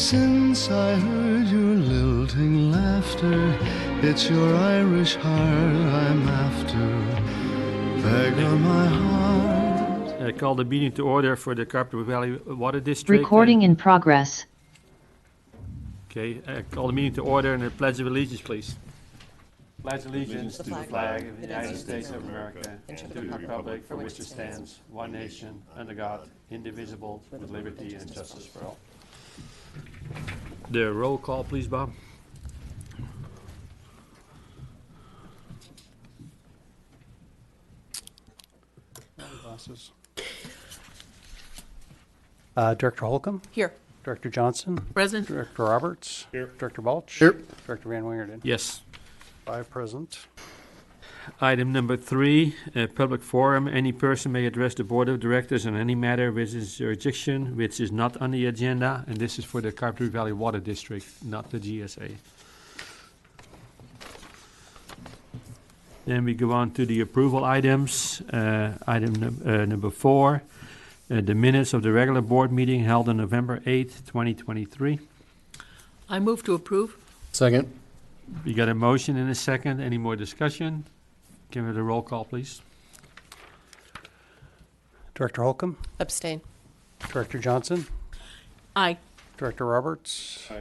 since I heard your lilting laughter. It's your Irish heart I'm after, beggar my heart. I call the meeting to order for the Carpinteria Valley Water District. Recording in progress. Okay, I call the meeting to order and a pledge of allegiance, please. Pledge allegiance to the flag of the United States of America and to the republic for which it stands, one nation, under God, indivisible, with liberty and justice for all. The roll call, please, Bob. Director Holcomb? Here. Director Johnson? Present. Director Roberts? Here. Director Balch? Here. Director Van Wingerden? Yes. 5 present. Item number 3, public forum. Any person may address the Board of Directors on any matter with his jurisdiction which is not on the agenda, and this is for the Carpinteria Valley Water District, not the GSA. Then we go on to the approval items. Item number 4, the minutes of the regular board meeting held on November 8th, 2023. I move to approve. Second. We got a motion and a second. Any more discussion? Give it a roll call, please. Director Holcomb? Abstain. Director Johnson? Aye. Director Roberts? Aye.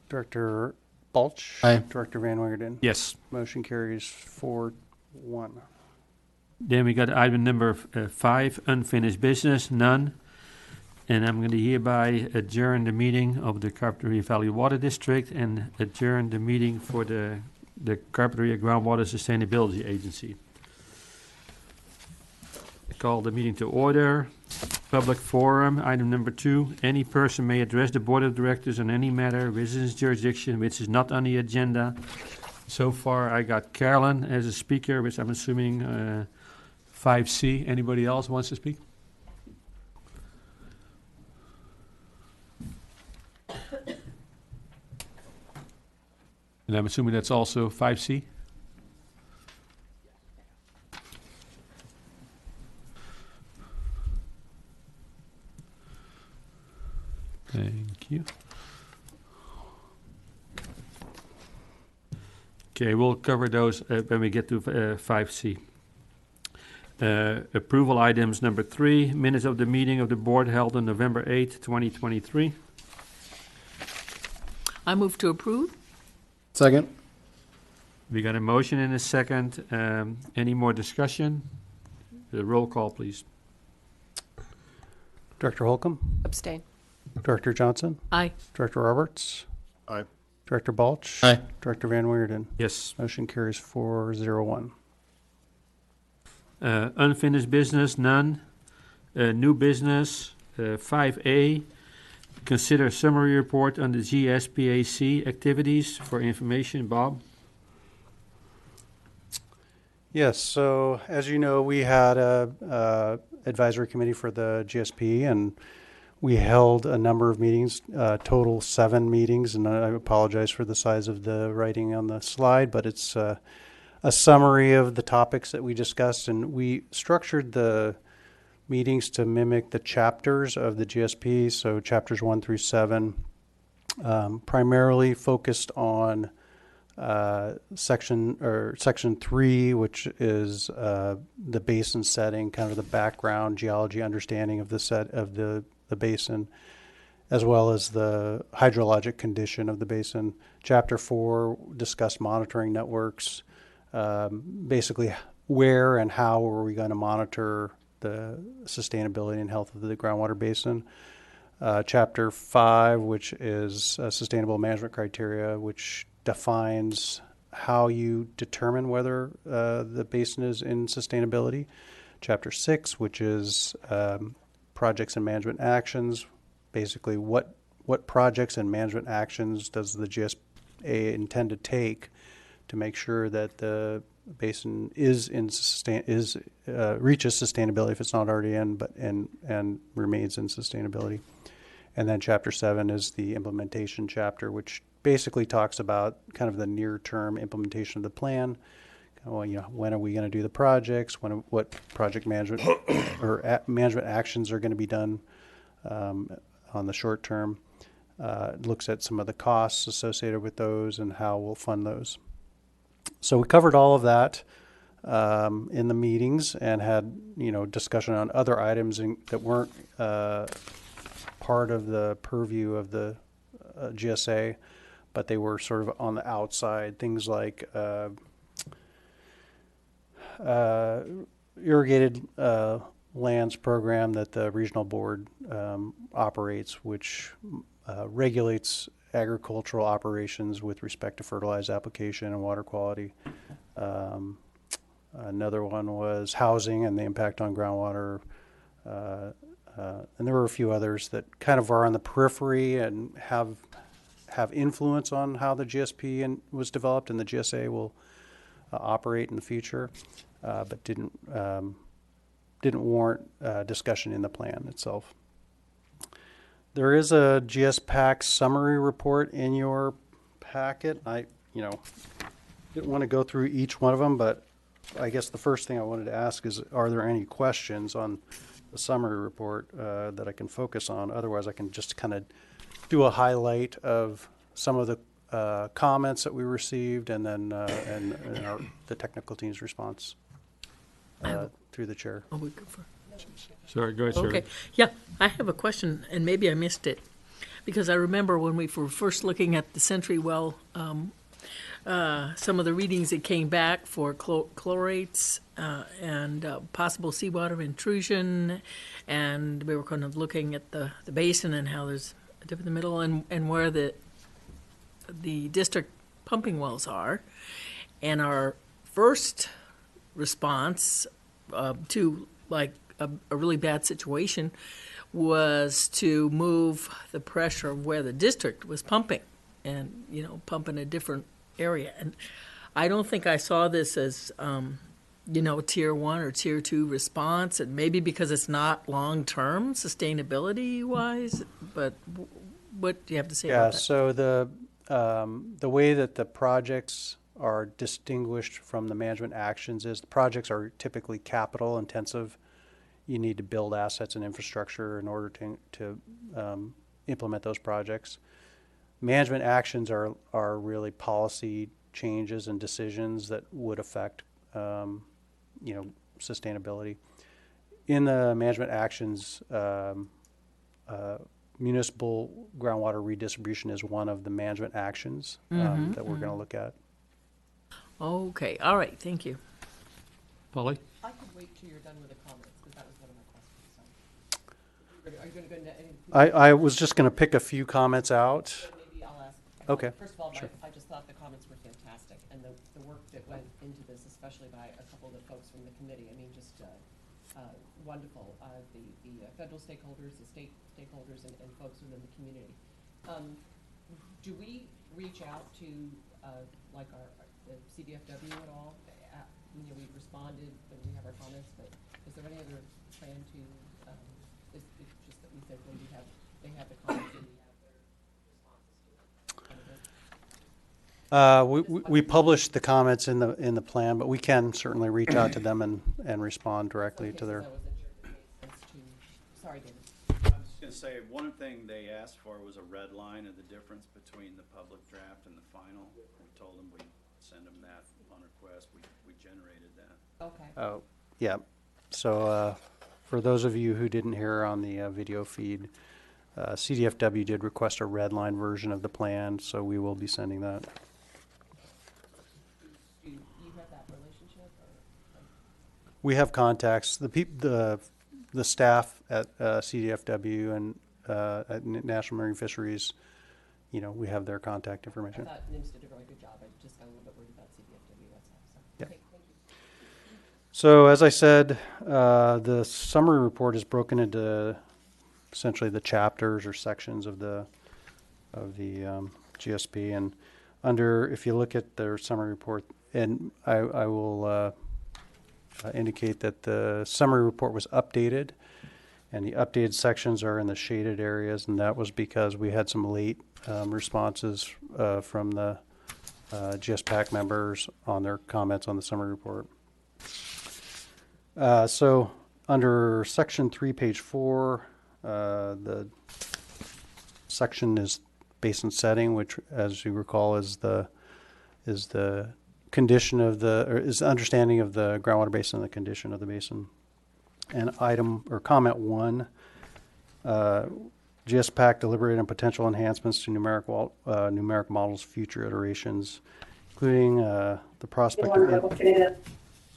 Director Balch? Aye. Director Van Wingerden? Yes. Motion carries 4-1. Then we got item number 5, unfinished business, none. And I'm going to hereby adjourn the meeting of the Carpinteria Valley Water District and adjourn the meeting for the Carpinteria Groundwater Sustainability Agency. I call the meeting to order. Public forum, item number 2. Any person may address the Board of Directors on any matter within his jurisdiction which is not on the agenda. So far, I got Carolyn as a speaker, which I'm assuming 5C. Anybody else wants to speak? And I'm assuming that's also 5C? Thank you. Okay, we'll cover those when we get to 5C. Approval items number 3, minutes of the meeting of the board held on November 8th, 2023. I move to approve. Second. We got a motion and a second. Any more discussion? Roll call, please. Director Holcomb? Abstain. Director Johnson? Aye. Director Roberts? Aye. Director Balch? Aye. Director Van Wingerden? Yes. Motion carries 4-0-1. Unfinished business, none. New business, 5A. Consider summary report on the GSPAC activities. For information, Bob. Yes, so as you know, we had a advisory committee for the GSP, and we held a number of meetings, total 7 meetings, and I apologize for the size of the writing on the slide, but it's a summary of the topics that we discussed, and we structured the meetings to mimic the chapters of the GSP, so chapters 1 through 7, primarily focused on section 3, which is the basin setting, kind of the background geology understanding of the basin, as well as the hydrologic condition of the basin. Chapter 4 discussed monitoring networks, basically where and how are we going to monitor the sustainability and health of the groundwater basin. Chapter 5, which is sustainable management criteria, which defines how you determine whether the basin is in sustainability. Chapter 6, which is projects and management actions, basically what projects and management actions does the GSA intend to take to make sure that the basin reaches sustainability if it's not already in, and remains in sustainability. And then chapter 7 is the implementation chapter, which basically talks about kind of the near-term implementation of the plan. Well, when are we going to do the projects? What project management or management actions are going to be done on the short term? It looks at some of the costs associated with those and how we'll fund those. So we covered all of that in the meetings and had, discussion on other items that weren't part of the purview of the GSA, but they were sort of on the outside. Things like irrigated lands program that the regional board operates, which regulates agricultural operations with respect to fertilizer application and water quality. Another one was housing and the impact on groundwater. And there were a few others that kind of are on the periphery and have influence on how the GSP was developed and the GSA will operate in the future, but didn't warrant discussion in the plan itself. There is a GSPAC summary report in your packet. I, didn't want to go through each one of them, but I guess the first thing I wanted to ask is, are there any questions on the summary report that I can focus on? Otherwise, I can just kind of do a highlight of some of the comments that we received, and then the technical team's response through the chair. Oh, we go for. Sorry, go ahead, Shirley. Okay, yeah, I have a question, and maybe I missed it, because I remember when we were first looking at the Century Well, some of the readings that came back for chlorates and possible seawater intrusion, and we were kind of looking at the basin and how there's a dip in the middle, and where the district pumping wells are, and our first response to like a really bad situation was to move the pressure of where the district was pumping and, pump in a different area. And I don't think I saw this as, tier 1 or tier 2 response, and maybe because it's not long-term sustainability-wise, but what do you have to say about that? So the way that the projects are distinguished from the management actions is the projects are typically capital intensive. You need to build assets and infrastructure in order to implement those projects. Management actions are really policy changes and decisions that would affect sustainability. In the management actions, municipal groundwater redistribution is one of the management actions that we're going to look at. Okay, all right, thank you. Polly? I could wait till you're done with the comments, because that was one of my questions. So, are you going to go into any? I was just going to pick a few comments out. Maybe I'll ask. Okay. First of all, Sure. I just thought the comments were fantastic, and the work that went into this, especially by a couple of the folks from the committee. I mean, just wonderful. The federal stakeholders, the state stakeholders, and folks within the community. Do we reach out to like the CVFW at all? We responded when we have our comments, but is there any other plan to? It's just that we said when they have the comments and we have their responses to it. We published the comments in the plan, but we can certainly reach out to them and respond directly to their. Sorry, David. I was just going to say, one thing they asked for was a red line of the difference between the public draft and the final. We told them we'd send them that on request. We generated that. Okay. Oh, yeah. So for those of you who didn't hear on the video feed, CDFW did request a red line version of the plan, so we will be sending that. Do you have that relationship? Or? We have contacts. The staff at CDFW and at National Marine Fisheries, we have their contact I information. thought NIMS did a really good job. I just got a little bit worried about CVFW. That's all. So. Yep. Okay, thank you. So as I said, the summary report is broken into essentially the chapters or sections of the GSP, and if you look at their summary report, and I will indicate that the summary report was updated, and the updated sections are in the shaded areas, and that was because we had some late responses from the GSPAC members on their comments on the summary report. So under section 3, page 4, the section is basin setting, which, as you recall, is the condition of is the understanding of the groundwater basin and the condition of the basin. And comment 1, GSPAC deliberated on potential enhancements to numeric models, future iterations, including the prospect of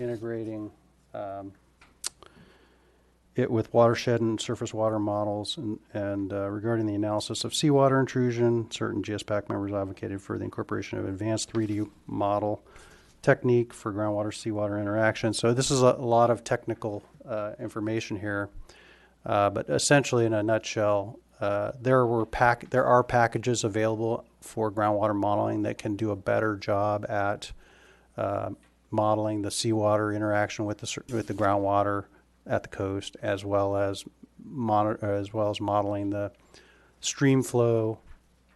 integrating it with watershed and surface water models, and regarding the analysis of seawater intrusion, certain GSPAC members advocated for the incorporation of advanced 3D model technique for groundwater seawater interaction. So this is a lot of technical information here, but essentially, in a nutshell, there are packages available for groundwater modeling that can do a better job at modeling the seawater interaction with the groundwater at the coast, as well as modeling the stream flow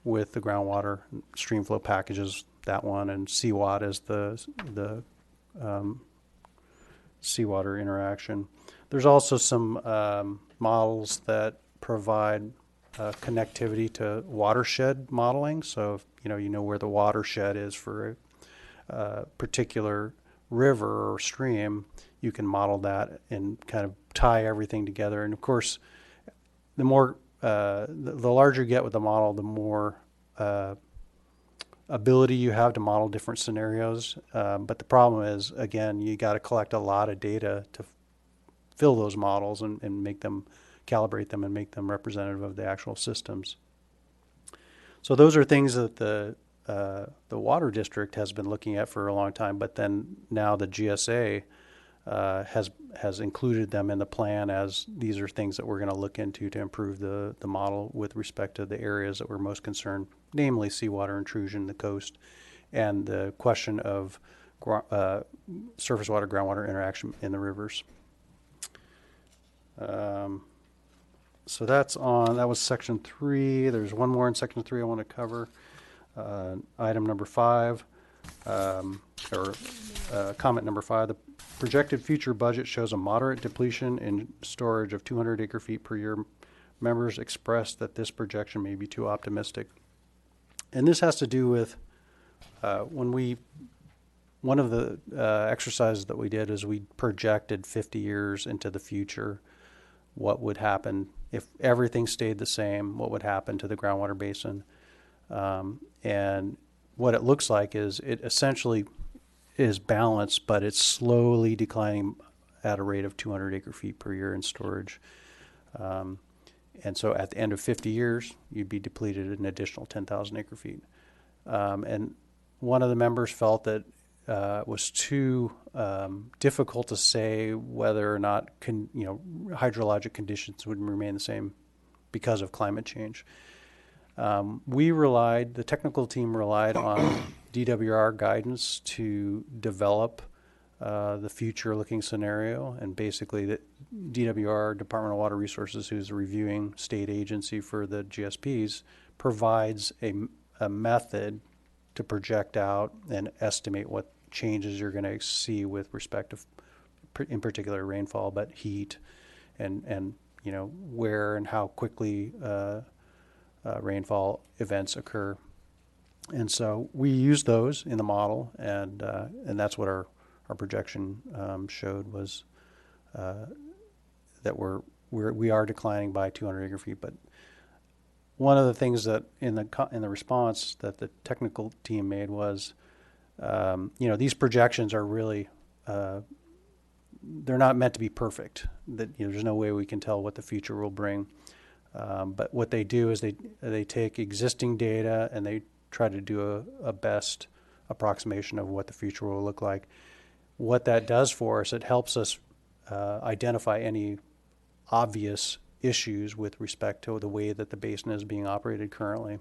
with the groundwater stream flow packages. That one, and CWAT is the seawater interaction. There's also some models that provide connectivity to watershed modeling. So if you know where the watershed is for a particular river or stream, you can model that and kind of tie everything together. And of course, the more the larger you get with the model, the more ability you have to model different scenarios. But the problem is, again, you got to collect a lot of data to fill those models and make them, calibrate them and make them representative of the actual systems. So those are things that the water district has been looking at for a long time, but then now the GSA has included them in the plan as these are things that we're going to look into to improve the model with respect to the areas that we're most concerned, namely seawater intrusion, the coast, and the question of surface water, groundwater interaction in the rivers. So that was section 3. There's one more in section 3 I want to cover. Item number 5, comment number 5, the projected future budget shows a moderate depletion in storage of 200 acre feet per year. Members expressed that this projection may be too optimistic. And this has to do with one of the exercises that we did is we projected 50 years into the future. What would happen if everything stayed the same? What would happen to the groundwater basin? And what it looks like is it essentially is balanced, but it's slowly declining at a rate of 200 acre feet per year in storage. And so at the end of 50 years, you'd be depleted an additional 10,000 acre feet. And one of the members felt that it was too difficult to say whether or not hydrologic conditions would remain the same because of climate change. The technical team relied on DWR guidance to develop the future-looking scenario, and basically the DWR, Department of Water Resources, who's a reviewing state agency for the GSPs, provides a method to project out and estimate what changes you're going to see with respect to, in particular, rainfall, but heat, and where and how quickly rainfall events occur. And so we use those in the model, and that's what our projection showed was that we are declining by 200 acre feet. But one of the things that in the response that the technical team made was, these projections are really they're not meant to be perfect. That there's no way we can tell what the future will bring. But what they do is they take existing data and they try to do a best approximation of what the future will look like. What that does for us, it helps us identify any obvious issues with respect to the way that the basin is being operated currently.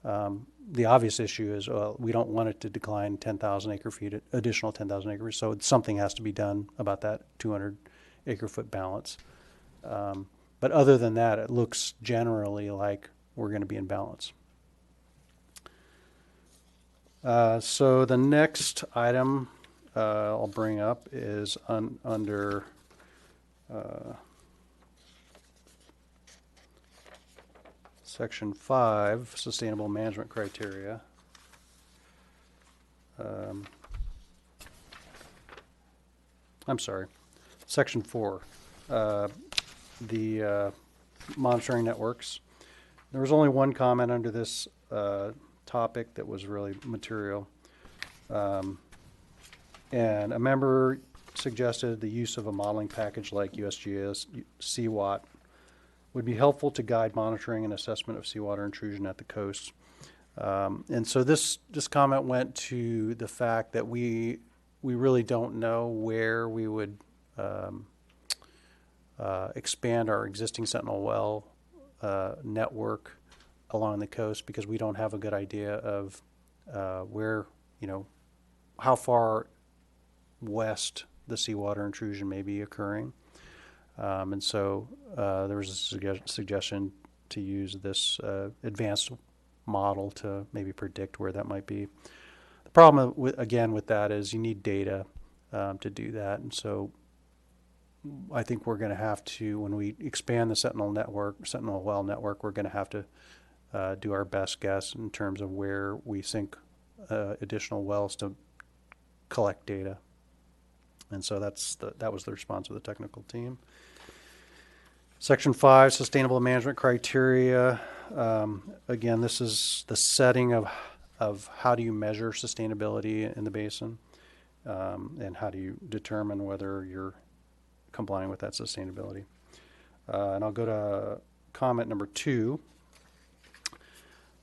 The obvious issue is we don't want it to decline 10,000 acre feet, additional 10,000 acres, so something has to be done about that 200 acre foot balance. But other than that, it looks generally like we're going to be in balance. So the next item I'll bring up is under Section 5, sustainable management criteria. I'm sorry, Section 4, the monitoring networks. There was only one comment under this topic that was really material. And a member suggested the use of a modeling package like USGS CWAT would be helpful to guide monitoring and assessment of seawater intrusion at the coast. And so this comment went to the fact that we really don't know where we would expand our existing Sentinel well network along the coast, because we don't have a good idea of where, how far west the seawater intrusion may be occurring. And so there was a suggestion to use this advanced model to maybe predict where that might be. The problem with that is you need data to do that. And so I think we're going to have to, when we expand the Sentinel well network, we're going to have to do our best guess in terms of where we sink additional wells to collect data. And so that was the response of the technical team. Section 5, sustainable management criteria. Again, this is the setting of how do you measure sustainability in the basin, and how do you determine whether you're complying with that sustainability. And I'll go to comment number 2.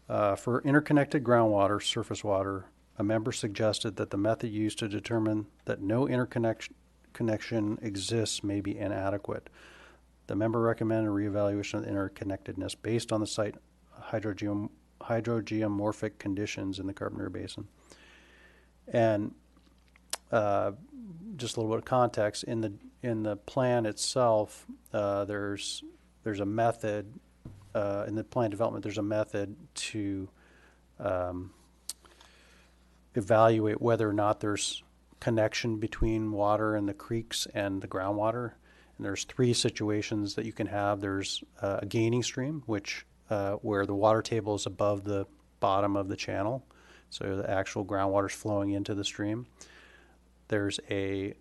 For interconnected groundwater, surface water, a member suggested that the method used to determine that no interconnection exists may be inadequate. The member recommended a reevaluation of the interconnectedness based on the site hydrogeomorphic conditions in the Carpinteria Basin. And just a little bit of context, in the plan itself, there's a method in the plan development. There's a method to evaluate whether or not there's connection between water in the creeks and the groundwater. And there's 3 situations that you can have. There's a gaining stream, which where the water table is above the bottom of the channel, so the actual groundwater is flowing into the stream. There's a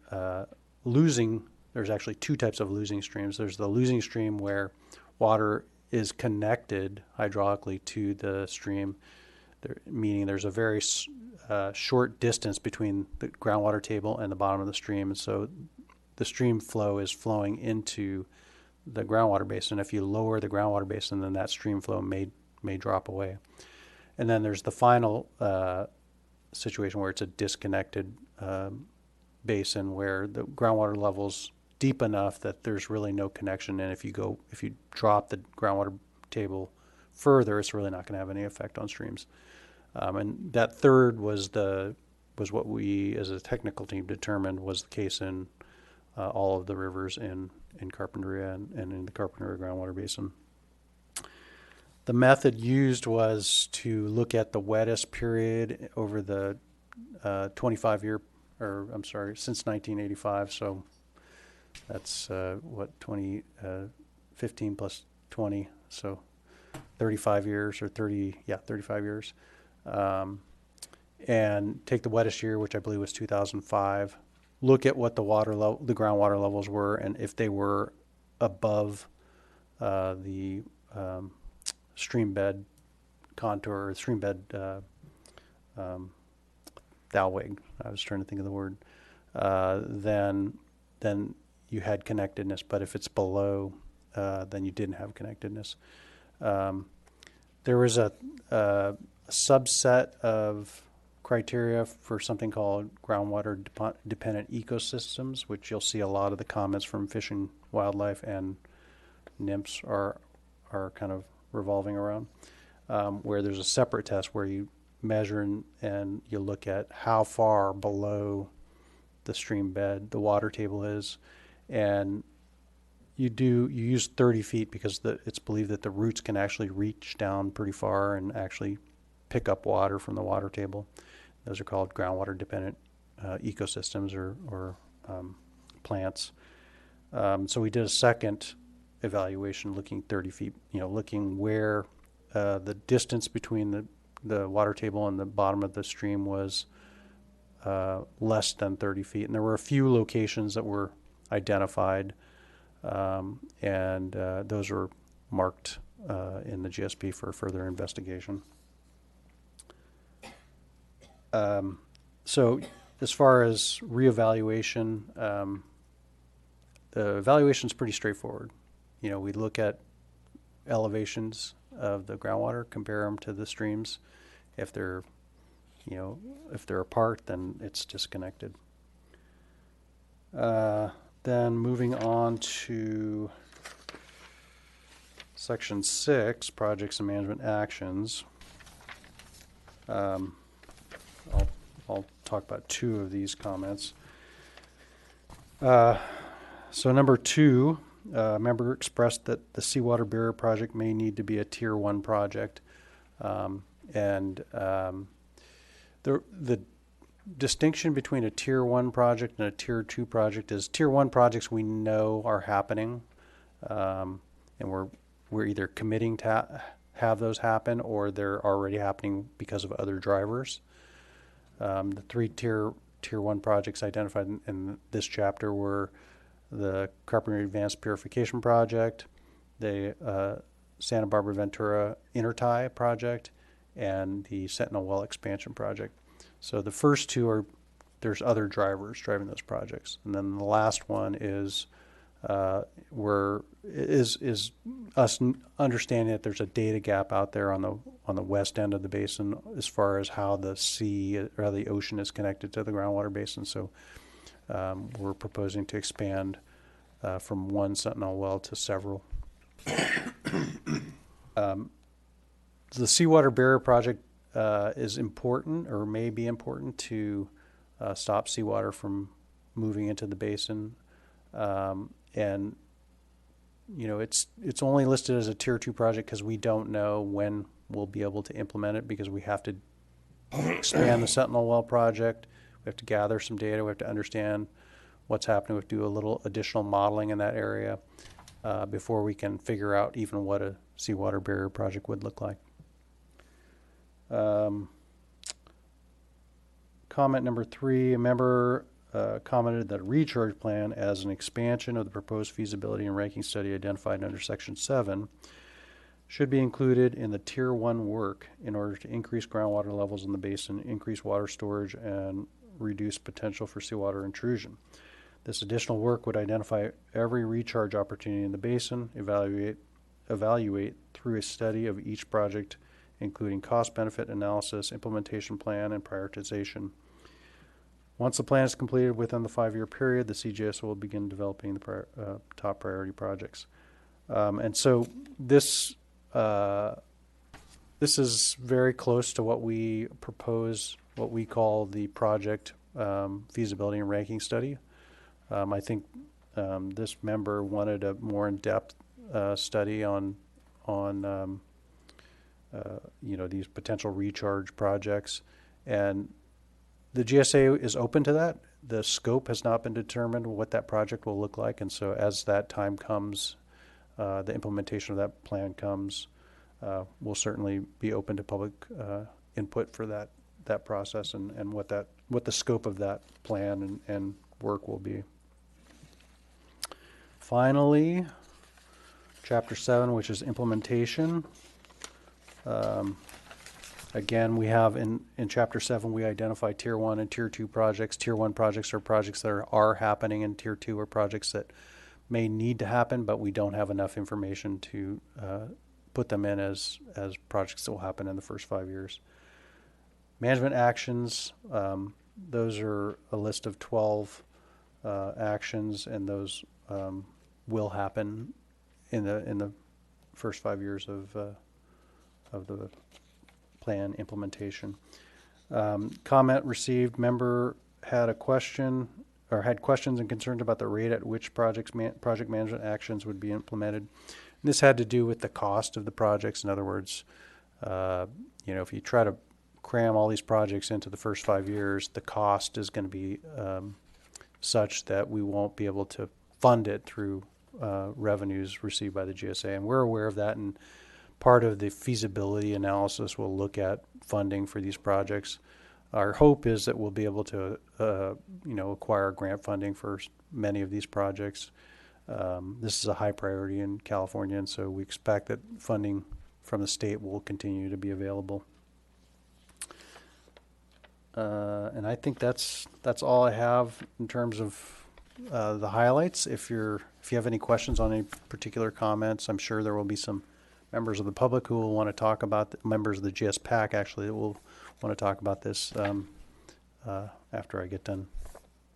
there's actually 2 types of losing streams. There's the losing stream where water is connected hydraulically to the stream, meaning there's a very short distance between the groundwater table and the bottom of the stream, and so the stream flow is flowing into the groundwater basin. If you lower the groundwater basin, then that stream flow may drop away. And then there's the final situation where it's a disconnected basin where the groundwater level's deep enough that there's really no connection, and if you drop the groundwater table further, it's really not going to have any effect on streams. And that third was what we as a technical team determined was the case in all of the rivers in Carpinteria and in the Carpinteria groundwater basin. The method used was to look at the wettest period over the 25-year, since 1985. So that's 15 plus 20, so 35 years or 35 years. And take the wettest year, which I believe was 2005. Look at what the groundwater levels were, and if they were above the stream bed contour or stream bed Dalwig. I was trying to think of the word. Then you had connectedness, but if it's below, then you didn't have connectedness. There was a subset of criteria for something called groundwater dependent ecosystems, which you'll see a lot of the comments from Fish and Wildlife and NIMS are kind of revolving around, where there's a separate test where you measure and you look at how far below the stream bed the water table is, and you use 30 feet because it's believed that the roots can actually reach down pretty far and actually pick up water from the water table. Those are called groundwater dependent ecosystems or plants. So we did a second evaluation looking 30 feet, looking where the distance between the water table and the bottom of the stream was less than 30 feet. And there were a few locations that were identified, and those were marked in the GSP for further investigation. So as far as reevaluation, the evaluation is pretty straightforward. You know, we look at elevations of the groundwater, compare them to the streams. If they're, you know, if they're apart, then it's disconnected. Then moving on to section 6, projects and management actions. I'll talk about 2 of these comments. So number 2, a member expressed that the seawater barrier project may need to be a tier 1 project. The distinction between a tier 1 project and a tier 2 project is tier 1 projects we know are happening, and we're either committing to have those happen or they're already happening because of other drivers. The 3 tier 1 projects identified in this chapter were the Carpinteria Advanced Purification Project, the Santa Barbara Ventura Intertie Project, and the Sentinel Well Expansion Project. So the first 2 there's other drivers driving those projects, and then the last one is us understanding that there's a data gap out there on the west end of the basin as far as how the sea or how the ocean is connected to the groundwater basin. So we're proposing to expand from 1 Sentinel well to several. The seawater barrier project is important, or may be important, to stop seawater from moving into the basin. And you know, it's only listed as a tier 2 project because we don't know when we'll be able to implement it, because we have to expand the Sentinel Well project. We have to gather some data. We have to understand what's happening. We have to do a little additional modeling in that area before we can figure out even what a seawater barrier project would look like. Comment number 3, a member commented that a recharge plan as an expansion of the proposed feasibility and ranking study identified under section 7 should be included in the tier 1 work in order to increase groundwater levels in the basin, increase water storage, and reduce potential for seawater intrusion. This additional work would identify every recharge opportunity in the basin, evaluate through a study of each project, including cost-benefit analysis, implementation plan, and prioritization. Once the plan is completed within the 5-year period, the CGSA will begin developing the top priority projects. And so this is very close to what we propose, what we call the project feasibility and ranking study. I think this member wanted a more in-depth study on you know, these potential recharge projects, and the GSA is open to that. The scope has not been determined what that project will look like, and so as that time comes, the implementation of that plan comes, we'll certainly be open to public input for that process and what the scope of that plan and work will be. Finally, Chapter 7, which is implementation. Again, we have in Chapter 7, we identify Tier 1 and Tier 2 projects. Tier 1 projects are projects that are happening, and Tier 2 are projects that may need to happen, but we don't have enough information to put them in as projects that will happen in the first 5 years. Management actions, those are a list of 12 actions, and those will happen in the first 5 years of the plan implementation. Comment received, member had a question or had questions and concerns about the rate at which project management actions would be implemented. And this had to do with the cost of the projects. In other words, you know, if you try to cram all these projects into the first 5 years, the cost is going to be such that we won't be able to fund it through revenues received by the GSA. And we're aware of that, and part of the feasibility analysis will look at funding for these projects. Our hope is that we'll be able to, acquire grant funding for many of these projects. This is a high priority in California, and so we expect that funding from the state will continue to be available. And I think that's all I have in terms of the highlights. If you have any questions on any particular comments, I'm sure there will be some members of the public who will want to talk about, members of the GSPAC actually, that will want to talk about this after I get done.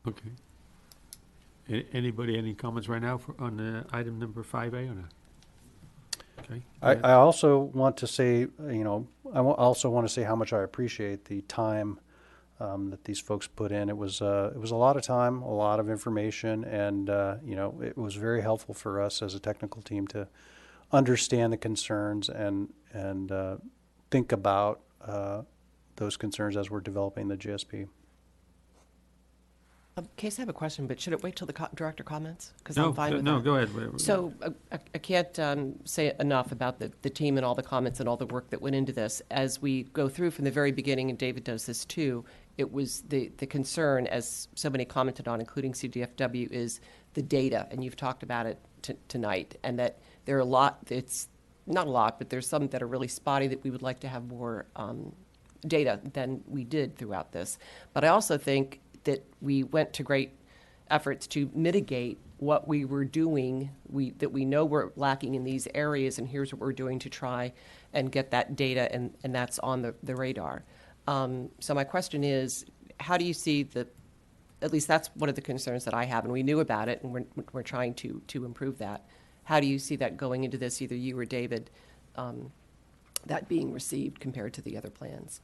Okay. Anybody, any comments right now on item number 5A or not? Okay. I also want to say, also want to say how much I appreciate the time that these folks put in. It was a lot of time, a lot of information, and it was very helpful for us as a technical team to understand the concerns and think about those concerns as we're developing the GSP. Case, I have a question, but should it wait till the director comments? Because No, I'm fine with no, that. go ahead. So I can't say enough about the team and all the comments and all the work that went into this. As we go through from the very beginning, and David does this too, it was the concern, as so many commented on, including CDFW, is the data, and you've talked about it tonight, and that there are a lot, it's not a lot, but there's some that are really spotty that we would like to have more data than we did throughout this. But I also think that we went to great efforts to mitigate what we were doing, that we know we're lacking in these areas, and here's what we're doing to try and get that data, and that's on the radar. So my question is, how do you see at least that's one of the concerns that I have, and we knew about it, and we're trying to improve that. How do you see that going into this, either you or David, that being received compared to the other plans?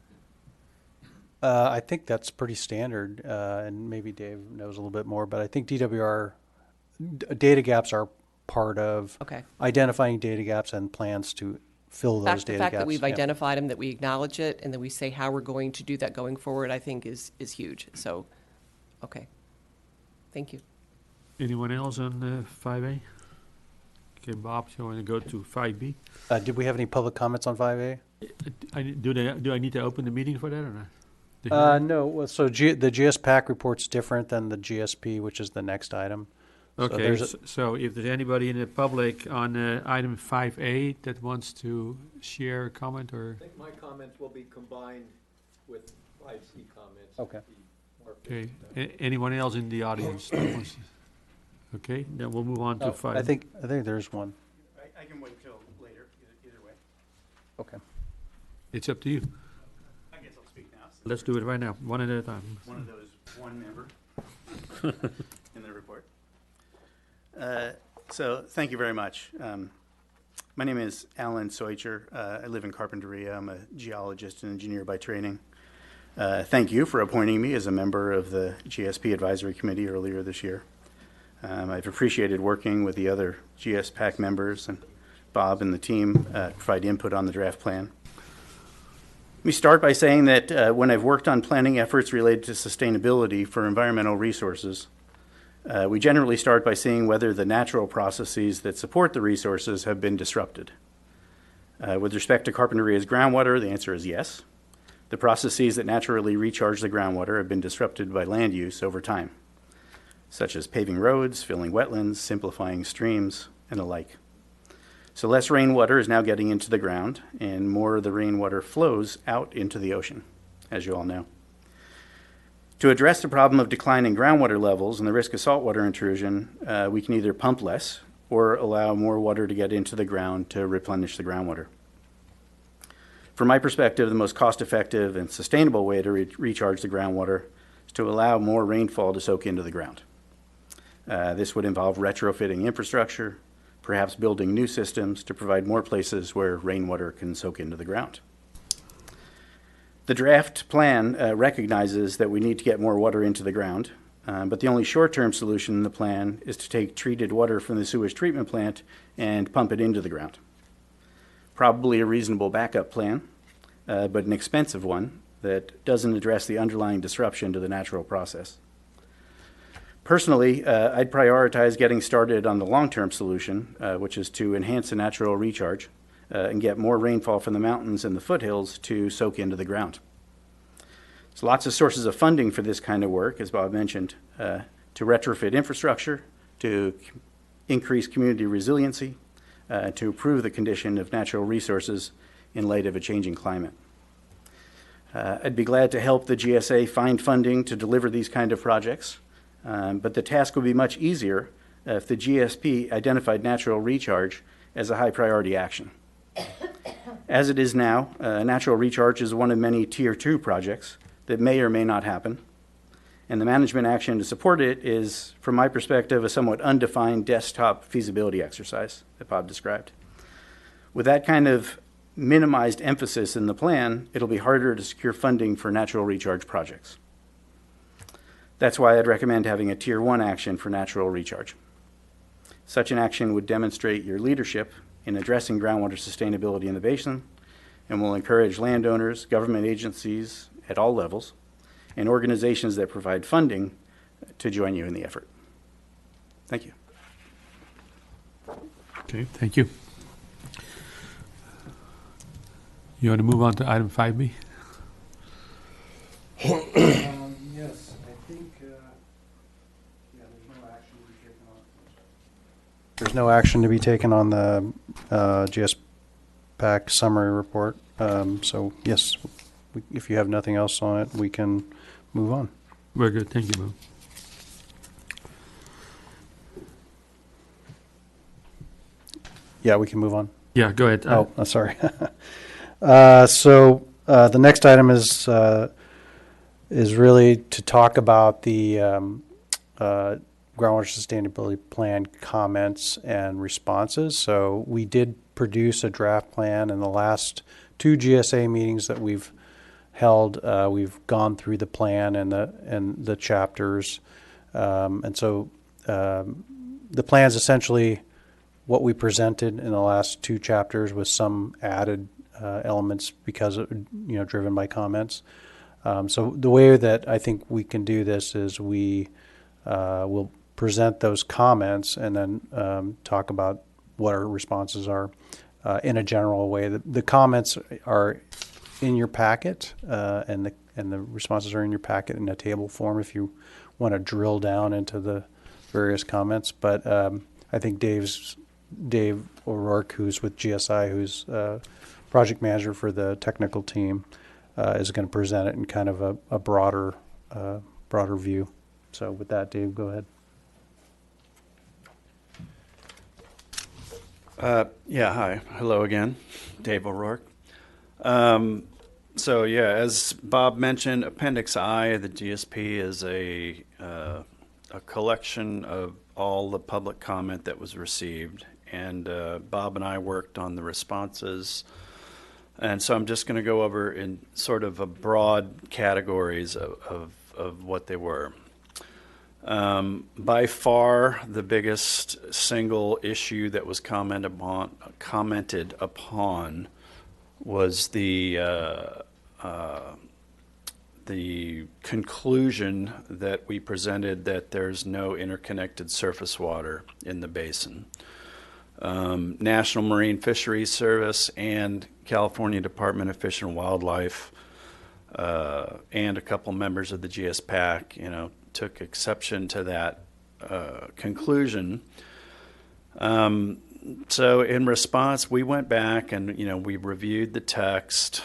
I think that's pretty standard, and maybe Dave knows a little bit more, but I think DWR data gaps are part of identifying data gaps and plans to fill those data gaps. The fact that we've identified them, that we acknowledge it, and that we say how we're going to do that going forward, I think is huge. So, okay. Thank you. Anyone else on 5A? Okay, Bob, so we're going to go to 5B. Did we have any public comments on 5A? Do I need to open the meeting for that or not? No. Well, so the GSPAC report's different than the GSP, which is the next item. Okay, so if there's anybody in the public on item 5A that wants to share a comment, or? I think my comments will be combined with 5C comments. Okay. Okay. Anyone else in the audience that wants to? Okay, then we'll move on to 5. I think there's one. I can wait till later, either way. Okay. It's up to you. I guess I'll speak now. Let's do it right now, one at a time. One of those one member in the report. So thank you very much. My name is Alan Soicher. I live in Carpinteria. I'm a geologist and engineer by training. Thank you for appointing me as a member of the GSP Advisory Committee earlier this year. I've appreciated working with the other GSPAC members and Bob and the team to provide input on the draft plan. Let me start by saying that when I've worked on planning efforts related to sustainability for environmental resources, we generally start by seeing whether the natural processes that support the resources have been disrupted. With respect to Carpinteria's groundwater, the answer is yes. The processes that naturally recharge the groundwater have been disrupted by land use over time, such as paving roads, filling wetlands, simplifying streams, and the like. So less rainwater is now getting into the ground, and more of the rainwater flows out into the ocean, as you all know. To address the problem of declining groundwater levels and the risk of saltwater intrusion, we can either pump less or allow more water to get into the ground to replenish the groundwater. From my perspective, the most cost-effective and sustainable way to recharge the groundwater is to allow more rainfall to soak into the ground. This would involve retrofitting infrastructure, perhaps building new systems to provide more places where rainwater can soak into the ground. The draft plan recognizes that we need to get more water into the ground, but the only short-term solution in the plan is to take treated water from the sewage treatment plant and pump it into the ground. Probably a reasonable backup plan, but an expensive one that doesn't address the underlying disruption to the natural process. Personally, I'd prioritize getting started on the long-term solution, which is to enhance the natural recharge and get more rainfall from the mountains and the foothills to soak into the ground. There's lots of sources of funding for this kind of work, as Bob mentioned, to retrofit infrastructure, to increase community resiliency, to improve the condition of natural resources in light of a changing climate. I'd be glad to help the GSA find funding to deliver these kind of projects, but the task would be much easier if the GSP identified natural recharge as a high priority action. As it is now, natural recharge is one of many Tier 2 projects that may or may not happen, and the management action to support it is, from my perspective, a somewhat undefined desktop feasibility exercise that Bob described. With that kind of minimized emphasis in the plan, it'll be harder to secure funding for natural recharge projects. That's why I'd recommend having a Tier 1 action for natural recharge. Such an action would demonstrate your leadership in addressing groundwater sustainability in the basin and will encourage landowners, government agencies at all levels, and organizations that provide funding to join you in the effort. Thank you. Okay, thank you. You want to move on to item 5B? Yes, I think, yeah, there's no action to be taken on the GSPAC summary report. So yes, if you have nothing else on it, we can move on. Very good, thank you, Bob. Yeah, we can move on. Yeah, go ahead. Sorry. So the next item is really to talk about the groundwater sustainability plan comments and responses. So we did produce a draft plan in the last 2 GSA meetings that we've held. We've gone through the plan and the chapters, and so the plan is essentially what we presented in the last 2 chapters with some added elements because of, driven by comments. So the way that I think we can do this is we will present those comments and then talk about what our responses are in a general way. The comments are in your packet, and the responses are in your packet in a table form if you want to drill down into the various comments. But I think Dave O'Rourke, who's with GSI, who's project manager for the technical team, is going to present it in kind of a broader view. So with that, Dave, go ahead. Hi. Hello again. Dave O'Rourke. As Bob mentioned, Appendix I of the GSP is a collection of all the public comment that was received. And Bob and I worked on the responses. And so I'm just going to go over in sort of a broad categories of what they were. By far, the biggest single issue that was commented upon was the conclusion that we presented that there's no interconnected surface water in the basin. National Marine Fisheries Service and California Department of Fish and Wildlife and a couple members of the GSPAC, took exception to that conclusion. So in response, we went back and, we reviewed the text.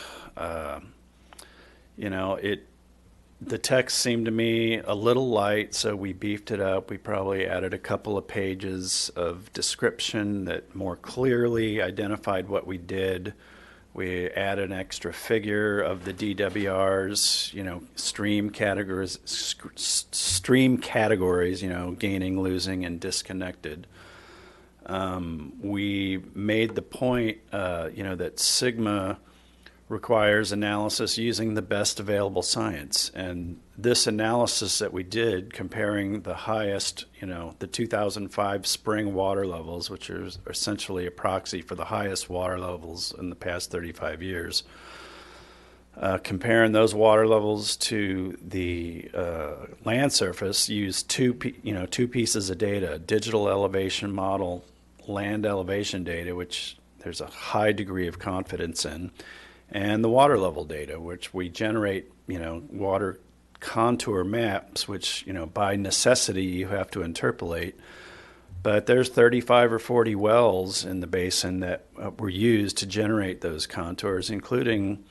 The text seemed to me a little light, so we beefed it up. We probably added a couple of pages of description that more clearly identified what we did. We added an extra figure of the DWRs, stream categories, gaining, losing, and disconnected. We made the point, that Sigma requires analysis using the best available science. And this analysis that we did, comparing the highest, the 2005 spring water levels, which are essentially a proxy for the highest water levels in the past 35 years, comparing those water levels to the land surface, used two pieces of data: digital elevation model, land elevation data, which there's a high degree of confidence in, and the water level data, which we generate, water contour maps, which, by necessity you have to interpolate. But there's 35 or 40 wells in the basin that were used to generate those contours, including,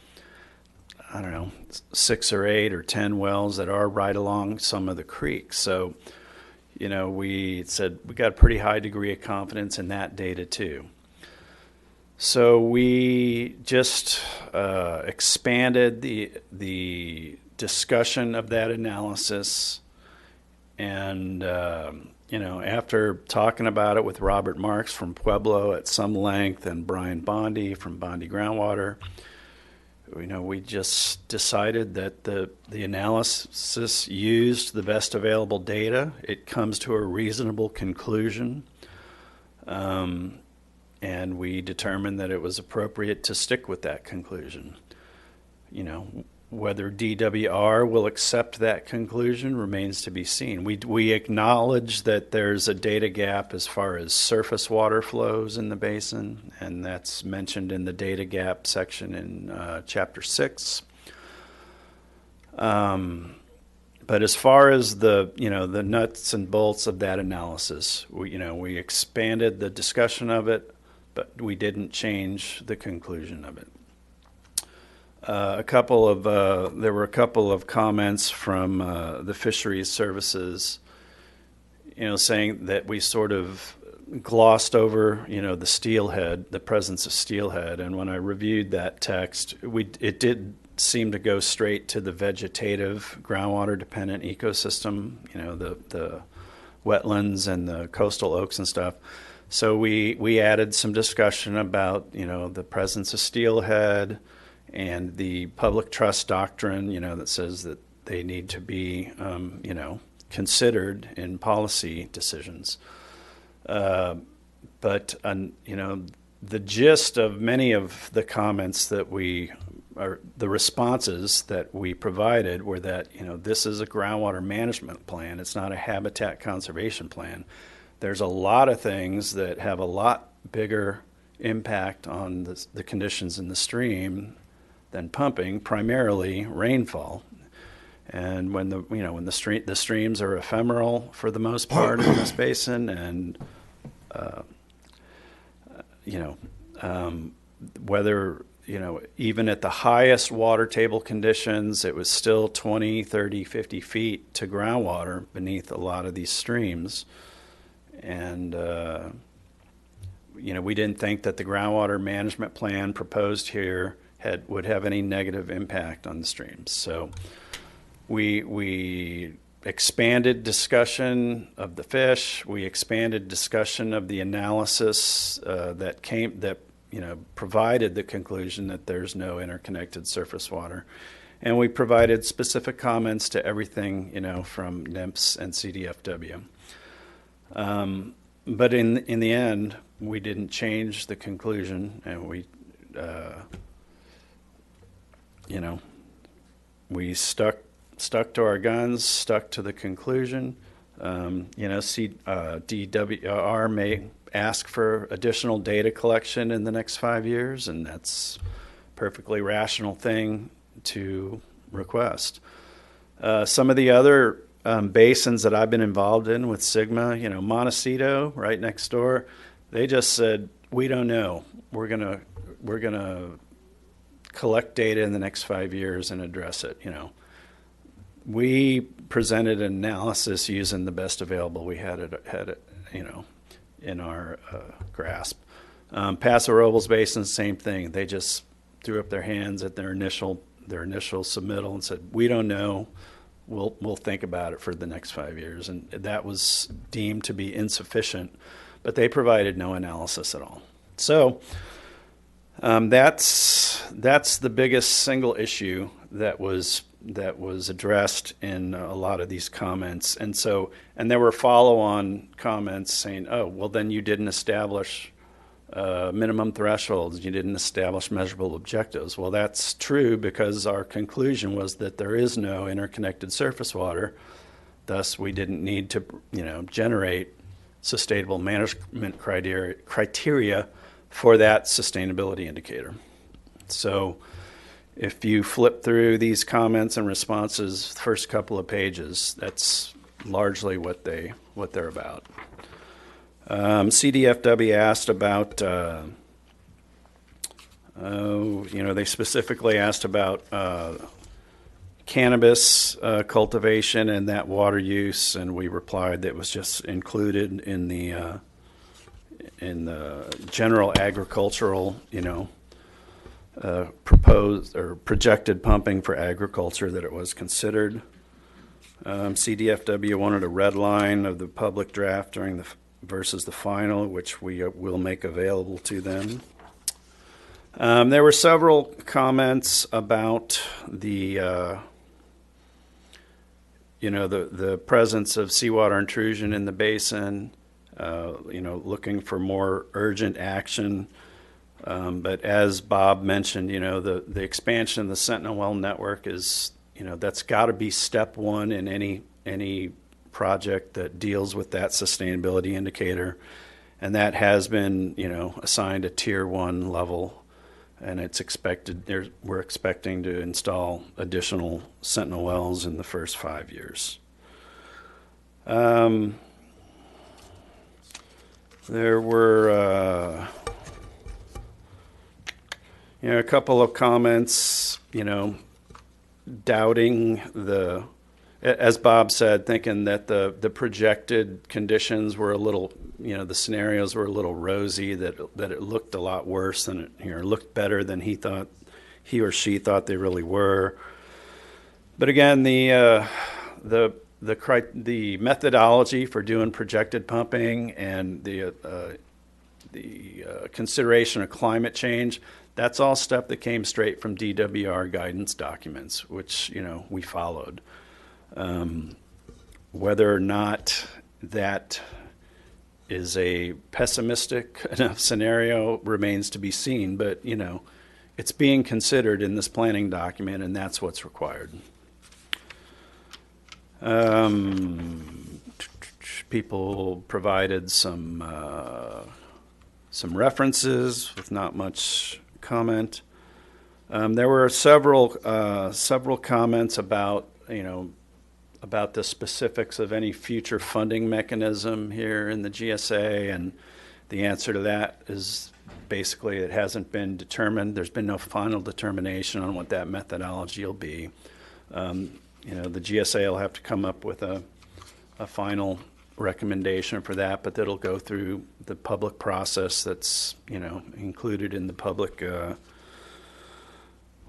6 or 8 or 10 wells that are right along some of the creeks. So, we said we got a pretty high degree of confidence in that data too. So we just expanded the discussion of that analysis, and after talking about it with Robert Marks from Pueblo at some length and Brian Bondi from Bondi Groundwater, we just decided that the analysis used the best available data. It comes to a reasonable conclusion. And we determined that it was appropriate to stick with that conclusion. Whether DWR will accept that conclusion remains to be seen. We acknowledge that there's a data gap as far as surface water flows in the basin, and that's mentioned in the data gap section in Chapter 6. But as far as the nuts and bolts of that analysis, we expanded the discussion of it, but we didn't change the conclusion of it. There were a couple of comments from the fisheries services, saying that we sort of glossed over, the steelhead, the presence of steelhead. And when I reviewed that text, it did seem to go straight to the vegetative, groundwater dependent ecosystem, the wetlands and the coastal oaks and stuff. So we added some discussion about, the presence of steelhead and the public trust doctrine, that says that they need to be, considered in policy decisions. But the gist of many of the comments that the responses that we provided were that, this is a groundwater management plan. It's not a habitat conservation plan. There's a lot of things that have a lot bigger impact on the conditions in the stream than pumping, primarily rainfall. And when the streams are ephemeral for the most part in this basin, and whether even at the highest water table conditions, it was still 20, 30, 50 feet to groundwater beneath a lot of these streams. And we didn't think that the groundwater management plan proposed here would have any negative impact on the streams. So we expanded discussion of the fish. We expanded discussion of the analysis that provided the conclusion that there's no interconnected surface water. And we provided specific comments to everything, from NIMS and CDFW. But in the end, we didn't change the conclusion, and we stuck to our guns, stuck to the conclusion. DWR may ask for additional data collection in the next 5 years, and that's a perfectly rational thing to request. Some of the other basins that I've been involved in with Sigma, Montecito, right next door, they just said, we don't know. We're gonna collect data in the next 5 years and address it. We presented an analysis using the best available we had it in our grasp. Paso Robles Basin, same thing. They just threw up their hands at their initial submittal and said, we don't know. We'll think about it for the next 5 years. And that was deemed to be insufficient, but they provided no analysis at all. So that's the biggest single issue that was addressed in a lot of these comments. And there were follow-on comments saying, oh, well, then you didn't establish minimum thresholds. You didn't establish measurable objectives. Well, that's true because our conclusion was that there is no interconnected surface water. Thus, we didn't need to, generate sustainable management criteria for that sustainability indicator. So if you flip through these comments and responses, the first couple of pages, that's largely what they're about. CDFW asked about, they specifically asked about cannabis cultivation and that water use, and we replied that it was just included in the general agricultural, proposed or projected pumping for agriculture, that it was considered. CDFW wanted a red line of the public draft during versus the final, which we will make available to them. There were several comments about the presence of seawater intrusion in the basin, looking for more urgent action. But as Bob mentioned, the expansion of the Sentinel Well network is, that's got to be step one in any project that deals with that sustainability indicator. And that has been, assigned a tier 1 level. And it's expected, we're expecting to install additional Sentinel wells in the first 5 years. There were, a couple of comments, doubting as Bob said, thinking that the projected conditions were a little, the scenarios were a little rosy, that it looked a lot worse than it, looked better than he or she thought they really were. But again, the methodology for doing projected pumping and the consideration of climate change, that's all stuff that came straight from DWR guidance documents, which, we followed. Whether or not that is a pessimistic enough scenario remains to be seen, but, it's being considered in this planning document, and that's what's required. People provided some references with not much comment. There were several comments about about the specifics of any future funding mechanism here in the GSA, and the answer to that is basically it hasn't been determined. There's been no final determination on what that methodology will be. The GSA will have to come up with a final recommendation for that, but that'll go through the public process that's included in the public.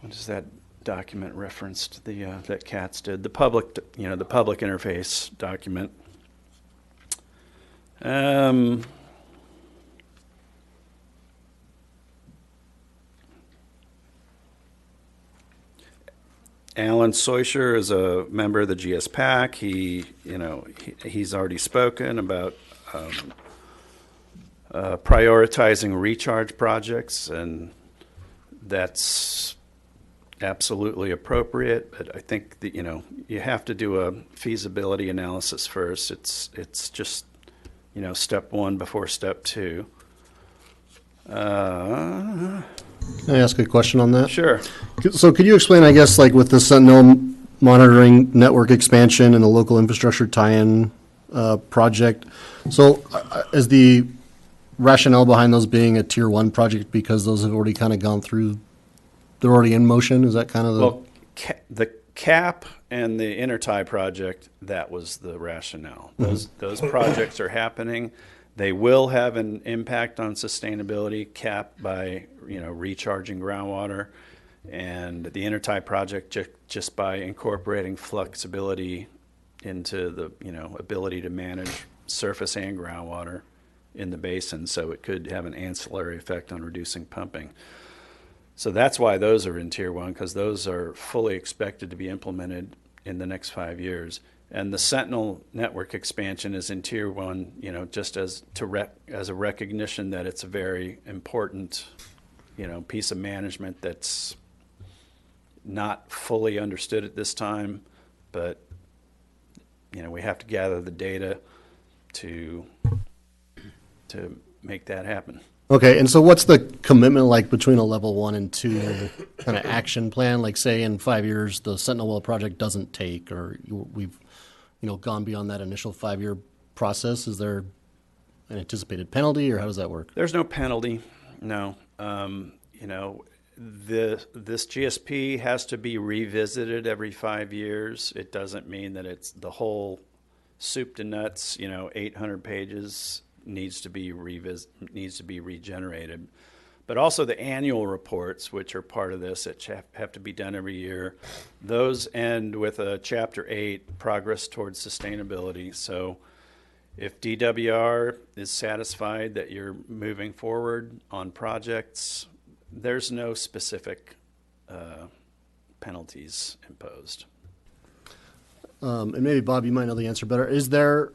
What is that document referenced? That Katz did, the public interface document. Alan Soischer is a member of the GSPAC. He's already spoken about prioritizing recharge projects, and that's absolutely appropriate. But I think that you have to do a feasibility analysis first. It's just step one before step two. Can I ask a question on that? Sure. So could you explain, I guess, like with the Sentinel monitoring network expansion and the local infrastructure tie-in project, so is the rationale behind those being a tier 1 project because those have already kind of gone through, they're already in motion? Is that kind of the... Well, the CAP and the Intertie project, that was the rationale. Those projects are happening. They will have an impact on sustainability, capped by recharging groundwater, and the Intertie project just by incorporating flexibility into the ability to manage surface and groundwater in the basin, so it could have an ancillary effect on reducing pumping. So that's why those are in tier 1, because those are fully expected to be implemented in the next 5 years. And the Sentinel network expansion is in tier 1, just as a recognition that it's a very important, piece of management that's not fully understood at this time, but we have to gather the data to make that happen. Okay, and so what's the commitment like between a level 1 and 2 kind of action plan? Like say in 5 years, the Sentinel Well project doesn't take, or we've, gone beyond that initial 5-year process. Is there an anticipated penalty, or how does that work? There's no penalty, no. This GSP has to be revisited every 5 years. It doesn't mean that it's the whole soup to nuts, 800 pages needs to be regenerated. But also the annual reports, which are part of this, that have to be done every year. Those end with a Chapter 8, Progress Towards Sustainability. So if DWR is satisfied that you're moving forward on projects, there's no specific penalties imposed. And maybe, Bob, you might know the answer better. Is there,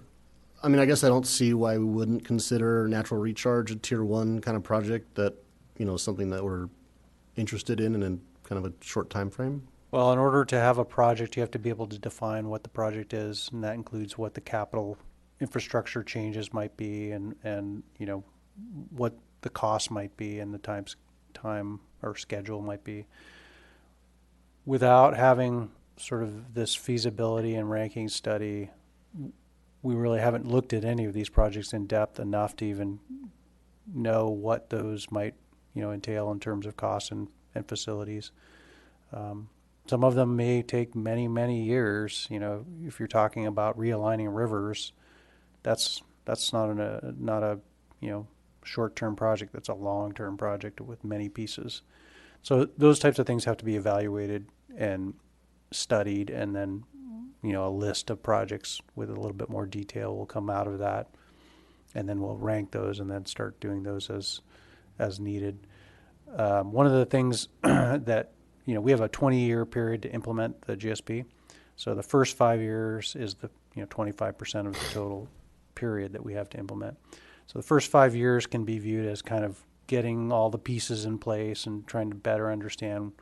I guess I don't see why we wouldn't consider natural recharge a tier 1 kind of project that, something that we're interested in and in kind of a short time frame. Well, in order to have a project, you have to be able to define what the project is, and that includes what the capital infrastructure changes might be, and what the cost might be, and the time or schedule might be. Without having sort of this feasibility and ranking study, we really haven't looked at any of these projects in depth enough to even know what those might entail in terms of costs and facilities. Some of them may take many, many years. If you're talking about realigning rivers, that's not a short-term project. That's a long-term project with many pieces. So those types of things have to be evaluated and studied, and then a list of projects with a little bit more detail will come out of that, and then we'll rank those and then start doing those as needed. One of the things that we have a 20-year period to implement the GSP, so the first 5 years is the 25% of the total period that we have to implement. So the first 5 years can be viewed as kind of getting all the pieces in place and trying to better understand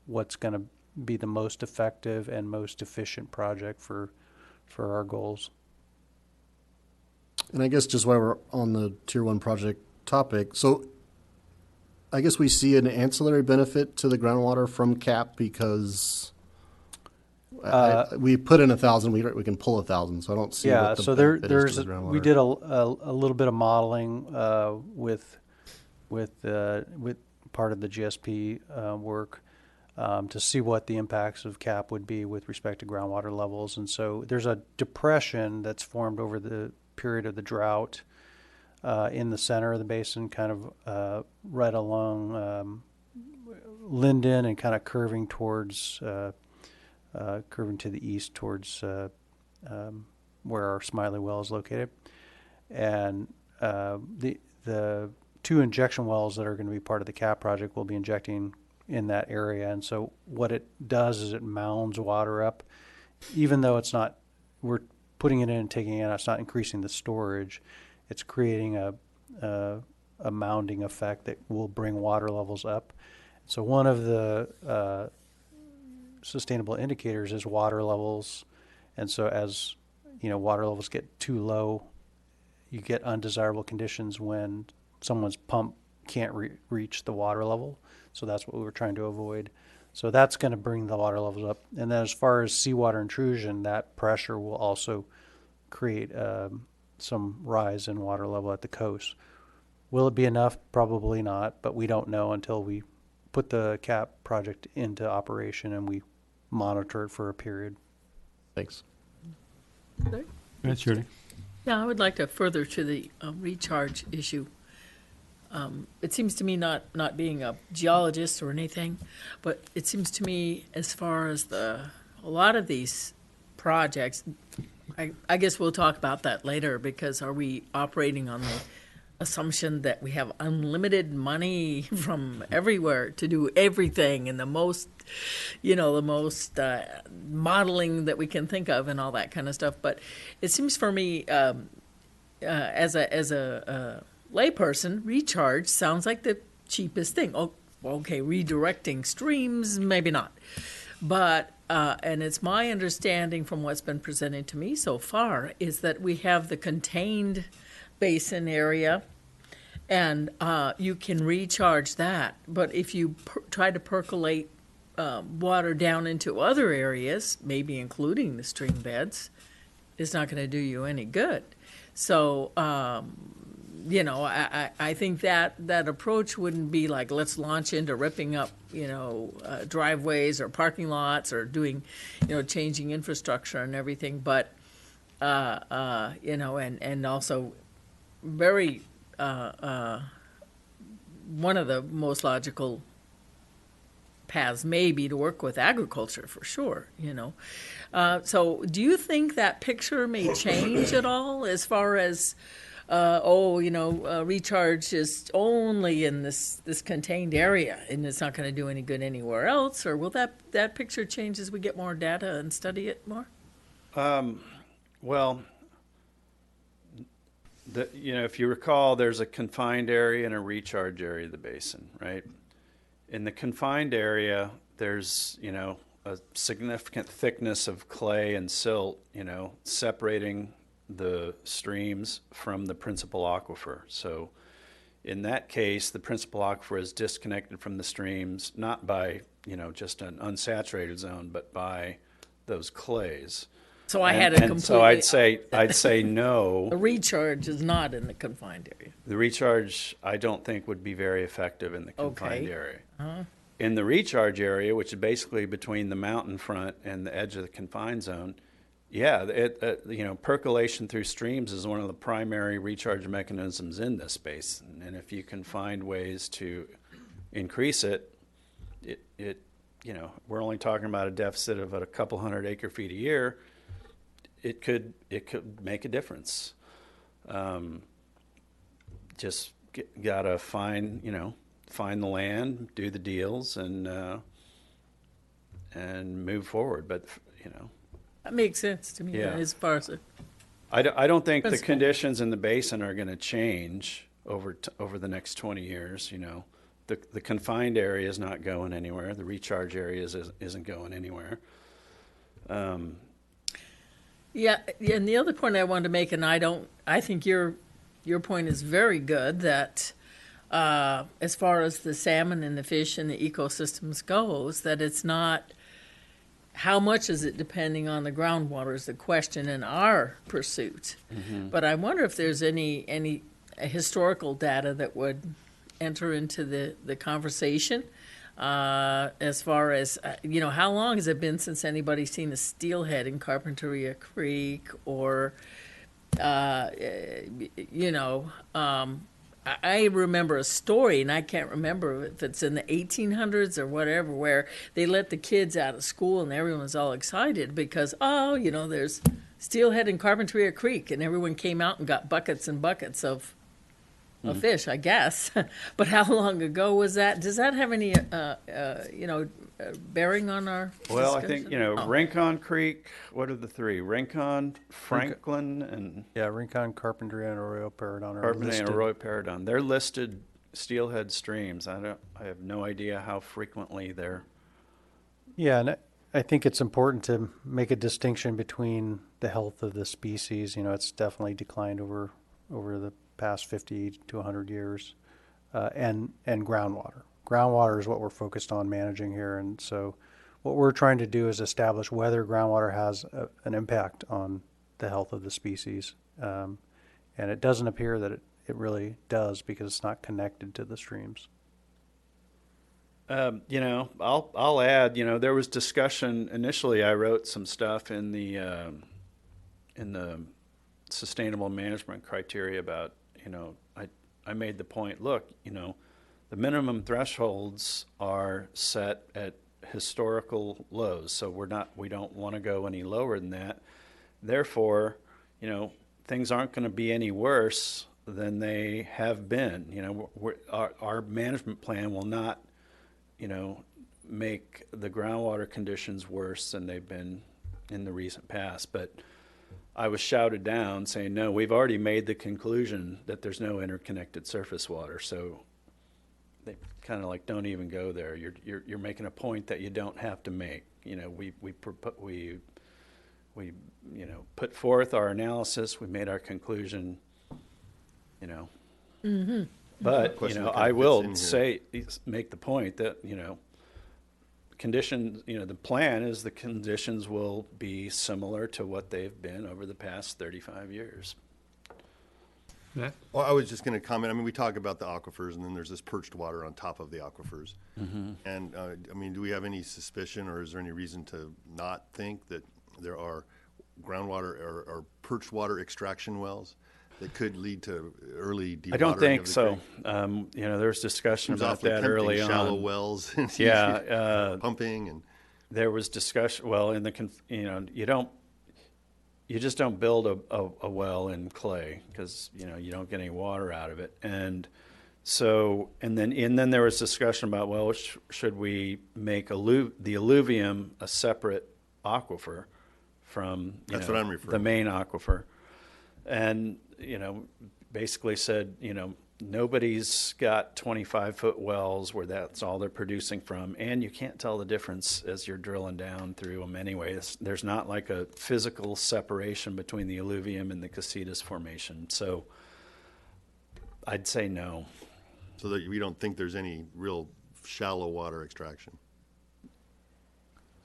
what's going to be the most effective and most efficient project for our goals. And I guess just while we're on the tier 1 project topic, so I guess we see an ancillary benefit to the groundwater from CAP because we put in 1,000, we can pull 1,000, so I don't see what the benefit is to the groundwater. We did a little bit of modeling with part of the GSP work to see what the impacts of CAP would be with respect to groundwater levels. And so there's a depression that's formed over the period of the drought in the center of the basin, kind of right along Linden and kind of curving towards curving to the east towards where our Smiley well is located. And the 2 injection wells that are going to be part of the CAP project will be injecting in that area. And so what it does is it mounds water up, even though it's not, we're putting it in and taking it out, it's not increasing the storage. It's creating a mounding effect that will bring water levels up. So one of the sustainable indicators is water levels. And so as water levels get too low, you get undesirable conditions when someone's pump can't reach the water level. So that's what we were trying to avoid. So that's going to bring the water levels up. And then as far as seawater intrusion, that pressure will also create some rise in water level at the coast. Will it be enough? Probably not, but we don't know until we put the CAP project into operation and we monitor it for a period. Thanks. That's Shirley. Yeah, I would like to further to the recharge issue. It seems to me, not being a geologist or anything, but it seems to me as far as a lot of these projects, I guess we'll talk about that later, because are we operating on the assumption that we have unlimited money from everywhere to do everything and the most modeling that we can think of and all that kind of stuff? But it seems for me, as a layperson, recharge sounds like the cheapest thing. Oh, okay, redirecting streams, maybe not. But, and it's my understanding from what's been presented to me so far, is that we have the contained basin area, and you can recharge that. But if you try to percolate water down into other areas, maybe including the stream beds, it's not going to do you any good. So, you know, I think that approach wouldn't be like, let's launch into ripping up, you know, driveways or parking lots or doing, you know, changing infrastructure and everything. But, you know, and also very, one of the most logical paths may be to work with agriculture for sure, you know. So do you think that picture may change at all as far as, recharge is only in this contained area and it's not going to do any good anywhere else? Or will that picture change as we get more data and study it more? Well, if you recall, there's a confined area and a recharge area of the basin, right? In the confined area, there's, you know, a significant thickness of clay and silt, you know, separating the streams from the principal aquifer. So in that case, the principal aquifer is disconnected from the streams, not by, you know, just an unsaturated zone, but by those clays. So I had a completely. So I'd say no. The recharge is not in the confined area. The recharge, I don't think, would be very effective in the confined area. In the recharge area, which is basically between the mountain front and the edge of the confined zone, yeah, percolation through streams is one of the primary recharge mechanisms in this basin. And if you can find ways to increase it, we're only talking about a deficit of a couple hundred acre feet a year. It could make a difference. Just gotta find the land, do the deals, and move forward. But that makes sense to me. Yeah. As far as I don't think the principle. conditions in the basin are going to change over the next 20 years. The confined area is not going anywhere. The recharge area isn't going anywhere. Yeah, and the other point I wanted to make, and I think your point is very good, that as far as the salmon and the fish and the ecosystems goes, that it's not how much is it depending on the groundwater is the question in our pursuit. But I wonder if there's any historical data that would enter into the conversation. As far as, how long has it been since anybody's seen a steelhead in Carpinteria Creek or, I remember a story, and I can't remember if it's in the 1800s or whatever, where they let the kids out of school and everyone was all excited because, there's steelhead in Carpinteria Creek, and everyone came out and got buckets and buckets of fish, I guess. But how long ago was that? Does that have any, bearing on our Well, I discussion? think, Rincon Creek, what are the three? Rincon, Franklin, and Yeah, Rincon, Carpinteria, and Arroyo Paradon are Carpinteria listed. and Arroyo Paradon. They're listed steelhead streams. I have no idea how frequently they're. Yeah, and I think it's important to make a distinction between the health of the species. It's definitely declined over the past 50 to 100 years, and groundwater. Groundwater is what we're focused on managing here, and so what we're trying to do is establish whether groundwater has an impact on the health of the species, and it doesn't appear that it really does because it's not connected to the streams. I'll add. There was discussion initially. I wrote some stuff in the sustainable management criteria about. I made the point. Look, the minimum thresholds are set at historical lows, so we don't want to go any lower than that. Therefore, things aren't going to be any worse than they have been. Our management plan will not, make the groundwater conditions worse than they've been in the recent past. But I was shouted down saying, no, we've already made the conclusion that there's no interconnected surface water. So they kind of like, don't even go there. You're making a point that you don't have to make. We put forth our analysis. We made our conclusion. But, you Question know, that kinda I fits will in here. say, make the point that, you know, conditions, you know, the plan is the conditions will be similar to what they've been over the past 35 years. Matt? Well, I was just going to comment. I mean, we talk about the aquifers, and then there's this perched water on top of the aquifers. And I mean, do we have any suspicion, or is there any reason to not think that there are groundwater or perched water extraction wells that could lead to early dewatering? I don't think of the so. creek? You know, there was discussion Seems about awfully that tempting, early shallow on. wells. Yeah, pumping and. there was discussion, well, in the, you know, you just don't build a well in clay because, you know, you don't get any water out of it. And so, and then there was discussion about, well, should we make the alluvium a separate aquifer from, That's what I'm referring the to. main aquifer? And, you know, basically said, you know, nobody's got 25-foot wells where that's all they're producing from, and you can't tell the difference as you're drilling down through them anyway. There's not like a physical separation between the alluvium and the Casitas formation. So I'd say no. So that we don't think there's any real shallow water extraction.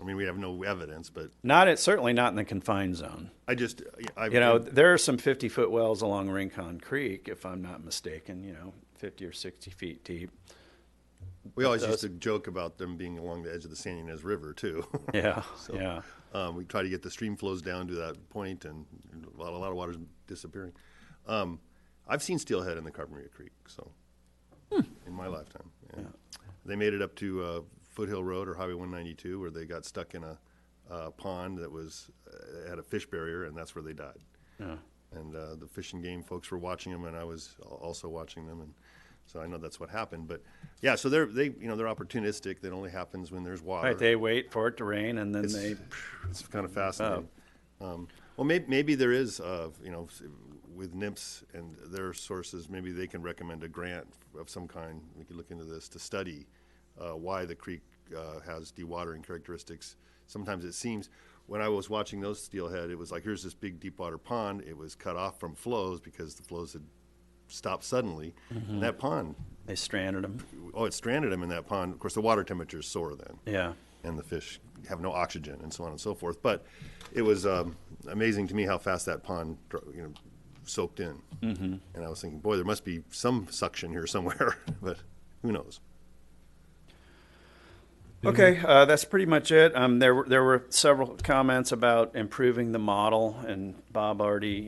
I mean, we have no evidence, but Certainly not in the confined zone. you know, there are some 50-foot wells along Rincon Creek, if I'm not mistaken, you know, 50 or 60 feet deep. we always used to joke about them being along the edge of the San Ynez River too. Yeah, So, yeah. We try to get the stream flows down to that point, and a lot of water's disappearing. I've seen steelhead in the Carpinteria Creek, so in my lifetime. And they made it up to Foothill Road or Highway 192, where they got stuck in a pond that was had a fish barrier, and that's where they died. Yeah. And the Fish and Game folks were watching them, and I was also watching them, and so I know that's what happened. But yeah, so they're opportunistic. That only happens when there's water. Right, they wait for it to rain, and then It's kind of fascinating. Well, maybe there is, with NIMS and their sources, maybe they can recommend a grant of some kind. We could look into this to study why the creek has dewatering characteristics. Sometimes it seems, when I was watching those steelhead, it was like, here's this big deep water pond. It was cut off from flows because the flows had stopped suddenly. And that pond, they stranded them. it stranded them in that pond. Of course, the water temperature is soar then. Yeah. And the fish have no oxygen and so on and so forth. But it was amazing to me how fast that pond, soaked in. And I was thinking, boy, there must be some suction here somewhere, but who knows? Okay, that's pretty much it. There were several comments about improving the model, and Bob already,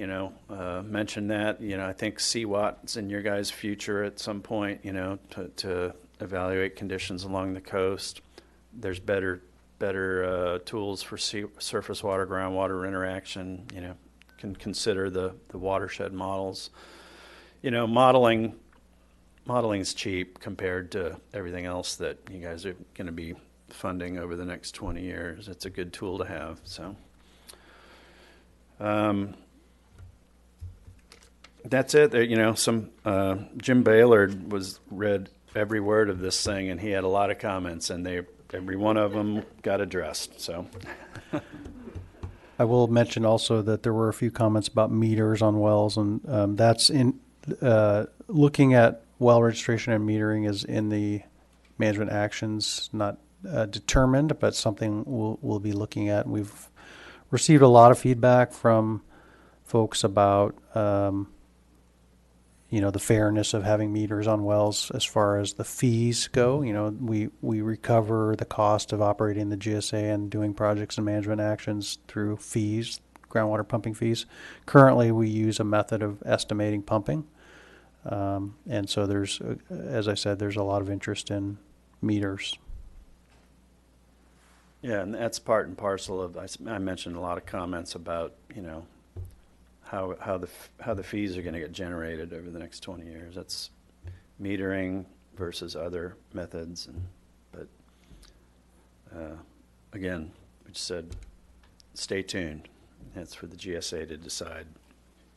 mentioned that. I think CWAT's in your guys' future at some point, to evaluate conditions along the coast. There's better tools for surface water, groundwater interaction. Can consider the watershed models. Modeling is cheap compared to everything else that you guys are going to be funding over the next 20 years. It's a good tool to have. So that's it. Some Jim Baylord read every word of this thing, and he had a lot of comments, and every one of them got addressed. So. I will mention also that there were a few comments about meters on wells, and that's in looking at well registration and metering is in the management actions, not determined, but something we'll be looking at. We've received a lot of feedback from folks about the fairness of having meters on wells as far as the fees go. We recover the cost of operating the GSA and doing projects and management actions through fees, groundwater pumping fees. Currently, we use a method of estimating pumping. And so there's, as I said, there's a lot of interest in meters. Yeah, and that's part and parcel of, I mentioned a lot of comments about, how the fees are going to get generated over the next 20 years. That's metering versus other methods. But again, we just said, stay tuned. That's for the GSA to decide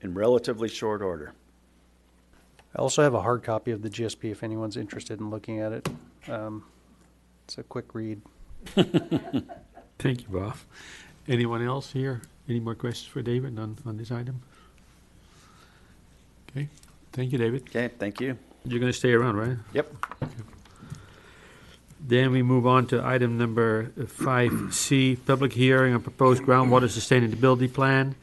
in relatively short order. I also have a hard copy of the GSP if anyone's interested in looking at it. It's a quick read. Thank you, Bob. Anyone else here? Any more questions for David on this item? Okay. Thank you, David. Okay, thank you. You're going to stay around, right? Yep. Then we move on to item number 5C, public hearing on proposed groundwater sustainability plan.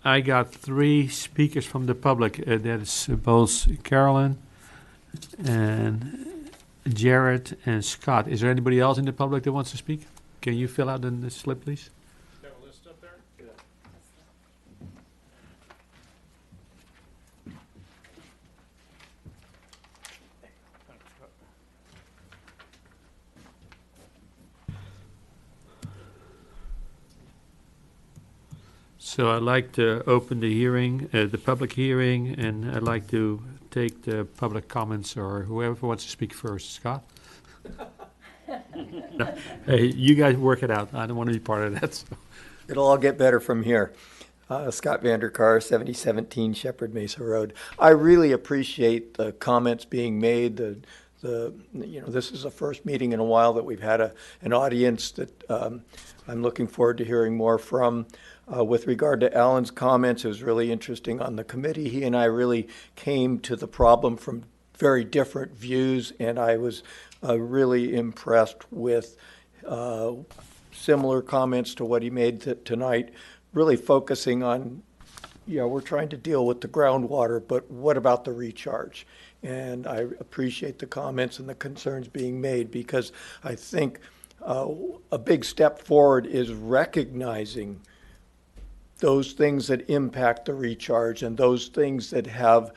I got 3 speakers from the public. That is both Carolyn and Jared and Scott. Is there anybody else in the public that wants to speak? Can you fill out the slip, please? So I'd like to open the hearing, the public hearing, and I'd like to take the public comments or whoever wants to speak first. Scott? No. Hey, you guys work it out. I don't want to be part of that. So. It'll all get better from here. Scott Vanderkar, 7017 Shepherd Mesa Road. I really appreciate the comments being made. This is the first meeting in a while that we've had an audience that I'm looking forward to hearing more from. With regard to Alan's comments, it was really interesting on the committee. He and I really came to the problem from very different views, and I was really impressed with similar comments to what he made tonight, really focusing on, we're trying to deal with the groundwater, but what about the recharge? And I appreciate the comments and the concerns being made, because I think a big step forward is recognizing those things that impact the recharge and those things that have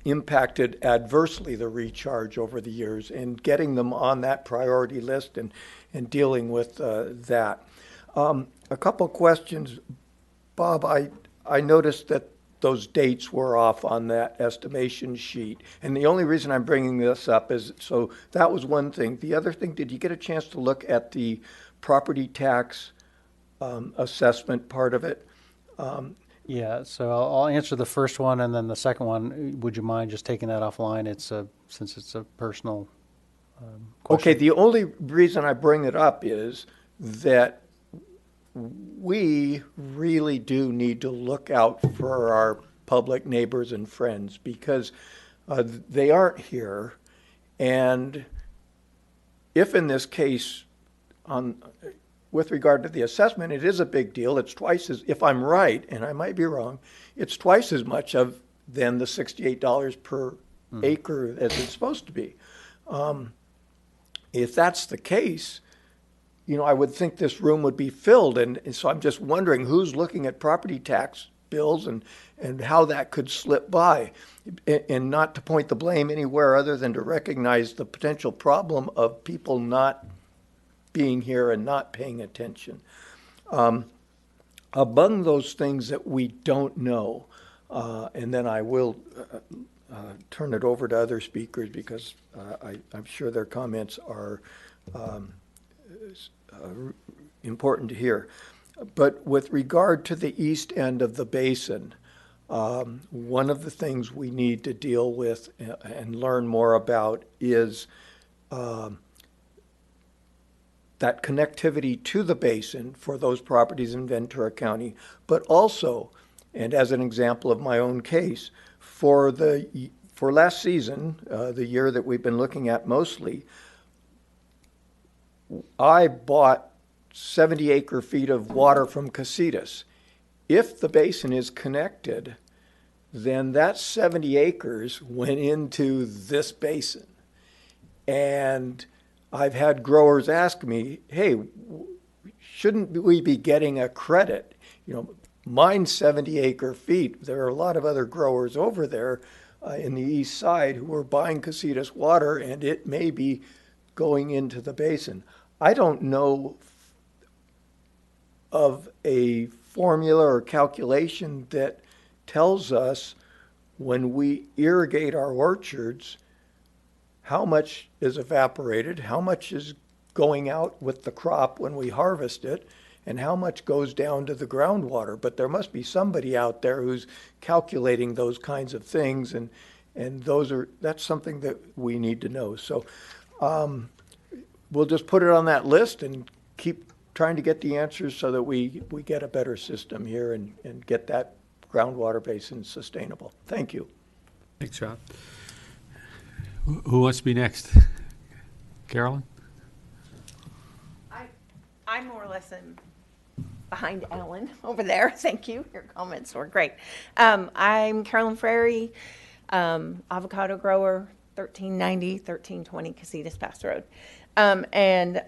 impacted adversely the recharge over the years, and getting them on that priority list and dealing with that. A couple questions. Bob, I noticed that those dates were off on that estimation sheet. And the only reason I'm bringing this up is, so that was one thing. The other thing, did you get a chance to look at the property tax assessment part of it? Yeah, so I'll answer the first one, and then the second one, would you mind just taking that offline? Since it's a personal question. Okay, the only reason I bring it up is that we really do need to look out for our public neighbors and friends, because they aren't here. And if in this case, with regard to the assessment, it is a big deal. It's twice as, if I'm right, and I might be wrong, it's twice as much than the $68 per acre as it's supposed to be. If that's the case, I would think this room would be filled. And so I'm just wondering who's looking at property tax bills and how that could slip by. And not to point the blame anywhere other than to recognize the potential problem of people not being here and not paying attention. Among those things that we don't know, and then I will turn it over to other speakers, because I'm sure their comments are important to hear. But with regard to the east end of the basin, one of the things we need to deal with and learn more about is that connectivity to the basin for those properties in Ventura County, but also, and as an example of my own case, for last season, the year that we've been looking at mostly, I bought 70 acre feet of water from Casitas. If the basin is connected, then that 70 acres went into this basin. And I've had growers ask me, hey, shouldn't we be getting a credit? Mine's 70 acre feet. There are a lot of other growers over there in the east side who are buying Casitas water, and it may be going into the basin. I don't know of a formula or calculation that tells us when we irrigate our orchards how much is evaporated, how much is going out with the crop when we harvest it, and how much goes down to the groundwater. But there must be somebody out there who's calculating those kinds of things, and that's something that we need to know. So we'll just put it on that list and keep trying to get the answers so that we get a better system here and get that groundwater basin sustainable. Thank you. Thanks, Rob. Who wants to be next? Carolyn? I'm more or less behind Alan over there. Thank you. Your comments were great. I'm Carolyn Frary, avocado grower, 1320 Casitas Pass Road. And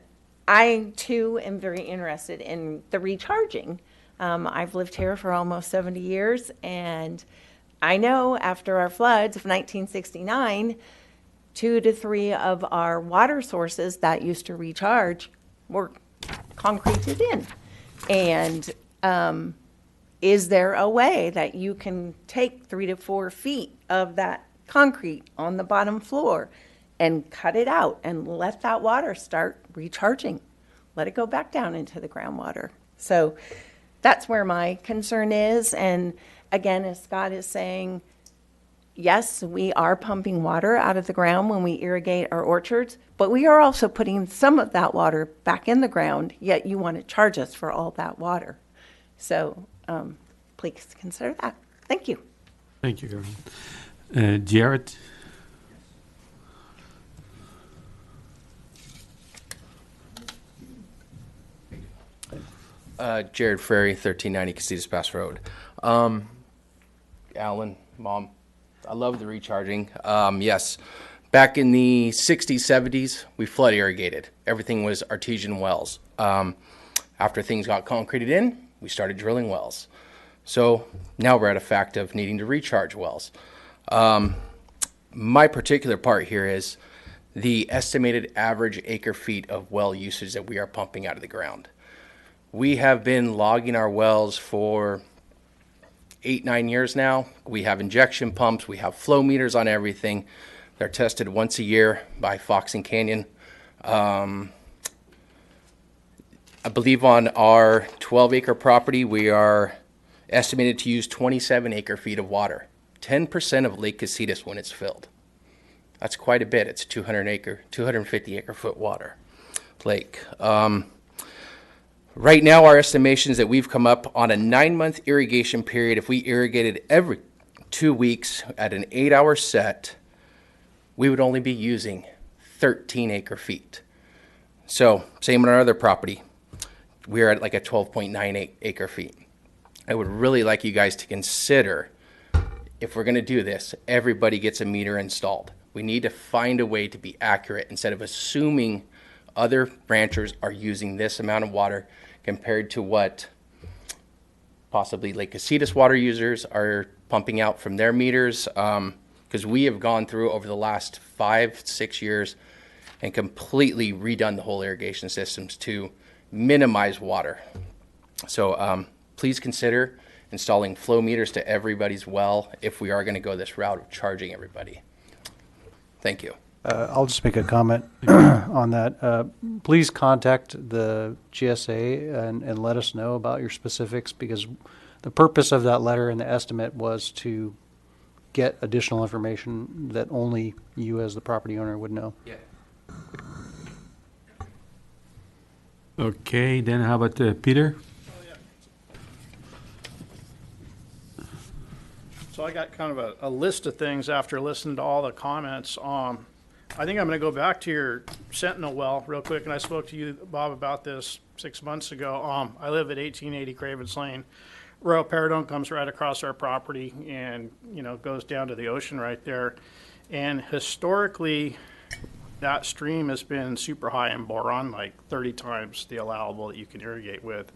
I, too, am very interested in the recharging. I've lived here for almost 70 years, and I know after our floods of 1969, 2 to 3 of our water sources that used to recharge were concreted in. And is there a way that you can take 3 to 4 feet of that concrete on the bottom floor and cut it out and let that water start recharging? Let it go back down into the groundwater. So that's where my concern is. And again, as Scott is saying, yes, we are pumping water out of the ground when we irrigate our orchards, but we are also putting some of that water back in the ground, yet you want to charge us for all that water. So please consider that. Thank you. Thank you, Carolyn. Jared? Jared Frary, 1390 Casitas Pass Road. Alan, Mom, I love the recharging. Yes, back in the 60s, 70s, we flood irrigated. Everything was artesian wells. After things got concreted in, we started drilling wells. So now we're at a fact of needing to recharge wells. My particular part here is the estimated average acre feet of well usage that we are pumping out of the ground. We have been logging our wells for 8-9 years now. We have injection pumps. We have flow meters on everything. They're tested once a year by Fox and Canyon. I believe on our 12-acre property, we are estimated to use 27 acre feet of water, 10% of Lake Casitas when it's filled. That's quite a bit. It's 250 acre foot water lake. Right now, our estimation is that we've come up on a 9-month irrigation period. If we irrigated every 2 weeks at an 8-hour set, we would only be using 13 acre feet. So same on our other property. We're at like a 12.9 acre feet. I would really like you guys to consider, if we're going to do this, everybody gets a meter installed. We need to find a way to be accurate instead of assuming other ranchers are using this amount of water compared to what possibly Lake Casitas water users are pumping out from their meters. Because we have gone through over the last 5-6 years and completely redone the whole irrigation systems to minimize water. So please consider installing flow meters to everybody's well if we are going to go this route of charging everybody. Thank you. I'll just make a comment on that. Please contact the GSA and let us know about your specifics, because the purpose of that letter and the estimate was to get additional information that only you as the property owner would know. Yeah. Okay, then how about Peter? So I got kind of a list of things after listening to all the comments. I think I'm going to go back to your Sentinel well real quick, and I spoke to you, Bob, about this 6 months ago. I live at 1880 Cravens Lane. Royal Paradone comes right across our property and, goes down to the ocean right there. And historically, that stream has been super high in boron, like 30 times the allowable that you can irrigate with.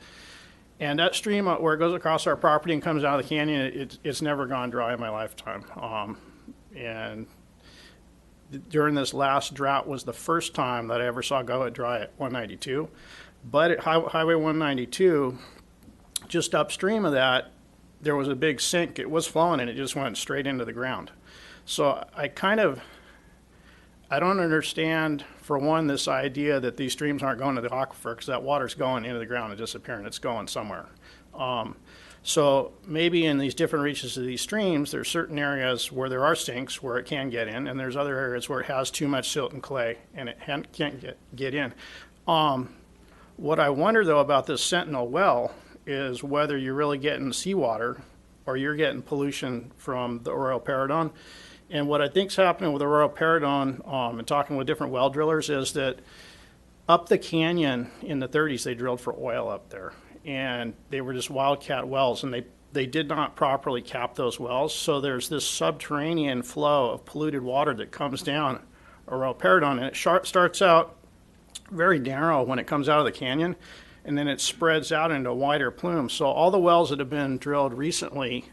And that stream, where it goes across our property and comes out of the canyon, it's never gone dry in my lifetime. And during this last drought was the first time that I ever saw go dry at 192. But at Highway 192, just upstream of that, there was a big sink. It was flowing and it just went straight into the ground. So I don't understand, for one, this idea that these streams aren't going to the aquifer, because that water's going into the ground and disappearing. It's going somewhere. So maybe in these different reaches of these streams, there's certain areas where there are sinks where it can get in, and there's other areas where it has too much silt and clay and it can't get in. What I wonder, though, about this Sentinel well is whether you're really getting seawater or you're getting pollution from the Arroyo Paradon. And what I think's happening with Arroyo Paradon, and talking with different well drillers, is that up the canyon in the 30s, they drilled for oil up there. And they were just wildcat wells, and they did not properly cap those wells. So there's this subterranean flow of polluted water that comes down Arroyo Paradon, and it starts out very narrow when it comes out of the canyon, and then it spreads out into a wider plume. So all the wells that have been drilled recently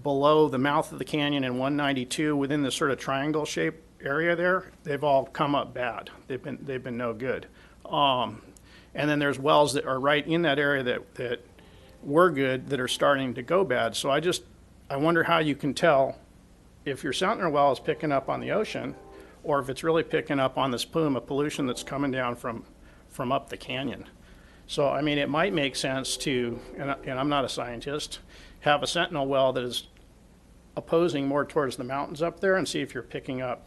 below the mouth of the canyon in 192, within this sort of triangle shaped area there, they've all come up bad. They've been no good. And then there's wells that are right in that area that were good that are starting to go bad. So I wonder how you can tell if your Sentinel well is picking up on the ocean, or if it's really picking up on this plume of pollution that's coming down from up the canyon. So, I mean, it might make sense to, and I'm not a scientist, have a Sentinel well that is opposing more towards the mountains up there and see if you're picking up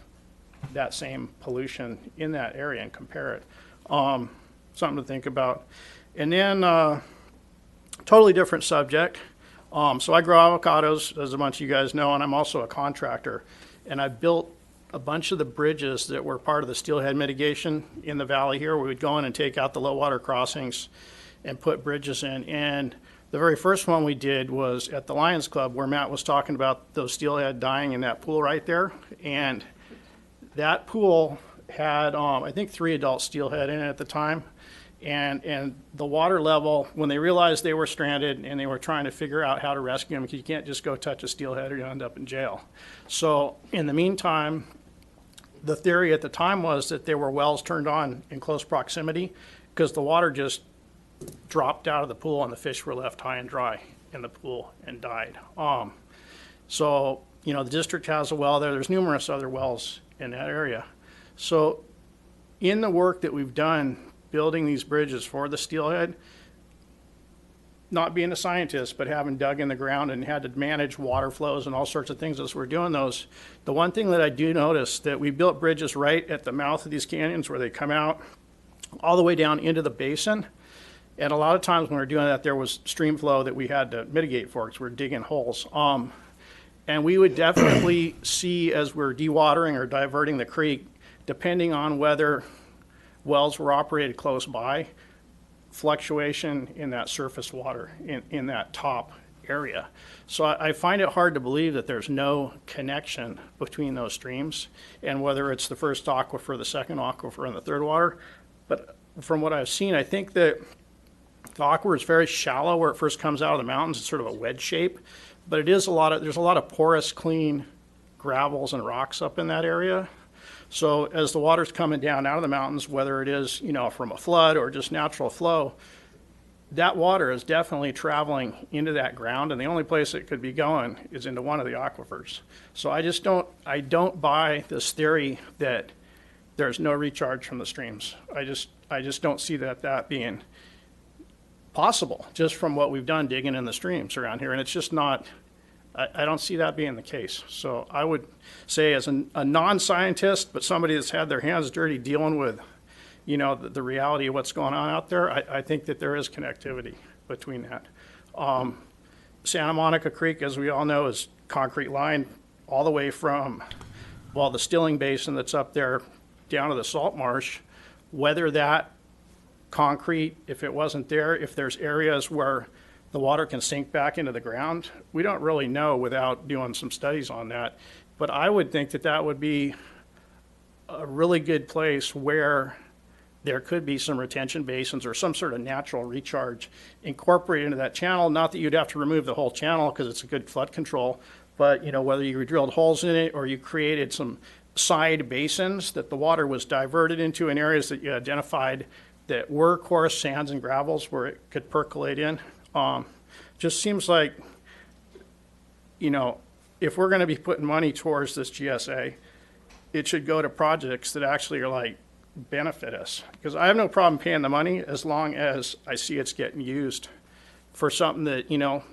that same pollution in that area and compare it. Something to think about. And then, totally different subject. So I grow avocados, as a bunch of you guys know, and I'm also a contractor. And I built a bunch of the bridges that were part of the steelhead mitigation in the valley here. We would go in and take out the low water crossings and put bridges in. And the very first one we did was at the Lions Club, where Matt was talking about those steelhead dying in that pool right there. And that pool had, I think, 3 adult steelhead in it at the time. And the water level, when they realized they were stranded and they were trying to figure out how to rescue them, because you can't just go touch a steelhead or you'll end up in jail. So in the meantime, the theory at the time was that there were wells turned on in close proximity because the water just dropped out of the pool and the fish were left high and dry in the pool and died. So, you know, the district has a well there. There's numerous other wells in that area. So in the work that we've done building these bridges for the steelhead, not being a scientist, but having dug in the ground and had to manage water flows and all sorts of things as we're doing those, the one thing that I do notice that we built bridges right at the mouth of these canyons where they come out all the way down into the basin. And a lot of times when we were doing that, there was stream flow that we had to mitigate for because we're digging holes. And we would definitely see, as we're dewatering or diverting the creek, depending on whether wells were operated close by, fluctuation in that surface water in that top area. So I find it hard to believe that there's no connection between those streams, and whether it's the first aquifer, the second aquifer, and the third water. But from what I've seen, I think that the aquifer is very shallow where it first comes out of the mountains. It's sort of a wedge shape, but it is there's a lot of porous, clean gravels and rocks up in that area. So as the water's coming down out of the mountains, whether it is, you know, from a flood or just natural flow, that water is definitely traveling into that ground, and the only place it could be going is into one of the aquifers. So I don't buy this theory that there's no recharge from the streams. I just don't see that being possible just from what we've done digging in the streams around here, and it's just not. I don't see that being the case. So I would say, as a non-scientist, but somebody that's had their hands dirty dealing with, you know, the reality of what's going on out there, I think that there is connectivity between that. Santa Monica Creek, as we all know, is concrete lined all the way from, well, the Stilling Basin that's up there down to the salt marsh. Whether that concrete, if it wasn't there, if there's areas where the water can sink back into the ground, we don't really know without doing some studies on that. But I would think that that would be a really good place where there could be some retention basins or some sort of natural recharge incorporated into that channel. Not that you'd have to remove the whole channel because it's a good flood control, but you know, whether you drilled holes in it or you created some side basins that the water was diverted into in areas that you identified that were coarse sands and gravels where it could percolate in. Just seems like, you know, if we're going to be putting money towards this GSA, it should go to projects that actually are like benefit us. Because I have no problem paying the money as long as I see it's getting used for something that, you know,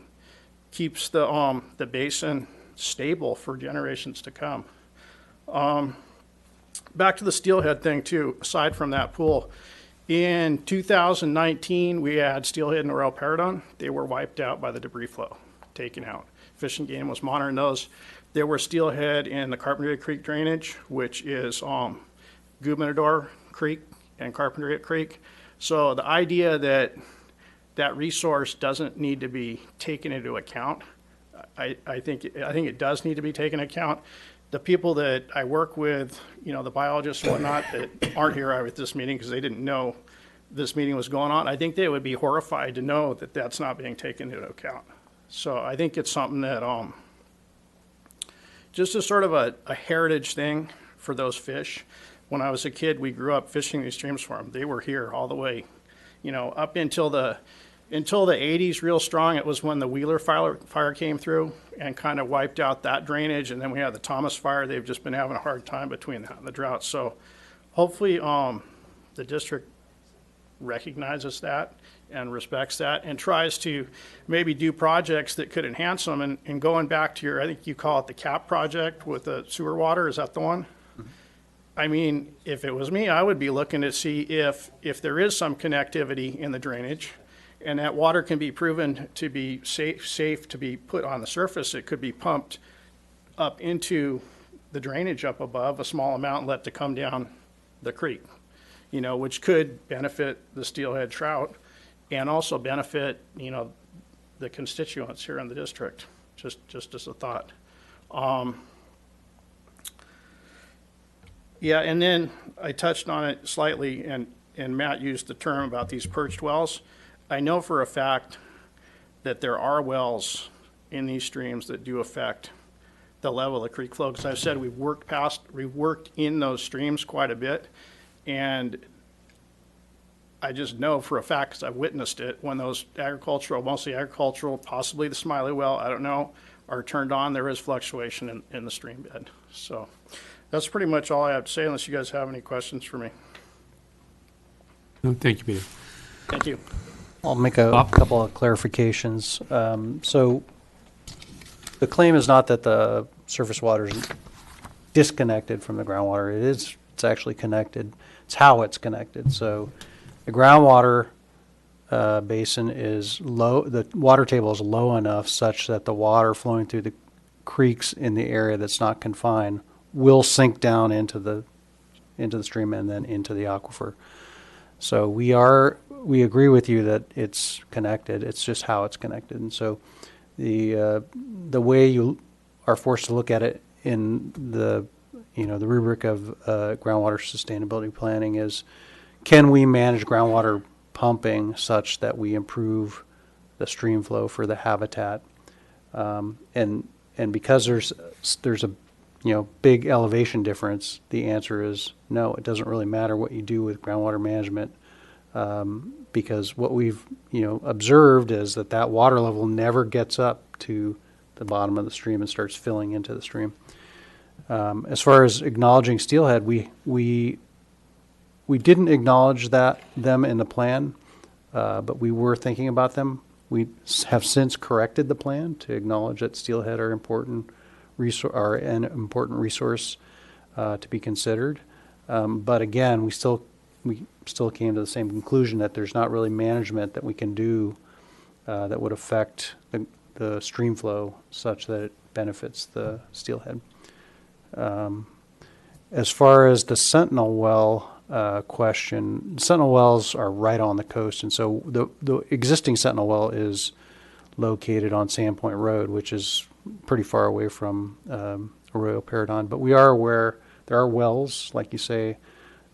keeps the basin stable for generations to come. Back to the steelhead thing too, aside from that pool. In 2019, we had steelhead in Arroyo Paradon. They were wiped out by the debris flow. taken out. Fish and Game was monitoring those. There were steelhead in the Carpinteria Creek drainage, which is Gubernador Creek and Carpinteria Creek. So the idea that that resource doesn't need to be taken into account, I think it does need to be taken into account. The people that I work with, you know, the biologists and whatnot that aren't here at this meeting because they didn't know this meeting was going on, I think they would be horrified to know that that's not being taken into account. So I think it's something that just a sort of a heritage thing for those fish. When I was a kid, we grew up fishing these streams for them. They were here all the way, you know, up until the 80s real strong. It was when the Wheeler fire came through and kind of wiped out that drainage, and then we had the Thomas fire. They've just been having a hard time between that and the drought. So hopefully the district recognizes that and respects that and tries to maybe do projects that could enhance them. And going back to your, I think you call it the CAP project with the sewer water, is that the one? Mm-hmm. I mean, if it was me, I would be looking to see if there is some connectivity in the drainage and that water can be proven to be safe to be put on the surface. It could be pumped up into the drainage up above, a small amount, and let to come down the creek, you know, which could benefit the steelhead trout and also benefit, you know, the constituents here in the district, just as a thought. Yeah, and then I touched on it slightly, and Matt used the term about these perched wells. I know for a fact that there are wells in these streams that do affect the level of the creek flow. Because I've said we've worked in those streams quite a bit, and I just know for a fact, because I've witnessed it, when those agricultural, mostly agricultural, possibly the Smiley well, I don't know, are turned on, there is fluctuation in the stream bed. So that's pretty much all I have to say, unless you guys have any questions for me. No, thank you, Peter. Thank you. I'll make a couple of clarifications. So the claim is not that the surface water is disconnected from the groundwater. It's actually connected. It's how it's connected. So the groundwater basin is low. The water table is low enough such that the water flowing through the creeks in the area that's not confined will sink down into the stream and then into the aquifer. So we agree with you that it's connected. It's just how it's connected. And so the way you are forced to look at it in the rubric of groundwater sustainability planning is, can we manage groundwater pumping such that we improve the stream flow for the habitat? And because there's a big elevation difference, the answer is no. It doesn't really matter what you do with groundwater management, because what we've observed is that water level never gets up to the bottom of the stream and starts filling into the stream. As far as acknowledging steelhead, we didn't acknowledge them in the plan, but we were thinking about them. We have since corrected the plan to acknowledge that steelhead are an important resource to be considered. But again, we still came to the same conclusion that there's not really management that we can do that would affect the stream flow such that it benefits the steelhead. As far as the Sentinel well question, Sentinel wells are right on the coast, and so the existing Sentinel well is located on Sandpoint Road, which is pretty far away from Arroyo Paradon. But we are aware there are wells, like you say,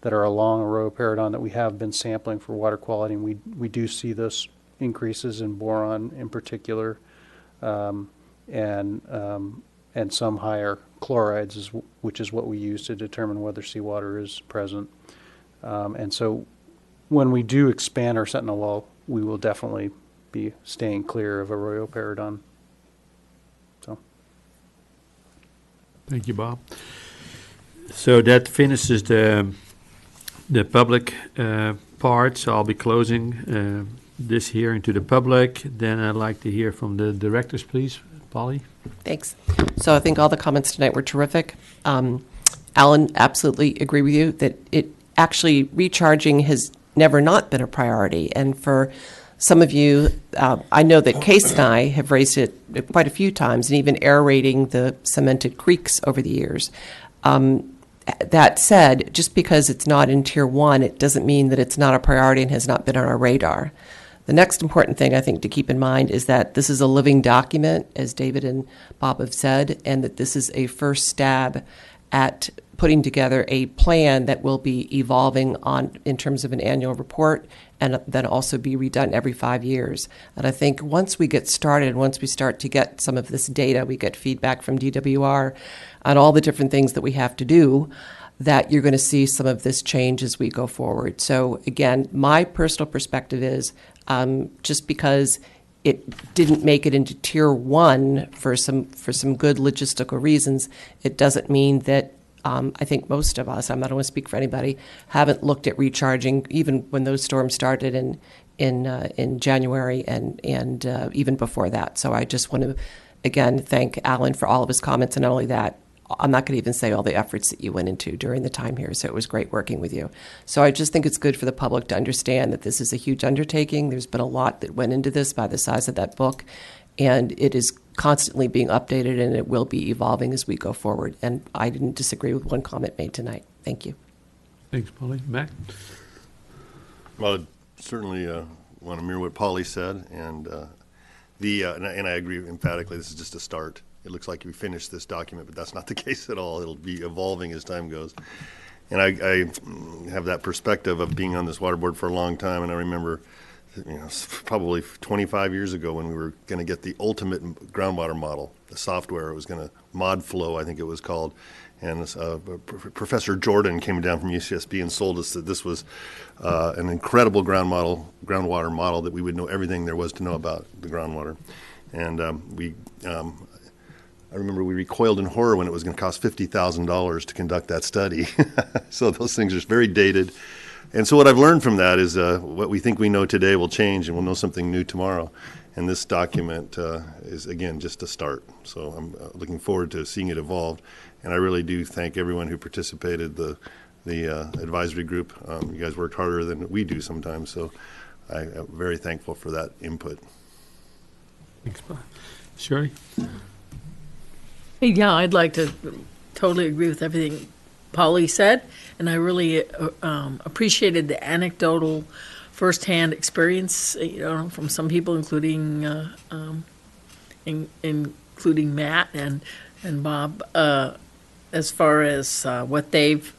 that are along Arroyo Paradon that we have been sampling for water quality, and we do see those increases in boron in particular, and some higher chlorides, which is what we use to determine whether seawater is present. And so when we do expand our Sentinel well, we will definitely be staying clear of Arroyo Paradon. So. Thank you, Bob. So that finishes the public part. So I'll be closing this hearing to the public. Then I'd like to hear from the directors, please. Polly? Thanks. So I think all the comments tonight were terrific. Alan, absolutely agree with you that it actually recharging has never not been a priority. And for Some of you, I know that Case and I have raised it quite a few times, and even aerating the cemented creeks over the years. That said, just because it's not in Tier 1, it doesn't mean that it's not a priority and has not been on our radar. The next important thing I think to keep in mind is that this is a living document, as David and Bob have said, and that this is a first stab at putting together a plan that will be evolving on in terms of an annual report and then also be redone every 5 years. And I think once we get started, once we start to get some of this data, we get feedback from DWR on all the different things that we have to do, that you're going to see some of this change as we go forward. So again, my personal perspective is just because it didn't make it into Tier 1 for some good logistical reasons, it doesn't mean that I think most of us, I'm not going to speak for anybody, haven't looked at recharging even when those storms started in January and even before that. So I just want to again thank Alan for all of his comments, and not only that, I'm not going to even say all the efforts that you went into during the time here. So it was great working with you. So I just think it's good for the public to understand that this is a huge undertaking. There's been a lot that went into this by the size of that book, and it is constantly being updated, and it will be evolving as we go forward. And I didn't disagree with one comment made tonight. Thank you. Thanks, Polly. Matt? Well, I certainly want to mirror what Polly said, and I agree emphatically. This is just a start. It looks like we finished this document, but that's not the case at all. It'll be evolving as time goes. And I have that perspective of being on this water board for a long time, and I remember, probably 25 years ago when we were going to get the ultimate groundwater model, the software. It was going to ModFlow, I think it was called. And Professor Jordan came down from UCSB and sold us that this was an incredible groundwater model that we would know everything there was to know about the groundwater. And I remember we recoiled in horror when it was going to cost $50,000 to conduct that study. So those things are very dated. And so what I've learned from that is what we think we know today will change, and we'll know something new tomorrow. And this document is, again, just a start. So I'm looking forward to seeing it evolve. And I really do thank everyone who participated, the advisory group. You guys worked harder than we do sometimes, so I'm very thankful for that input. Thanks, Bob. Shirley? Yeah, I'd like to totally agree with everything Polly said, and I really appreciated the anecdotal, firsthand experience, from some people, including including Matt and Bob, as far as what they've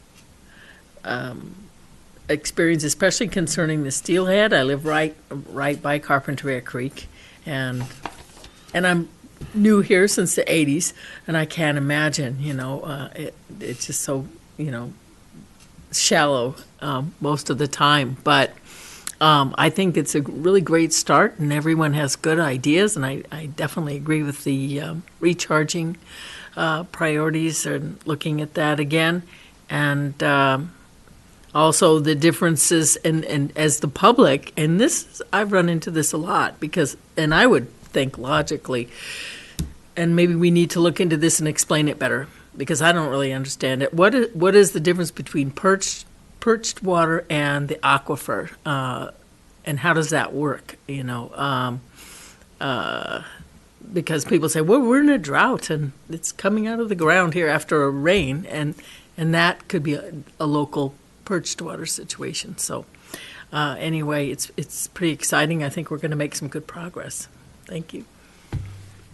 experienced, especially concerning the steelhead. I live right by Carpinteria Creek, and I'm new here since the 80s, and I can't imagine, it's just so, shallow most of the time. But I think it's a really great start, and everyone has good ideas, and I definitely agree with the recharging priorities and looking at that again. And also the differences, and as the public, and this, I've run into this a lot, and I would think logically, and maybe we need to look into this and explain it better, because I don't really understand it. What is the difference between perched water and the aquifer, and how does that work? Because people say, well, we're in a drought and it's coming out of the ground here after a rain, and that could be a local perched water situation. So anyway, it's pretty exciting. I think we're going to make some good progress. Thank you.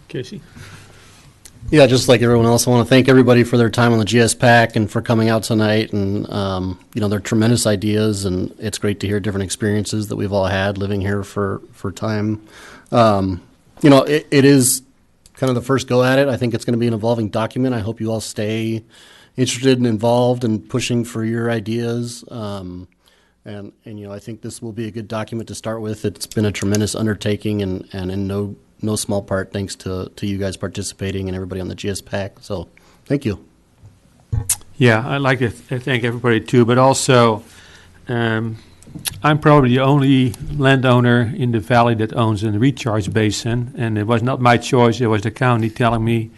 Casey? Yeah, just like everyone else, I want to thank everybody for their time on the GSPAC and for coming out tonight. And, they're tremendous ideas, and it's great to hear different experiences that we've all had living here for time. It is kind of the first go at it. I think it's going to be an evolving document. I hope you all stay interested and involved and pushing for your ideas. I think this will be a good document to start with. It's been a tremendous undertaking, and in no small part thanks to you guys participating and everybody on the GSPAC. So thank you. Yeah, I'd like to thank everybody too, but also I'm probably the only landowner in the valley that owns a recharge basin, and it was not my choice. It was the county telling me,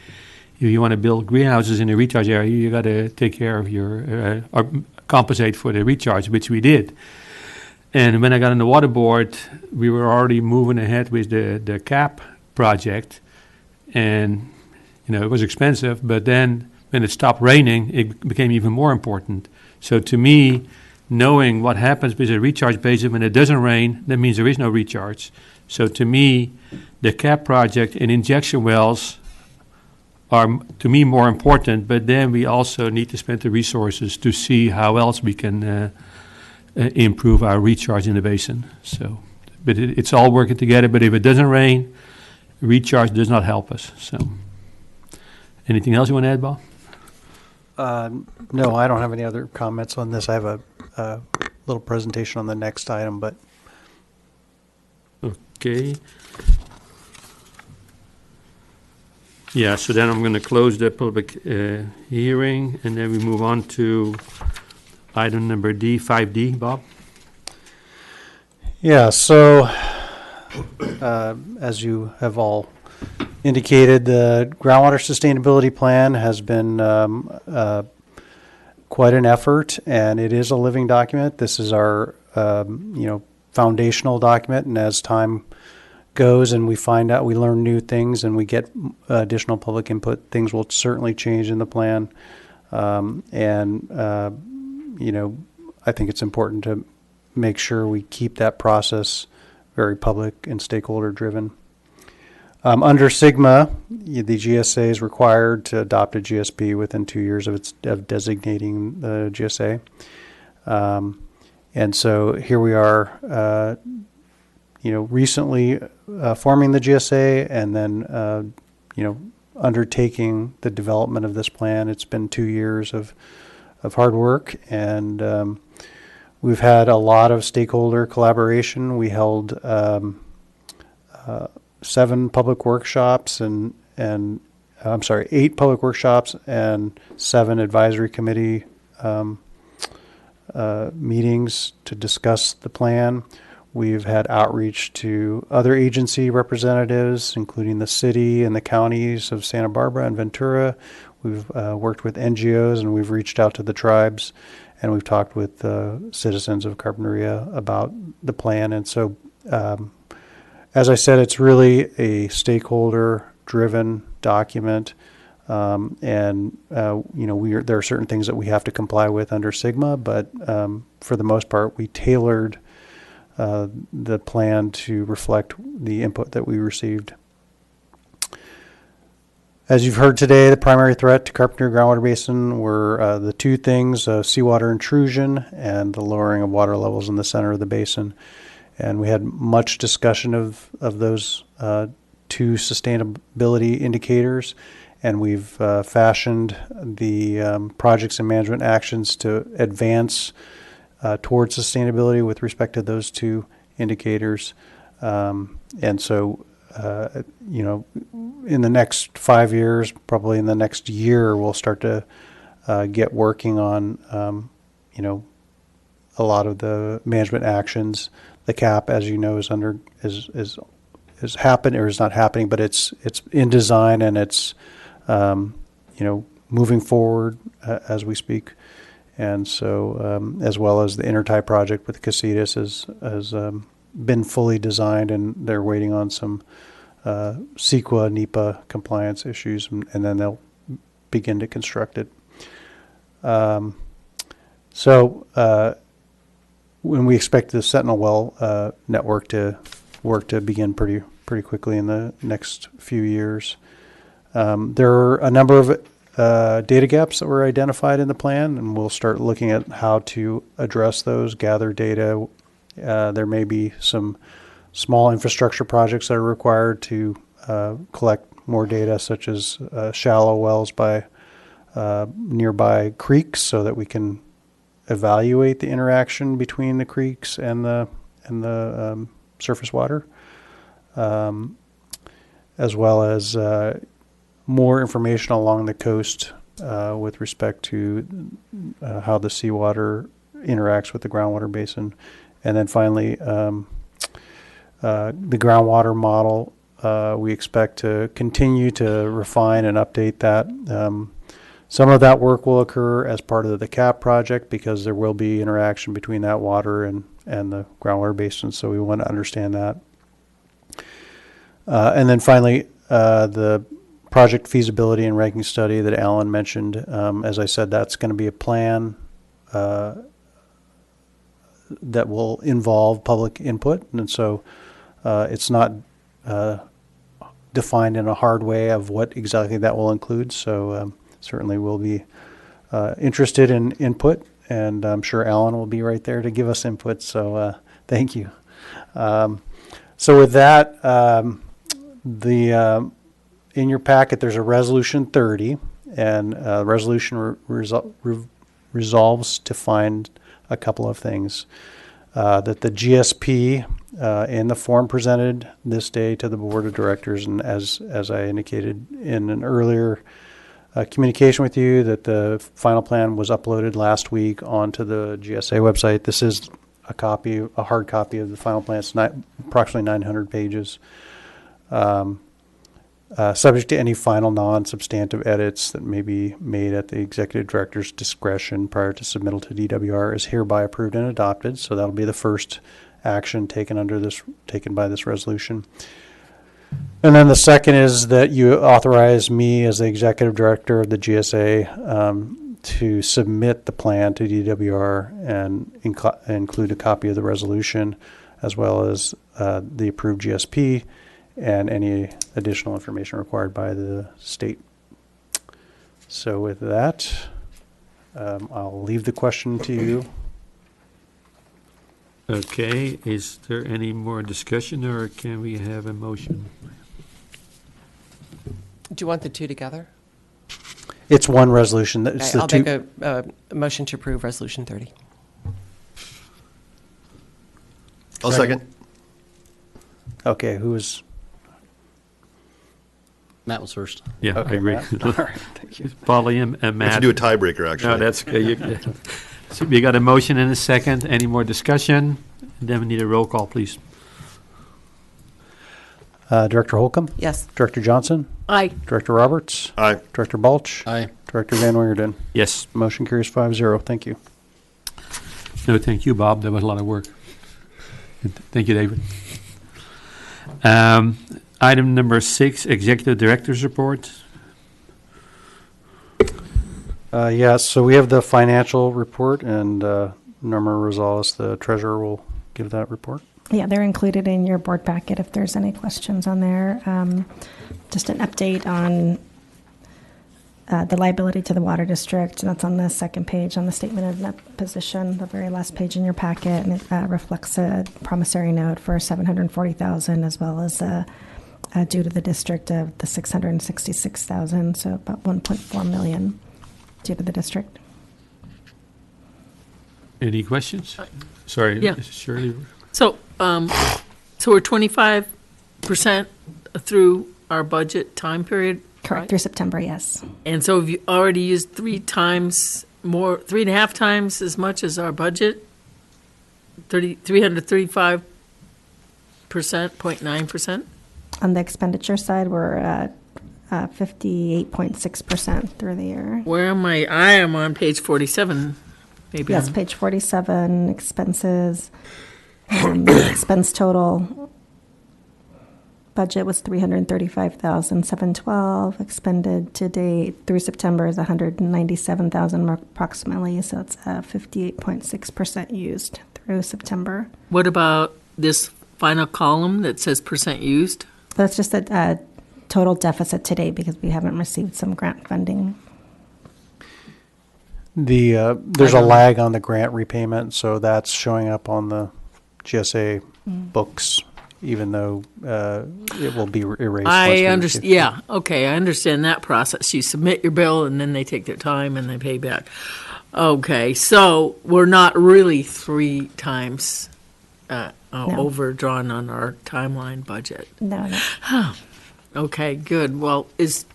if you want to build greenhouses in the recharge area, you got to take care of your or compensate for the recharge, which we did. And when I got on the water board, we were already moving ahead with the CAP project. And, it was expensive, but then when it stopped raining, it became even more important. So to me, knowing what happens with a recharge basin when it doesn't rain, that means there is no recharge. So to me, the CAP project and injection wells are, to me, more important, but then we also need to spend the resources to see how else we can improve our recharge in the basin. So, but it's all working together, but if it doesn't rain, recharge does not help us. So, anything else you want to add, Bob? No, I don't have any other comments on this. I have a little presentation on the next item, but. Okay. Yeah, so then I'm going to close the public hearing, and then we move on to item number D, 5D, Bob. Yeah, so as you have all indicated, the groundwater sustainability plan has been quite an effort, and it is a living document. This is our foundational document, and as time goes and we find out, we learn new things and we get additional public input, things will certainly change in the plan. I think it's important to make sure we keep that process very public and stakeholder driven. Under Sigma, the GSA is required to adopt a GSP within 2 years of designating the GSA. And so here we are, recently forming the GSA and then, undertaking the development of this plan. It's been 2 years of hard work, and we've had a lot of stakeholder collaboration. We held 7 public workshops and 8 public workshops and 7 advisory committee meetings to discuss the plan. We've had outreach to other agency representatives, including the city and the counties of Santa Barbara and Ventura. We've worked with NGOs, and we've reached out to the tribes, and we've talked with citizens of Carpinteria about the plan. And so, as I said, it's really a stakeholder-driven document, there are certain things that we have to comply with under Sigma, but for the most part, we tailored the plan to reflect the input that we received. As you've heard today, the primary threat to Carpinteria groundwater basin were the 2 things, seawater intrusion and the lowering of water levels in the center of the basin. And we had much discussion of those 2 sustainability indicators, and we've fashioned the projects and management actions to advance towards sustainability with respect to those 2 indicators. And so, in the next 5 years, probably in the next year, we'll start to get working on, a lot of the management actions. The CAP, as you know, is happened or is not happening, but it's in design, and it's moving forward as we speak. And so, as well as the intertie project with Casitas has been fully designed, and they're waiting on some CEQA, NEPA compliance issues, and then they'll begin to construct it. When we expect the Sentinel well network to begin pretty quickly in the next few years. There are a number of data gaps that were identified in the plan, and we'll start looking at how to address those, gather data. There may be some small infrastructure projects that are required to collect more data, such as shallow wells by nearby creeks, so that we can evaluate the interaction between the creeks and the surface water, as well as more information along the coast with respect to how the seawater interacts with the groundwater basin. And then finally, the groundwater model, we expect to continue to refine and update that. Some of that work will occur as part of the CAP project, because there will be interaction between that water and and the groundwater basin. So we want to understand that. And then finally, the project feasibility and ranking study that Alan mentioned. As I said, that's going to be a plan that will involve public input. And so it's not defined in a hard way of what exactly that will include. So certainly we'll be interested in input, and I'm sure Alan will be right there to give us input. So thank you. So with that, in your packet, there's a resolution 30, and resolution resolves to find a couple of things. That the GSP in the form presented this day to the board of directors, and as I indicated in an earlier communication with you, that the final plan was uploaded last week onto the GSA website. This is a hard copy of the final plan. It's approximately 900 pages. Subject to any final non-substantive edits that may be made at the executive director's discretion prior to submittal to DWR, is hereby approved and adopted. So that'll be the first action taken by this resolution. And then the second is that you authorize me as the executive director of the GSA to submit the plan to DWR and include a copy of the resolution, as well as the approved GSP and any additional information required by the state. So with that, I'll leave the question to you. Okay, is there any more discussion, or can we have a motion? Do you want the two together? It's one resolution. Okay, I'll make a motion to approve Resolution 30. I'll second. Okay, who is? Matt was first. Yeah, Okay, I agree. Matt. All right, thank you. Polly and Matt. We should do a tiebreaker, actually. No, that's okay. So we got a motion and a second. Any more discussion? Then we need a roll call, please. Director Holcomb? Yes. Director Johnson? Aye. Director Roberts? Aye. Director Balch? Aye. Director Van Wingerden? Yes. Motion carries 5-0. Thank you. No, thank you, Bob. That was a lot of work. Thank you, David. Item number 6, Executive Director's Report. Yes, so we have the financial report, and Norma Rosales, the treasurer, will give that report. Yeah, they're included in your board packet if there's any questions on there. Just an update on the liability to the water district. That's on the second page on the statement of net position, the very last page in your packet, and it reflects a promissory note for $740,000 as well as due to the district of the $666,000, so about $1.4 million due to the district. Any questions? Sorry, Yeah. Shirley. So, so we're 25% through our budget time period? Correct, right? through September, yes. And so have you already used 3.5 times as much as our budget? 335%, 0.9%? On the expenditure side, we're at 58.6% through the year. Where am I? I am on page 47. Maybe. Yes, page 47, expenses. Expense total budget was $335,712. Expended to date through September is $197,000 approximately. So it's 58.6% used through September. What about this final column that says percent used? That's just a total deficit to date because we haven't received some grant funding. There's a lag on the grant repayment, so that's showing up on the GSA books, even though it will be erased. I understand. Yeah, okay, I understand that process. You submit your bill, and then they take their time and they pay back. Okay, so we're not really 3 times overdrawn on our timeline budget. No. Okay, good. Well, if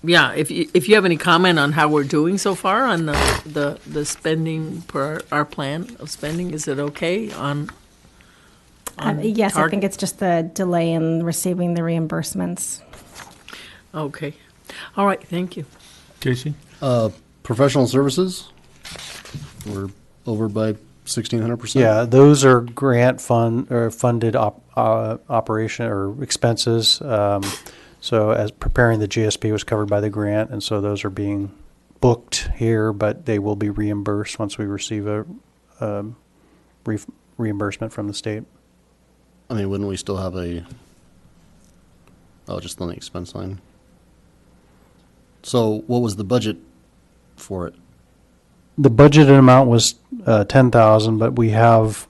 you have any comment on how we're doing so far on the spending per our plan of spending, is it okay on yes, target? I think it's just the delay in receiving the reimbursements. Okay. All right, thank you. Casey? Professional services, we're over by 1,600%? Yeah, those are grant funded operation or expenses. So as preparing the GSP was covered by the grant, and so those are being booked here, but they will be reimbursed once we receive a reimbursement from the state. I mean, wouldn't we still have just on the expense line? So what was the budget for it? The budgeted amount was 10,000, but we have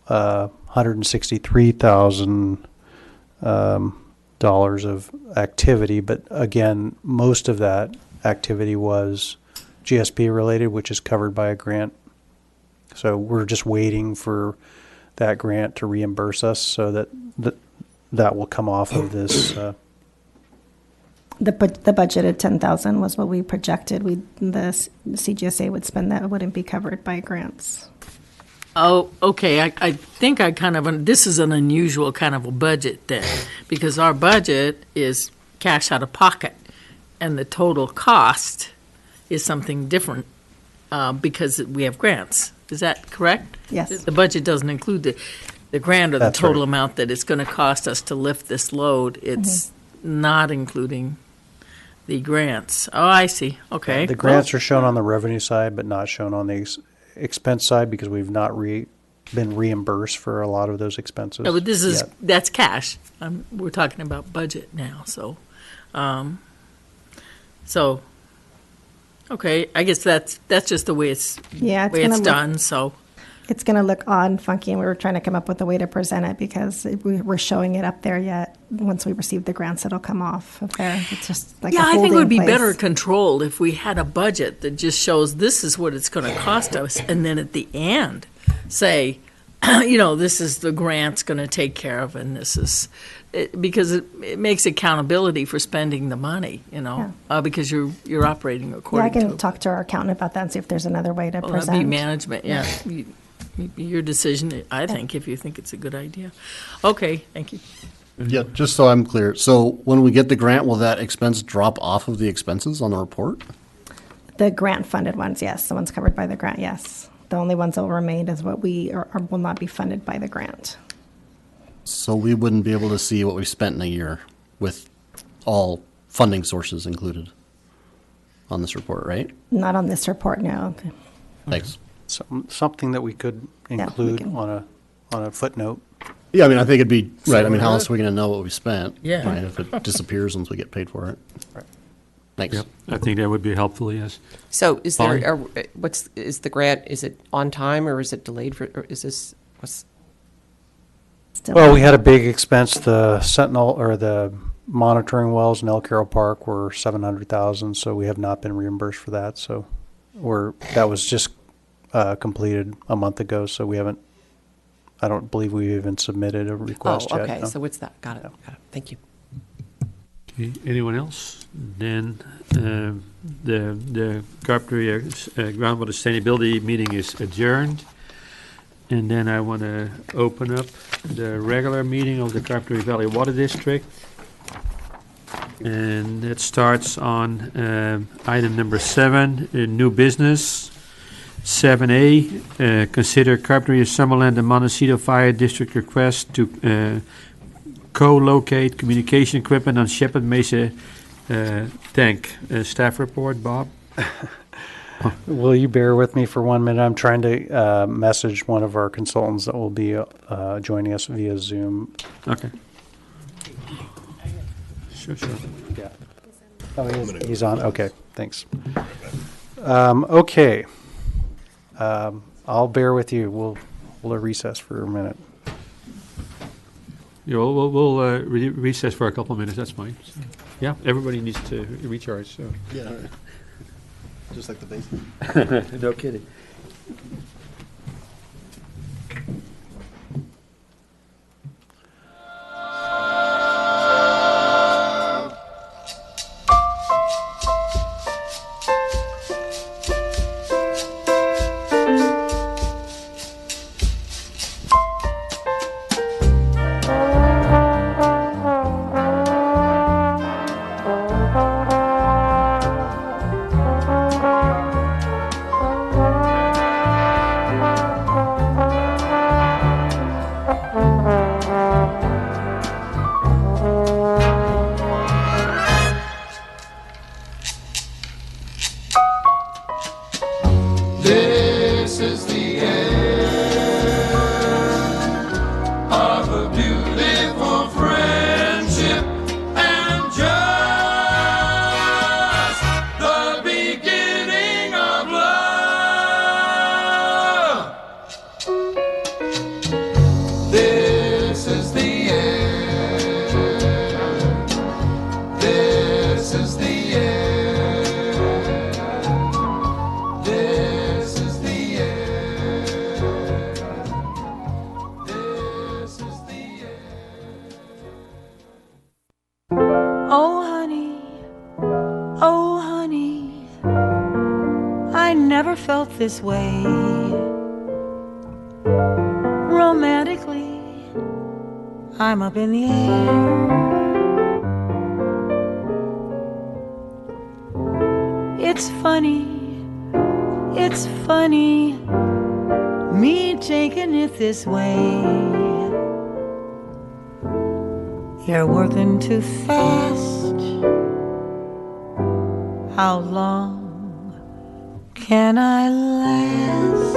$163,000 dollars of activity. But again, most of that activity was GSP related, which is covered by a grant. So we're just waiting for that grant to reimburse us, so that will come off of this. The budgeted 10,000 was what we projected. The CGSA would spend that. It wouldn't be covered by grants. Oh, okay. I think this is an unusual kind of a budget then, because our budget is cash out of pocket, and the total cost is something different because we have grants. Is that correct? Yes. The budget doesn't include the grant or the That's total right. amount that it's going to cost us to lift this load. It's not including the grants. Oh, I see. Okay. The grants are shown on the revenue side, but not shown on the expense side because we've not been reimbursed for a lot of those expenses. No, but yet. that's cash. We're talking about budget now, so, okay. I guess that's just the way it's done. So It's going to look odd and funky, and we were trying to come up with a way to present it because we're showing it up there yet. Once we receive the grants, it'll come off of there. It's just like yeah, a I think it would be holding better place. controlled if we had a budget that just shows this is what it's going to cost us, and then at the end say, this is the grant's going to take care of, and this is because it makes accountability for spending the money, because you're operating Yeah, I according can to. talk to our accountant about that and see if there's another way to Well, present. that'd be management, yeah. Your decision, I think, if you think it's a good idea. Okay, thank you. Yeah, just so I'm clear. So when we get the grant, will that expense drop off of the expenses on the report? The grant-funded ones, yes. The ones covered by the grant, yes. The only ones that will remain is what will not be funded by the grant. So we wouldn't be able to see what we spent in a year with all funding sources included on this report, right? Not on this report, no. Thanks. Something that we could include on a footnote. Yeah, I mean, I think it'd be, right, I mean, how else are we going to know what we spent? Yeah. Right, if it disappears once we get paid for it. Right. Thanks. Yep, I think that would be helpful, yes. So is Polly? there, is the grant, is it on time or is it delayed or is this, Well, we had a big expense. The Sentinel or the monitoring wells in El Carroll Park were $700,000, so we have not been reimbursed for that. So that was just completed a month ago, so we haven't. I don't believe we even submitted a request yet. okay, no. so it's that, got it, thank you. Okay, anyone else? Then the Carpinteria Groundwater Sustainability meeting is adjourned. And then I want to open up the regular meeting of the Carpinteria Valley Water District. And it starts on item number 7, new business. 7A, consider Carpinteria Summerland and Montecito Fire District request to co-locate communication equipment on Shepherd Mesa tank. Staff report, Bob? Will you bear with me for 1 minute? I'm trying to message one of our consultants that will be joining us via Zoom. Okay. Sure. Yeah. Oh, he's on. Okay, thanks. Okay. I'll bear with you. We'll recess for a minute. Yeah, we'll recess for a couple of minutes. That's fine. So, yeah, everybody needs to recharge. So. Yeah, just like the basement. No kidding. it this way. Romantically, I'm up in the air. It's funny, me taking it this way. You're working too fast. How long can I last?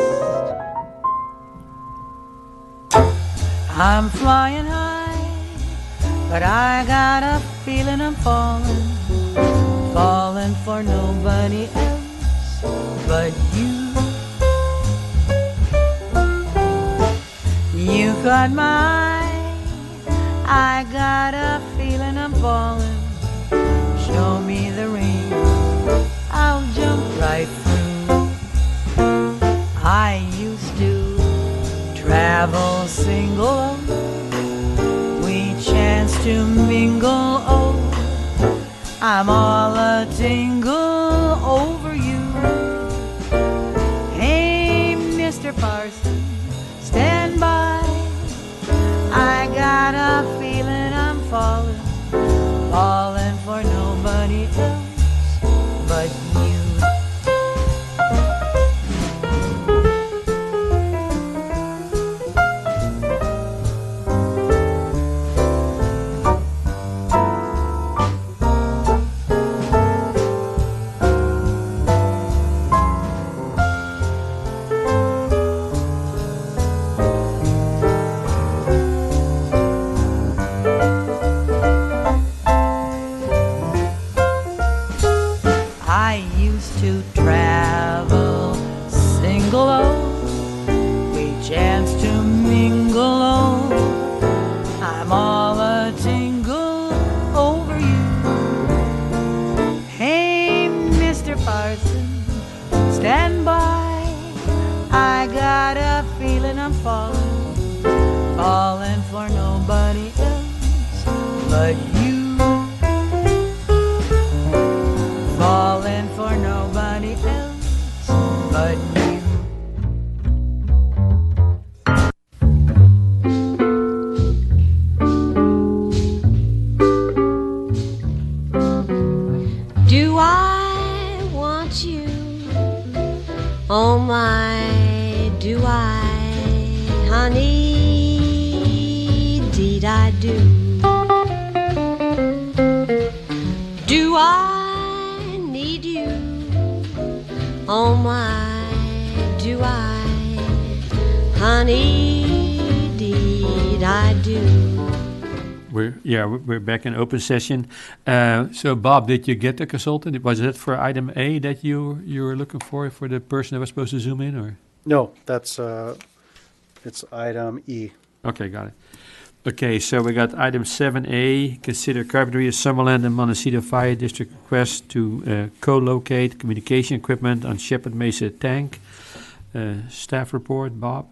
I'm flying high, but I got a feeling I'm falling for nobody else but you. You caught my eye, I got a feeling I'm falling. Show me the ring, I'll jump right through. I used to travel single, we chanced to mingle, oh, I'm all a tingle over you. Hey, Mr. Parson, stand by, I got a feeling I'm falling for nobody else but you. I used to travel single, oh, we chanced to mingle, oh, I'm all a tingle over you. Hey, Mr. Parson, stand by, I got a feeling I'm falling for nobody else but you. Falling for nobody else but you. Do I want you? Oh my, do I, honey? Indeed I do. Do I need you? Oh my, do I, honey? Indeed I do. We're back in open session. So Bob, did you get the consultant? Was it for item A that you were looking for the person that was supposed to zoom in, or? No, that's it's item E. Okay, got it. Okay, so we got item 7A, consider Carpinteria, Summerland, and Montecito Fire District request to co-locate communication equipment on Shepherd Mesa Tank. Staff report, Bob?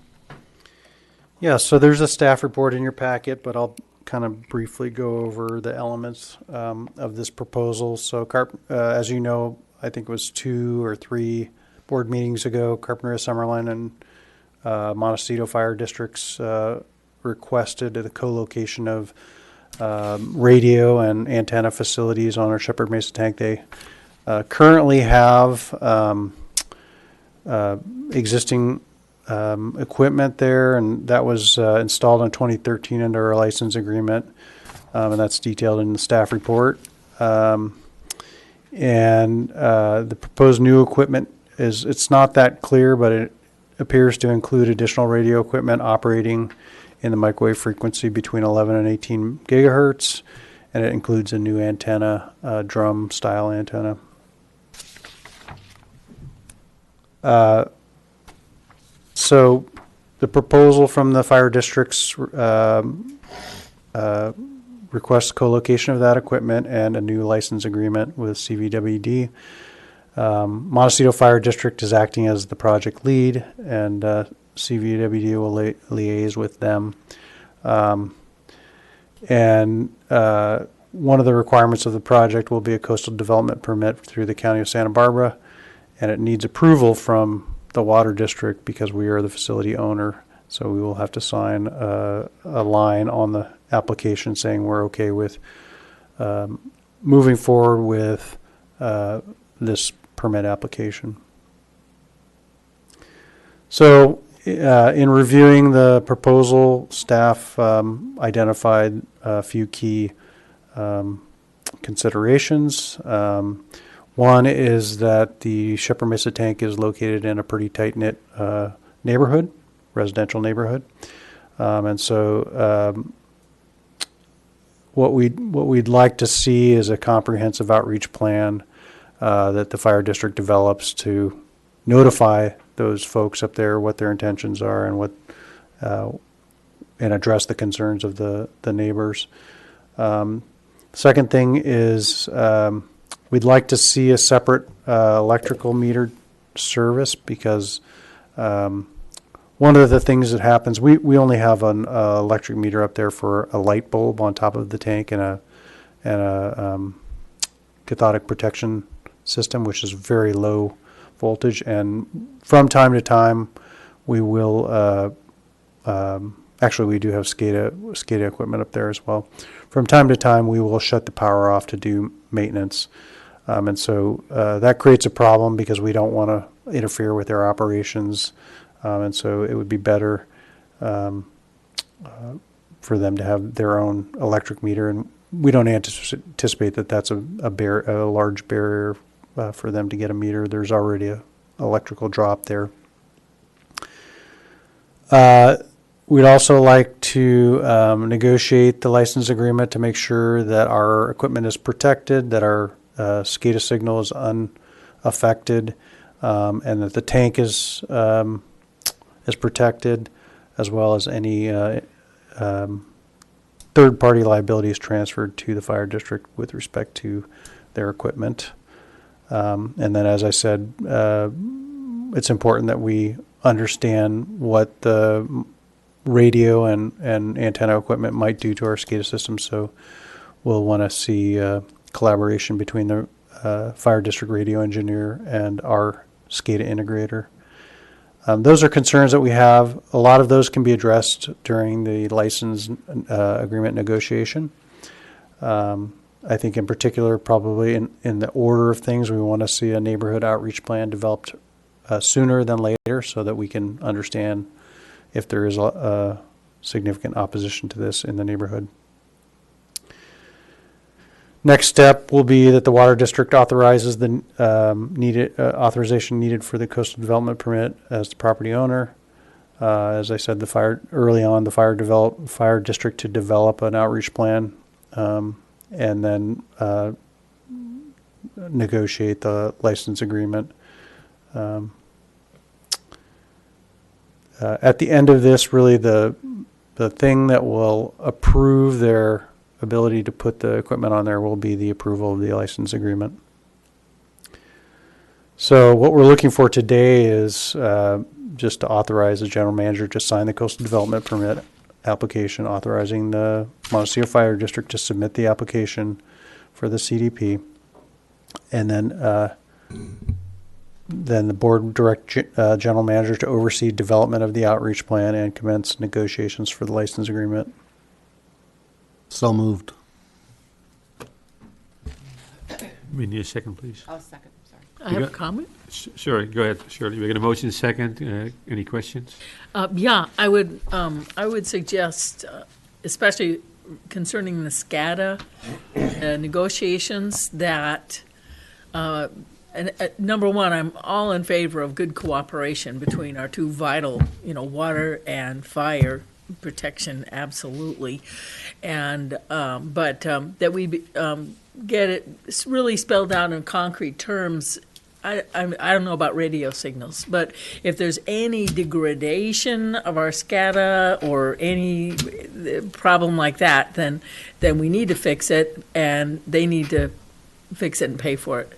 Yeah, so there's a staff report in your packet, but I'll kind of briefly go over the elements of this proposal. So as you know, I think it was 2 or 3 board meetings ago, Carpinteria, Summerland, and Montecito Fire Districts requested the co-location of radio and antenna facilities on our Shepherd Mesa Tank. They currently have existing equipment there, and that was installed in 2013 under our license agreement, and that's detailed in the staff report. And the proposed new equipment it's not that clear, but it appears to include additional radio equipment operating in the microwave frequency between 11 and 18 gigahertz, and it includes a new antenna, drum style antenna. So the proposal from the fire districts requests co-location of that equipment and a new license agreement with CVWD. Montecito Fire District is acting as the project lead, and CVWD will liaise with them. And one of the requirements of the project will be a coastal development permit through the County of Santa Barbara, and it needs approval from the water district because we are the facility owner. So we will have to sign a line on the application saying we're okay with moving forward with this permit application. So in reviewing the proposal, staff identified a few key considerations. One is that the Shepherd Mesa tank is located in a pretty tight-knit neighborhood, residential neighborhood. And so what we'd like to see is a comprehensive outreach plan that the fire district develops to notify those folks up there what their intentions are and what and address the concerns of the neighbors. Second thing is we'd like to see a separate electrical meter service because one of the things that happens, we only have an electric meter up there for a light bulb on top of the tank and a cathodic protection system, which is very low voltage. And from time to time, we will actually we do have SCADA equipment up there as well. From time to time, we will shut the power off to do maintenance. And so that creates a problem because we don't want to interfere with their operations. And so it would be better for them to have their own electric meter. And we don't anticipate that that's a large barrier for them to get a meter. There's already a electrical drop there. We'd also like to negotiate the license agreement to make sure that our equipment is protected, that our SCADA signal is unaffected, and that the tank is protected, as well as any third-party liability is transferred to the fire district with respect to their equipment. And then, as I said, it's important that we understand what the radio and antenna equipment might do to our SCADA system. So we'll want to see collaboration between the fire district radio engineer and our SCADA integrator. Those are concerns that we have. A lot of those can be addressed during the license agreement negotiation. I think in particular, probably in the order of things, we want to see a neighborhood outreach plan developed sooner than later so that we can understand if there is a significant opposition to this in the neighborhood. Next step will be that the water district authorizes the authorization needed for the coastal development permit as the property owner. As I said, the fire district to develop an outreach plan, and then negotiate the license agreement. At the end of this, really the thing that will approve their ability to put the equipment on there will be the approval of the license agreement. So what we're looking for today is just to authorize the general manager to sign the coastal development permit application, authorizing the Montecito Fire District to submit the application for the CDP, and then the board direct general manager to oversee development of the outreach plan and commence negotiations for the license agreement. So moved. We need a second, please. I'll second, sorry. I have a comment. Sure, go ahead, Shirley. We got a motion second. Any questions? Yeah, I would suggest, especially concerning the SCADA negotiations, that number one, I'm all in favor of good cooperation between our two vital, water and fire protection, absolutely, and but that we get it really spelled out in concrete terms. I don't know about radio signals, but if there's any degradation of our SCADA or any problem like that, then we need to fix it, and they need to fix it and pay for it.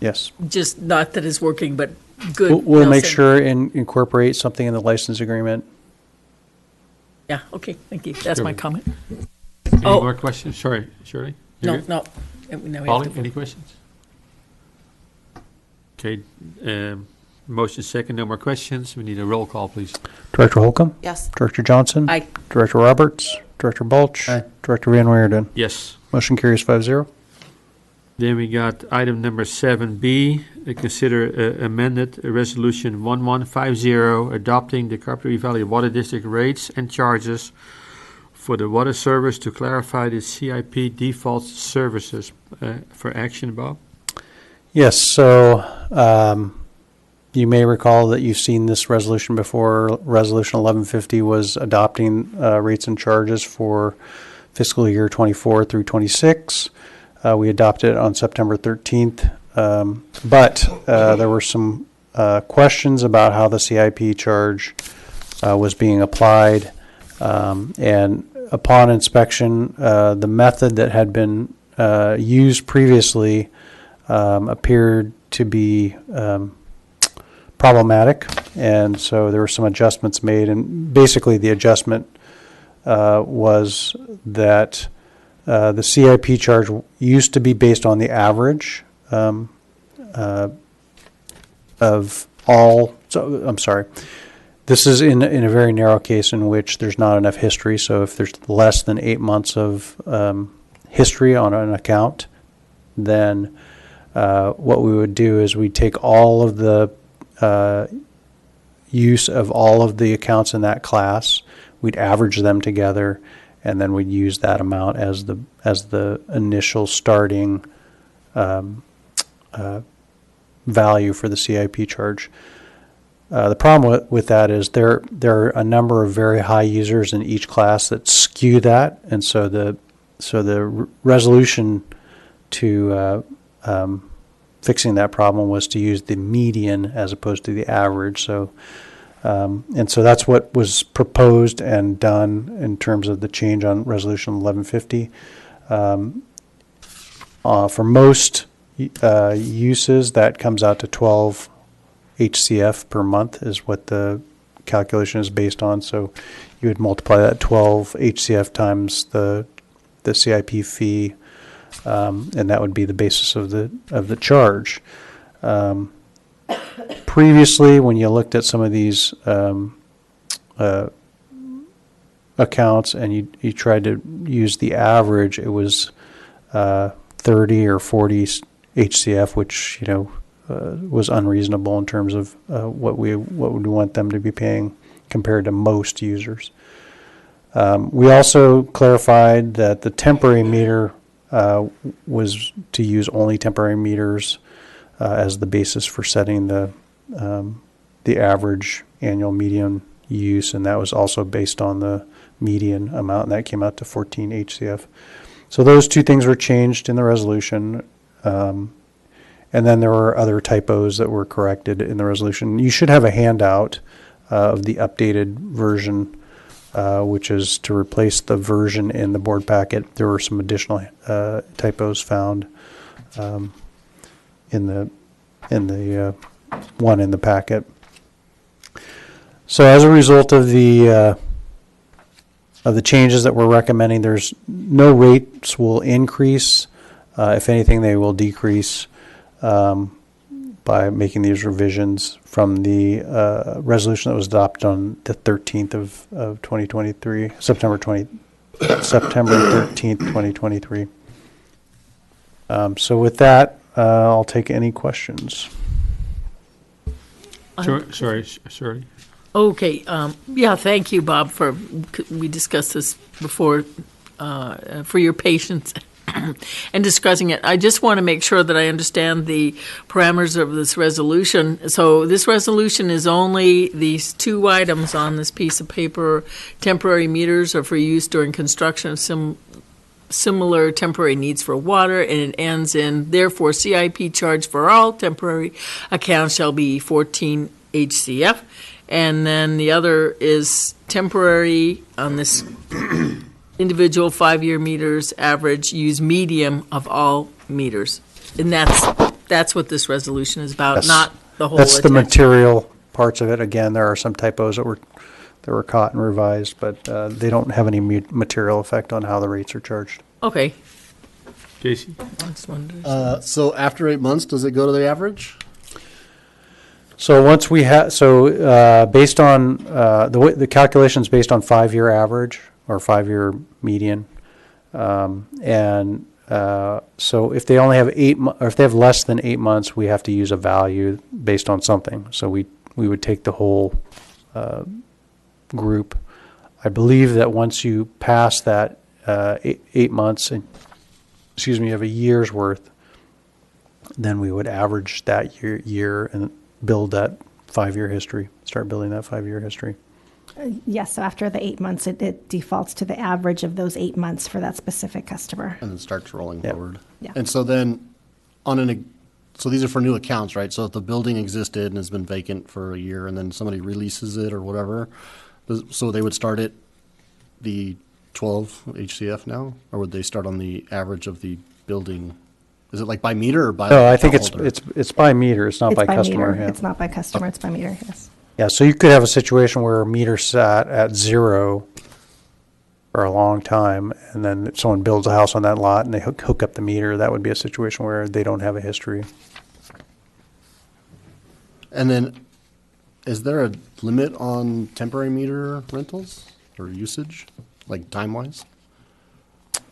Yes. Just not that it's working, but good. We'll make sure and incorporate something in the license agreement. Yeah, okay, thank you. That's my comment. Any more questions? Sorry, Shirley? No. Now we have Polly, to any questions? Okay. Motion second, no more questions. We need a roll call, please. Director Holcomb? Yes. Director Johnson? Aye. Director Roberts? Director Balch? Aye. Director Van Weerden? Yes. Motion carries 5-0. Then we got item number 7B, consider amended resolution 1150, adopting the Carpinteria Valley Water District rates and charges for the water service to clarify the CIP default services. For action, Bob? Yes, so you may recall that you've seen this resolution before. Resolution 1150 was adopting rates and charges for fiscal year 24 through 26. We adopted it on September 13th, but there were some questions about how the CIP charge was being applied, and upon inspection, the method that had been used previously appeared to be problematic, and so there were some adjustments made, and basically the adjustment was that the CIP charge used to be based on the average of all. So I'm sorry. This is in a very narrow case in which there's not enough history. So if there's less than 8 months of history on an account, then what we would do is we'd take all of the use of all of the accounts in that class, we'd average them together, and then we'd use that amount as the initial starting value for the CIP charge. The problem with that is there are a number of very high users in each class that skew that, and so the resolution to fixing that problem was to use the median as opposed to the average. So and so that's what was proposed and done in terms of the change on Resolution 1150. For most uses, that comes out to 12 HCF per month is what the calculation is based on. So you would multiply that 12 HCF times the CIP fee, and that would be the basis of the charge. Previously, when you looked at some of these accounts and you tried to use the average, it was 30 or 40 HCF, which was unreasonable in terms of what we would want them to be paying compared to most users. We also clarified that the temporary meter was to use only temporary meters as the basis for setting the average annual median use, and that was also based on the median amount, and that came out to 14 HCF. So those two things were changed in the resolution, and then there were other typos that were corrected in the resolution. You should have a handout of the updated version, which is to replace the version in the board packet. There were some additional typos found in the one in the packet. So as a result of the changes that we're recommending, there's no rates will increase. If anything, they will decrease by making these revisions from the resolution that was adopted on the 13th of 2023, September 13th, 2023. So with that, I'll take any questions. Sorry. Okay, yeah, thank you, Bob, we discussed this before, for your patience and discussing it. I just want to make sure that I understand the parameters of this resolution. So this resolution is only these two items on this piece of paper. Temporary meters are for use during construction of similar temporary needs for water, and it ends in, therefore, CIP charge for all temporary accounts shall be 14 HCF. And then the other is temporary on this individual 5-year meters average, use medium of all meters. And that's what this resolution is about, Yes. not the whole. That's the material parts of it. Again, there are some typos that were caught and revised, but they don't have any material effect on how the rates are charged. Okay. Casey? So after 8 months, does it go to the average? So once we have, based on, the calculation's based on 5-year average or 5-year median. So if they only have or if they have less than 8 months, we have to use a value based on something. So we would take the whole group. I believe that once you pass that 8 months, you have a year's worth, then we would average that year and build that 5-year history, start building that 5-year history. Yes, so after the 8 months, it defaults to the average of those 8 months for that specific customer. And then starts rolling Yep. forward. Yeah. And so then, so these are for new accounts, right? So if the building existed and has been vacant for a year and then somebody releases it or whatever, so they would start at the 12 HCF now? Or would they start on the average of the building? Is it like by meter or by? No, I think account holder? it's by meter, it's not It's by customer. meter. Yeah. It's not by customer, it's by meter, yes. Yeah, so you could have a situation where a meter sat at 0 for a long time, and then someone builds a house on that lot and they hook up the meter. That would be a situation where they don't have a history. And then, is there a limit on temporary meter rentals or usage, like time-wise?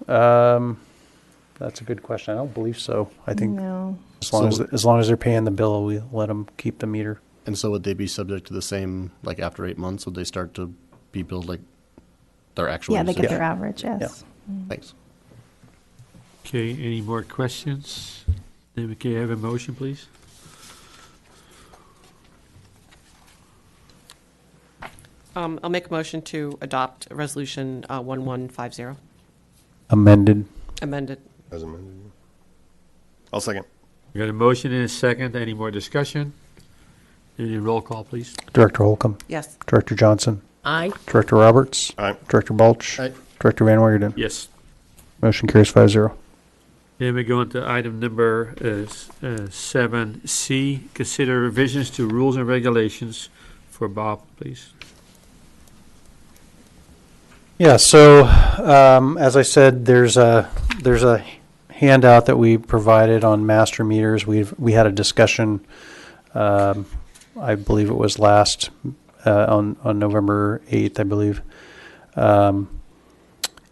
That's a good question. I don't believe so. I think No. as long as they're paying the bill, we let them keep the meter. And so would they be subject to the same, like after 8 months, would they start to be billed like their actual Yeah, they get usage? their average, yes. Thanks. Okay, any more questions? Then we can have a motion, please. I'll make a motion to adopt Resolution 1150, Amended. amended. As amended. I'll second. We got a motion and a second. Any more discussion? Any roll call, please? Director Holcomb. Yes. Director Johnson. Aye. Director Roberts. Aye. Director Balch. Aye. Director Van Wageren. Yes. Motion carries 5-0. Then we go into item number 7C, consider revisions to rules and regulations for Bob, please. Yeah, so as I said, there's a handout that we provided on master meters. We had a discussion, I believe it was last on November 8th, I believe,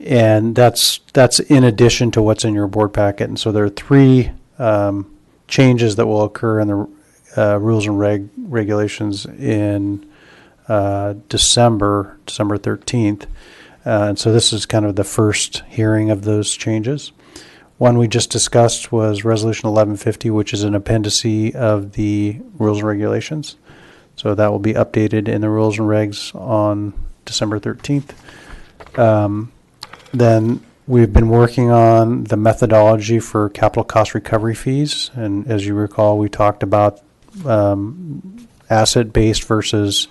and that's in addition to what's in your board packet. And so there are 3 changes that will occur in the rules and regulations in December 13th. And so this is kind of the first hearing of those changes. One we just discussed was Resolution 1150, which is an appendice of the rules and regulations. So that will be updated in the rules and regs on December 13th. Then we've been working on the methodology for capital cost recovery fees. And as you recall, we talked about asset-based versus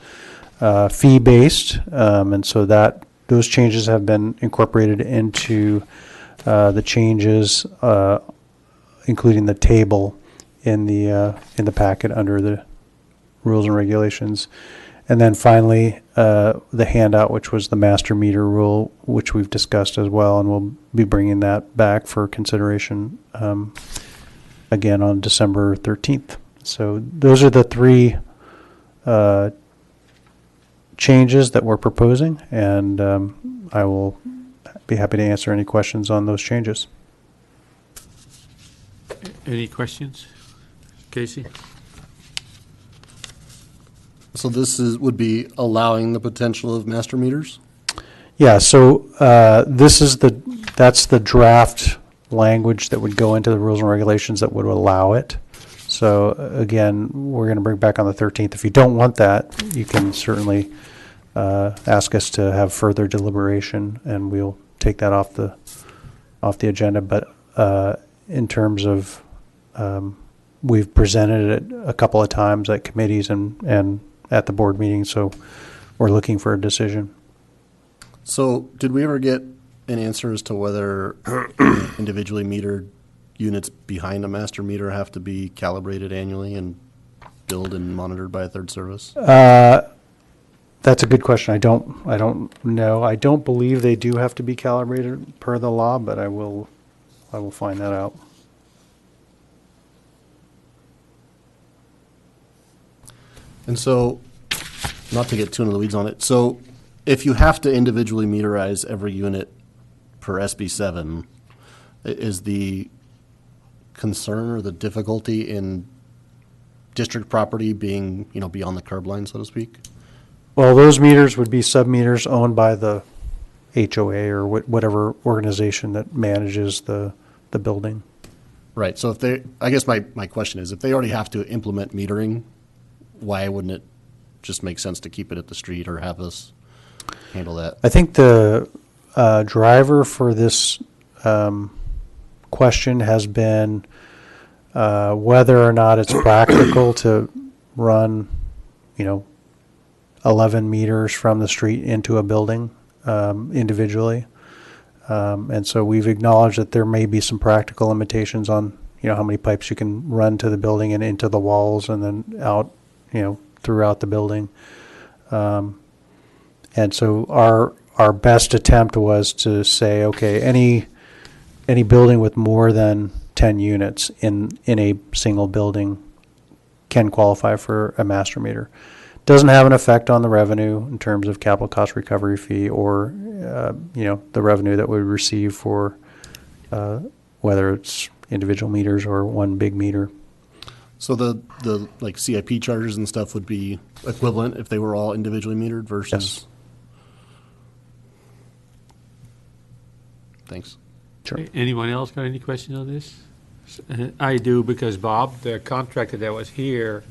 fee-based. And so those changes have been incorporated into the changes, including the table in the packet under the rules and regulations. And then finally, the handout, which was the master meter rule, which we've discussed as well, and we'll be bringing that back for consideration again on December 13th. So those are the 3 changes that we're proposing, and I will be happy to answer any questions on those changes. Any questions? Casey? So this would be allowing the potential of master meters? Yeah, so that's the draft language that would go into the rules and regulations that would allow it. So again, we're going to bring back on the 13th. If you don't want that, you can certainly ask us to have further deliberation, and we'll take that off the agenda. But in terms of we've presented it a couple of times at committees and at the board meeting, so we're looking for a decision. So did we ever get an answer as to whether individually metered units behind a master meter have to be calibrated annually and billed and monitored by a third service? That's a good question. I don't know. I don't believe they do have to be calibrated per the law, but I will find that out. And so, not to get too into the weeds on it, so if you have to individually meterize every unit per SB7, is the concern or the difficulty in district property being, beyond the curb line, so to speak? Well, those meters would be sub-meters owned by the HOA or whatever organization that manages the building. Right, so I guess my question is, if they already have to implement metering, why wouldn't it just make sense to keep it at the street or have us handle that? I think the driver for this question has been whether or not it's practical to run, 11 meters from the street into a building individually. And so we've acknowledged that there may be some practical limitations on, how many pipes you can run to the building and into the walls and then out, throughout the building. And so our best attempt was to say, okay, any building with more than 10 units in a single building can qualify for a master meter. Doesn't have an effect on the revenue in terms of capital cost recovery fee or, the revenue that we receive for whether it's individual meters or one big meter. So the like CIP charges and stuff would be equivalent if they were all individually metered versus? Yes. Thanks. Sure. Anyone else got any questions on this? I do, because Bob, the contractor that was here,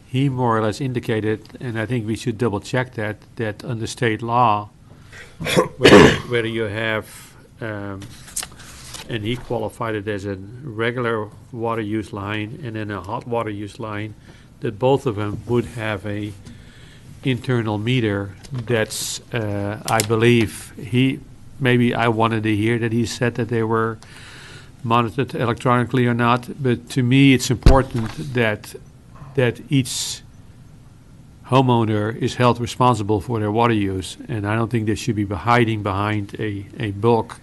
he more or less indicated, and I think we should double check that under state law, whether you have, and he qualified it as a regular water use line and then a hot water use line, that both of them would have a internal meter. That's, I believe, maybe I wanted to hear that he said that they were monitored electronically or not, but to me it's important that each homeowner is held responsible for their water use, and I don't think they should be hiding behind a bulk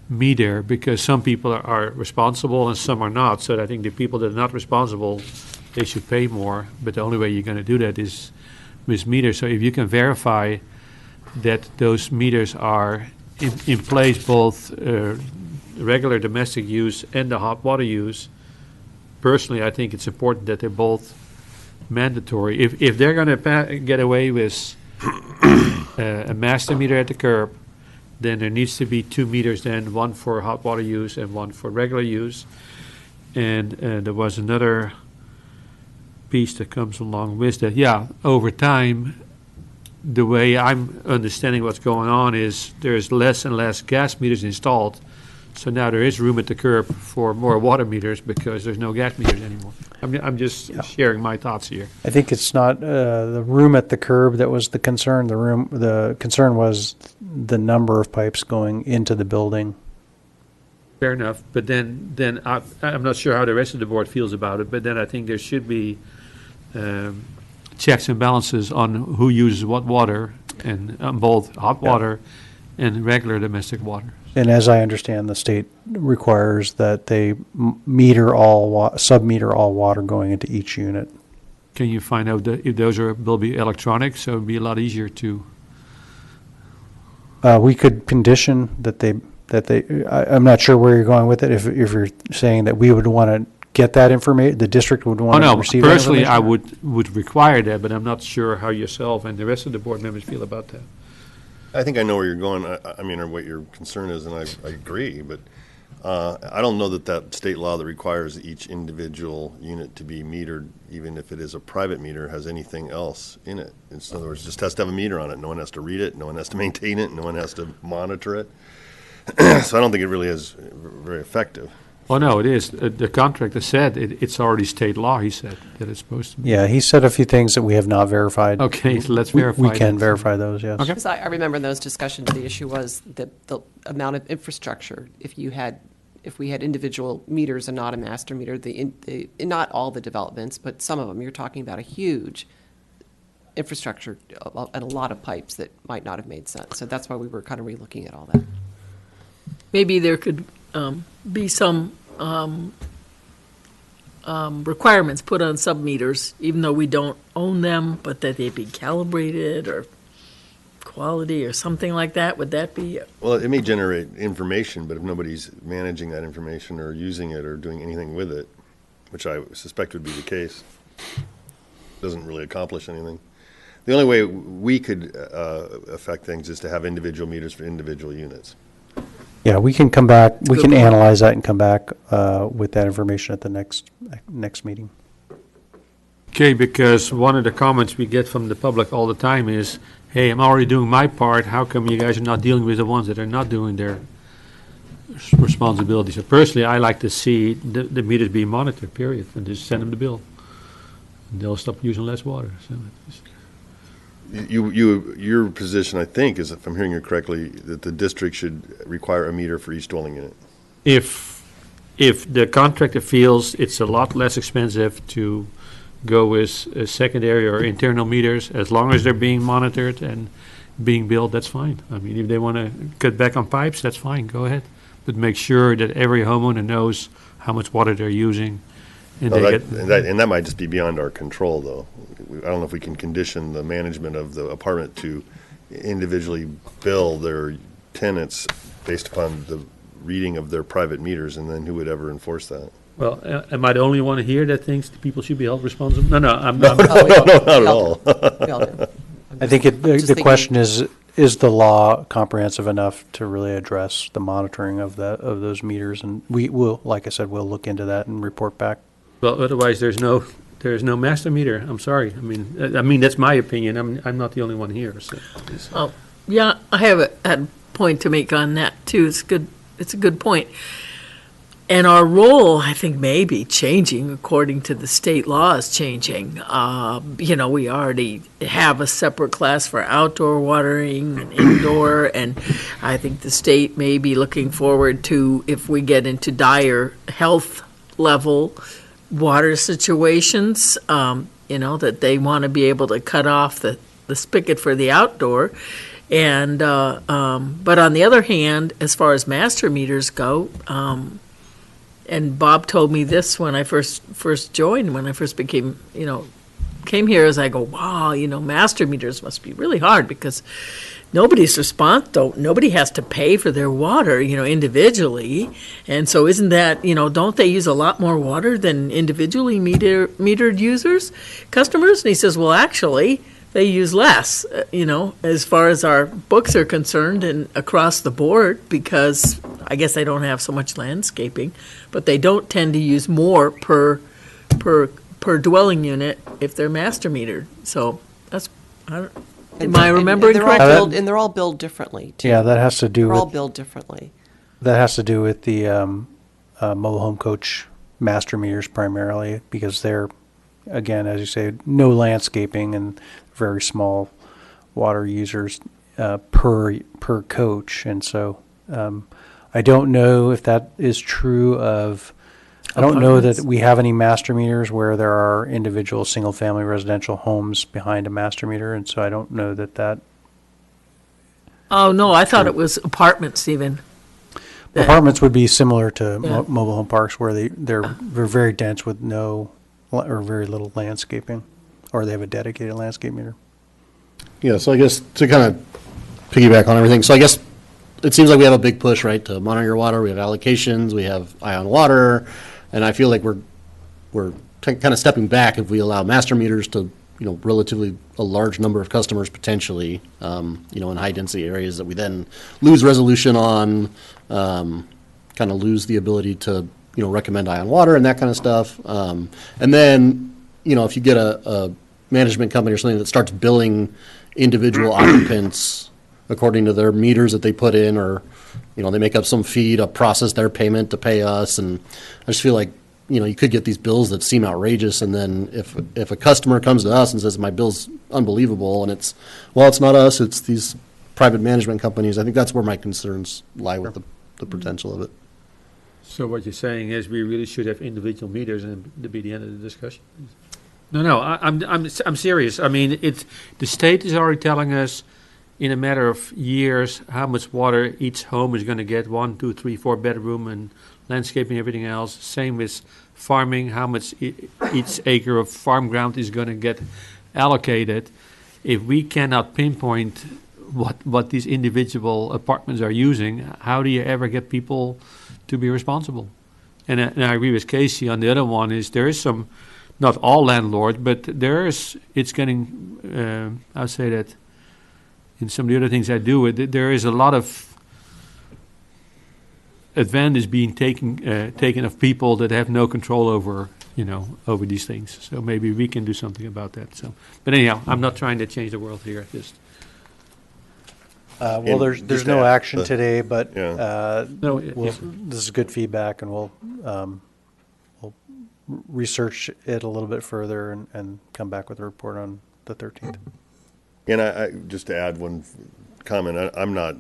meter, because some people are responsible and some are not. So I think the people that are not responsible, they should pay more, but the only way you're going to do that is with meters. So if you can verify that those meters are in place, both regular domestic use and the hot water use, personally I think it's important that they're both mandatory. If they're going to get away with a master meter at the curb, then there needs to be 2 meters then, one for hot water use and one for regular use. And there was another piece that comes along with that. Yeah, over time, the way I'm understanding what's going on is there's less and less gas meters installed. So now there is room at the curb for more water meters because there's no gas meters anymore. I'm just sharing my thoughts here. I think it's not the room at the curb that was the concern. The concern was the number of pipes going into the building. Fair enough, but then I'm not sure how the rest of the board feels about it, but then I think there should be checks and balances on who uses what water, and on both hot water and regular domestic water. And as I understand, the state requires that they sub-meter all water going into each unit. Can you find out if those will be electronic, so it'd be a lot easier to? We could condition that they. I'm not sure where you're going with it. If you're saying that we would want to get that information, the district would want to receive that information. Personally, I would require that, but I'm not sure how yourself and the rest of the board members feel about that. I think I know where you're going, or what your concern is, and I agree, but I don't know that state law that requires each individual unit to be metered, even if it is a private meter, has anything else in it. In other words, it just has to have a meter on it. No one has to read it, no one has to maintain it, no one has to monitor it. So I don't think it really is very effective. Oh, no, it is. The contractor said it's already state law, he said, that it's supposed to be. Yeah, he said a few things that we have not verified. Okay, so let's verify We can that. verify those, yes. Okay. Because I remember in those discussions, the issue was the amount of infrastructure. If we had individual meters and not a master meter, not all the developments, but some of them, you're talking about a huge infrastructure and a lot of pipes that might not have made sense. So that's why we were kind of relooking at all that. Maybe there could be some requirements put on sub-meters, even though we don't own them, but that they be calibrated or quality or something like that? Would that be? Well, it may generate information, but if nobody's managing that information or using it or doing anything with it, which I suspect would be the case, doesn't really accomplish anything. The only way we could affect things is to have individual meters for individual units. Yeah, we can come back, we can analyze that and come back with that information at the next meeting. Okay, because one of the comments we get from the public all the time is, hey, I'm already doing my part, how come you guys are not dealing with the ones that are not doing their responsibilities? So personally, I like to see the meters being monitored, period, and just send them the bill. And they'll stop using less water. So Your position, I think, is, if I'm hearing you correctly, that the district should require a meter for each dwelling unit. If the contractor feels it's a lot less expensive to go with secondary or internal meters, as long as they're being monitored and being billed, that's fine. I mean, if they want to cut back on pipes, that's fine, go ahead. But make sure that every homeowner knows how much water they're using. And, and that might just be beyond our control, though. I don't know if we can condition the management of the apartment to individually bill their tenants based upon the reading of their private meters, and then who would ever enforce that? Well, am I the only one here that thinks people should be held responsible? No, I'm not. No, not at all. I think the question is the law comprehensive enough to really address the monitoring of those meters? And we will, like I said, we'll look into that and report back. Well, otherwise there's no master meter. I'm sorry. I mean that's my opinion. I'm not the only one here. So. Oh, yeah, I have a point to make on that too. It's good. It's a good point. And our role, I think, may be changing according to the state laws changing. We already have a separate class for outdoor watering and indoor, and I think the state may be looking forward to, if we get into dire health level water situations, that they want to be able to cut off the spigot for the outdoor. And but on the other hand, as far as master meters go, and Bob told me this when I first joined, when I first came here, as I go, wow, master meters must be really hard because nobody has to pay for their water, individually. And so isn't that, don't they use a lot more water than individually metered customers? And he says, well, actually, they use less, as far as our books are concerned and across the board, because I guess they don't have so much landscaping, but they don't tend to use more per dwelling unit if they're master metered. So that's, am I remembering correctly? And they're all billed differently, too. Yeah, that has to do They're all billed differently. That has to do with the mobile home coach master meters primarily, because they're, again, as you say, no landscaping and very small water users per coach. And so I don't know if that is true of, I don't know that we have any master meters where there are individual single-family residential homes behind a master meter, and so I don't know that. Oh, no, I thought it was apartments even. Apartments would be similar to mobile home parks, where they're very dense with no or very little landscaping, or they have a dedicated landscape meter. Yeah, so I guess to kind of piggyback on everything, so I guess it seems like we have a big push, right, to monitor your water. We have allocations, we have Eye on Water, and I feel like we're kind of stepping back if we allow master meters to, relatively a large number of customers potentially, in high density areas that we then lose resolution on, kind of lose the ability to, recommend Eye on Water and that kind of stuff. And then, if you get a management company or something that starts billing individual occupants according to their meters that they put in, or, they make up some fee to process their payment to pay us. And I just feel like, you could get these bills that seem outrageous. And then if a customer comes to us and says, my bill's unbelievable, and it's not us, it's these private management companies, I think that's where my concerns lie with the potential of it. So what you're saying is we really should have individual meters and to be the end of the discussion? No, I'm serious. I mean, the state is already telling us in a matter of years how much water each home is going to get, 1, 2, 3, 4 bedroom and landscaping, everything else. Same with farming, how much each acre of farm ground is going to get allocated. If we cannot pinpoint what these individual apartments are using, how do you ever get people to be responsible? And I agree with Casey on the other one, is there is some, not all landlords, but it's getting, I'll say that in some of the other things I do, there is a lot of advantage being taken of people that have no control over, over these things. So maybe we can do something about that. So, but anyhow, I'm not trying to change the world here. Just well, there's no action today, but No, this is good feedback, and we'll research it a little bit further and come back with a report on the 13th. And I just to add one comment, I'm not,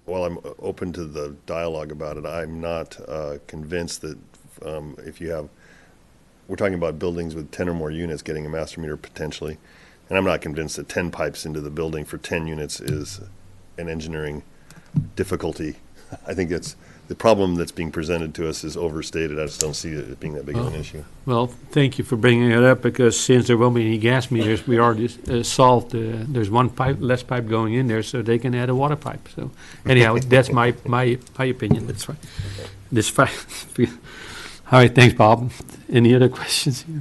while I'm open to the dialogue about it, I'm not convinced that if you have, we're talking about buildings with 10 or more units getting a master meter potentially, and I'm not convinced that 10 pipes into the building for 10 units is an engineering difficulty. I think it's the problem that's being presented to us is overstated. I just don't see it being that big of an issue. Well, thank you for bringing it up, because since there won't be any gas meters, we already solved, there's one less pipe going in there, so they can add a water pipe. So anyhow, that's my opinion. That's fine. That's fine. All right, thanks, Bob. Any other questions here?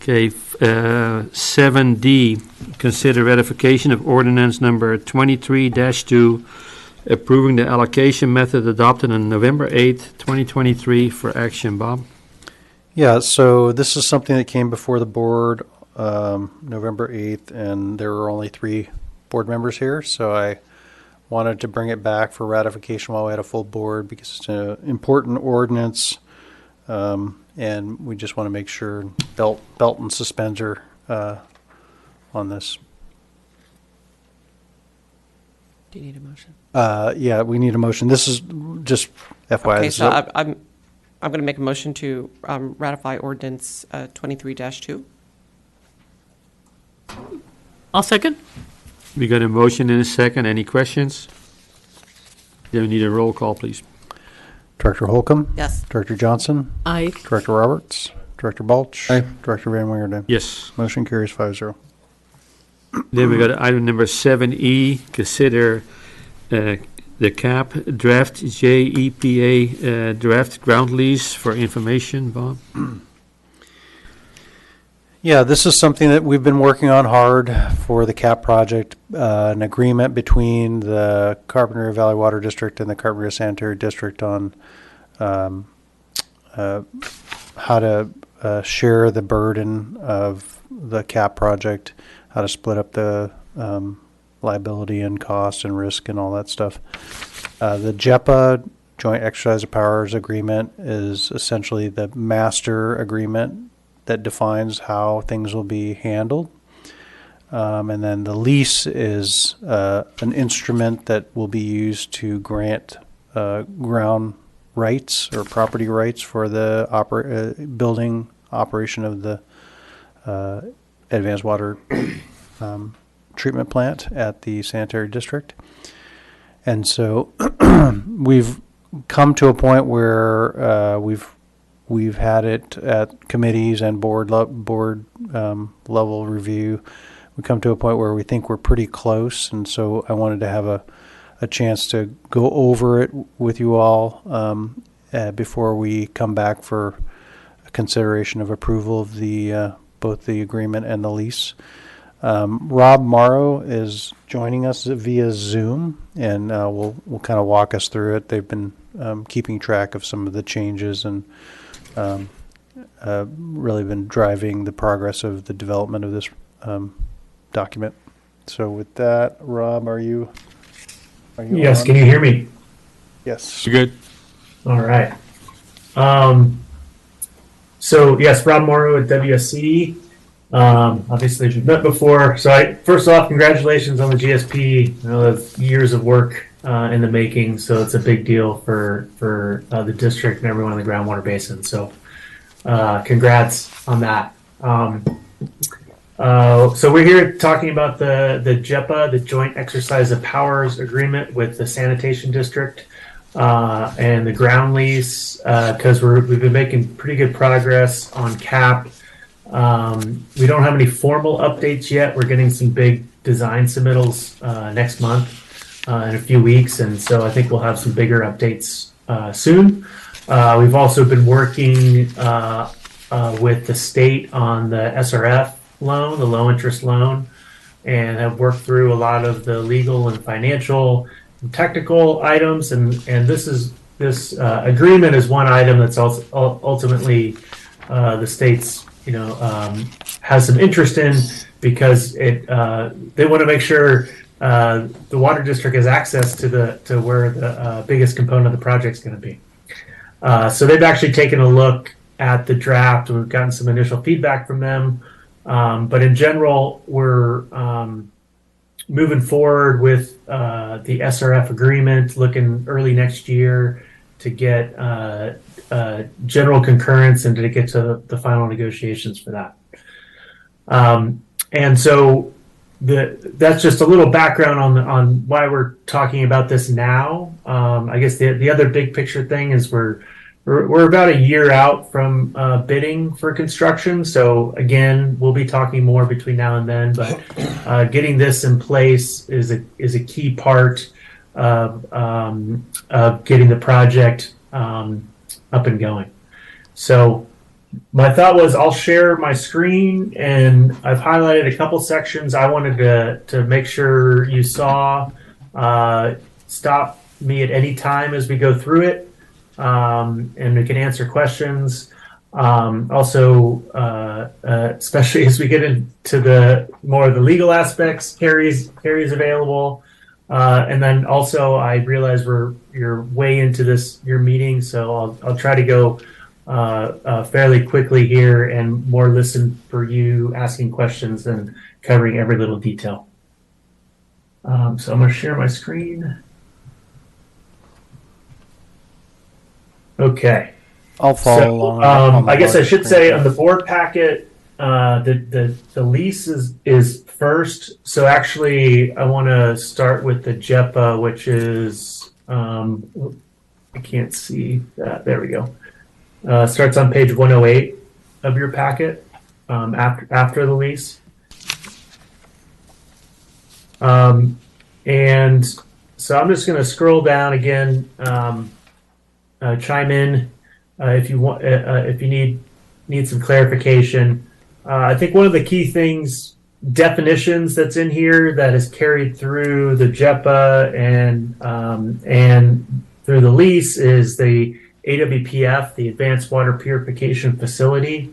Okay, 7D, consider ratification of ordinance number 23-2, approving the allocation method adopted on November 8th, 2023 for action. Bob? Yeah, so this is something that came before the board November 8th, and there were only 3 board members here, so I wanted to bring it back for ratification while we had a full board, because it's an important ordinance, and we just want to make sure belt and suspender on this. Do you need a motion? Yeah, we need a motion. This is just FYI. Okay, so I'm going to make a motion to ratify ordinance 23-2. I'll second. We got a motion and a second. Any questions? Then we need a roll call, please. Director Holcomb? Yes. Director Johnson? Aye. Director Roberts? Director Balch? Aye. Director Van Weerden? Yes. Motion carries 5-0. Then we got item number 7E, consider the CAP draft JEPA draft ground lease for information. Bob? Yeah, this is something that we've been working on hard for the CAP project, an agreement between the Carpinteria Valley Water District and the Carpinteria Sanitary District on how to share the burden of the CAP project, how to split up the liability and cost and risk and all that stuff. The JEPA, Joint Exercise of Powers Agreement, is essentially the master agreement that defines how things will be handled. And then the lease is an instrument that will be used to grant ground rights or property rights for the building operation of the advanced water treatment plant at the sanitary district. And so we've come to a point where we've had it at committees and board level review. We come to a point where we think we're pretty close, and so I wanted to have a chance to go over it with you all before we come back for a consideration of approval of the both the agreement and the lease. Rob Morrow is joining us via Zoom, and will kind of walk us through it. They've been keeping track of some of the changes and really been driving the progress of the development of this document. So with that, Rob, are you Yes, on? can you hear me? Yes. You're good. All right. So yes, Rob Morrow at WSC. Obviously we've met before. So first off, congratulations on the GSP. I know that's years of work in the making, so it's a big deal for the district and everyone in the groundwater basin. So congrats on that. So we're here talking about the JEPA, the Joint Exercise of Powers Agreement with the Sanitation District, and the ground lease, because we've been making pretty good progress on CAP. We don't have any formal updates yet. We're getting some big design submittals next month, in a few weeks, and so I think we'll have some bigger updates soon. We've also been working with the state on the SRF loan, the low interest loan, and have worked through a lot of the legal and financial and technical items. And this agreement is one item that's also ultimately the state's has some interest in, because they want to make sure the water district has access to where the biggest component of the project is going to be. So they've actually taken a look at the draft, and we've gotten some initial feedback from them. But in general, we're moving forward with the SRF agreement, looking early next year to get general concurrence and to get to the final negotiations for that. And so that's just a little background on why we're talking about this now. I guess the other big picture thing is we're about a year out from bidding for construction. So again, we'll be talking more between now and then, but getting this in place is a key part of getting the project up and going. So my thought was I'll share my screen, and I've highlighted a couple sections I wanted to make sure you saw. Stop me at any time as we go through it. And we can answer questions. Also, especially as we get into the more of the legal aspects, Carrie's available. And then also, I realize you're way into your meeting, so I'll try to go fairly quickly here and more listen for you asking questions than covering every little detail. So I'm going to share my screen. Okay. I'll follow along. I guess I should say on the board packet, the lease is first. So actually, I want to start with the JEPA, which is I can't see that. There we go. Starts on page 108 of your packet after the lease. And so I'm just going to scroll down again. Chime in if you want, if you need some clarification. I think one of the key things, definitions that's in here that is carried through the JEPA and through the lease is the AWPF, the Advanced Water Purification Facility.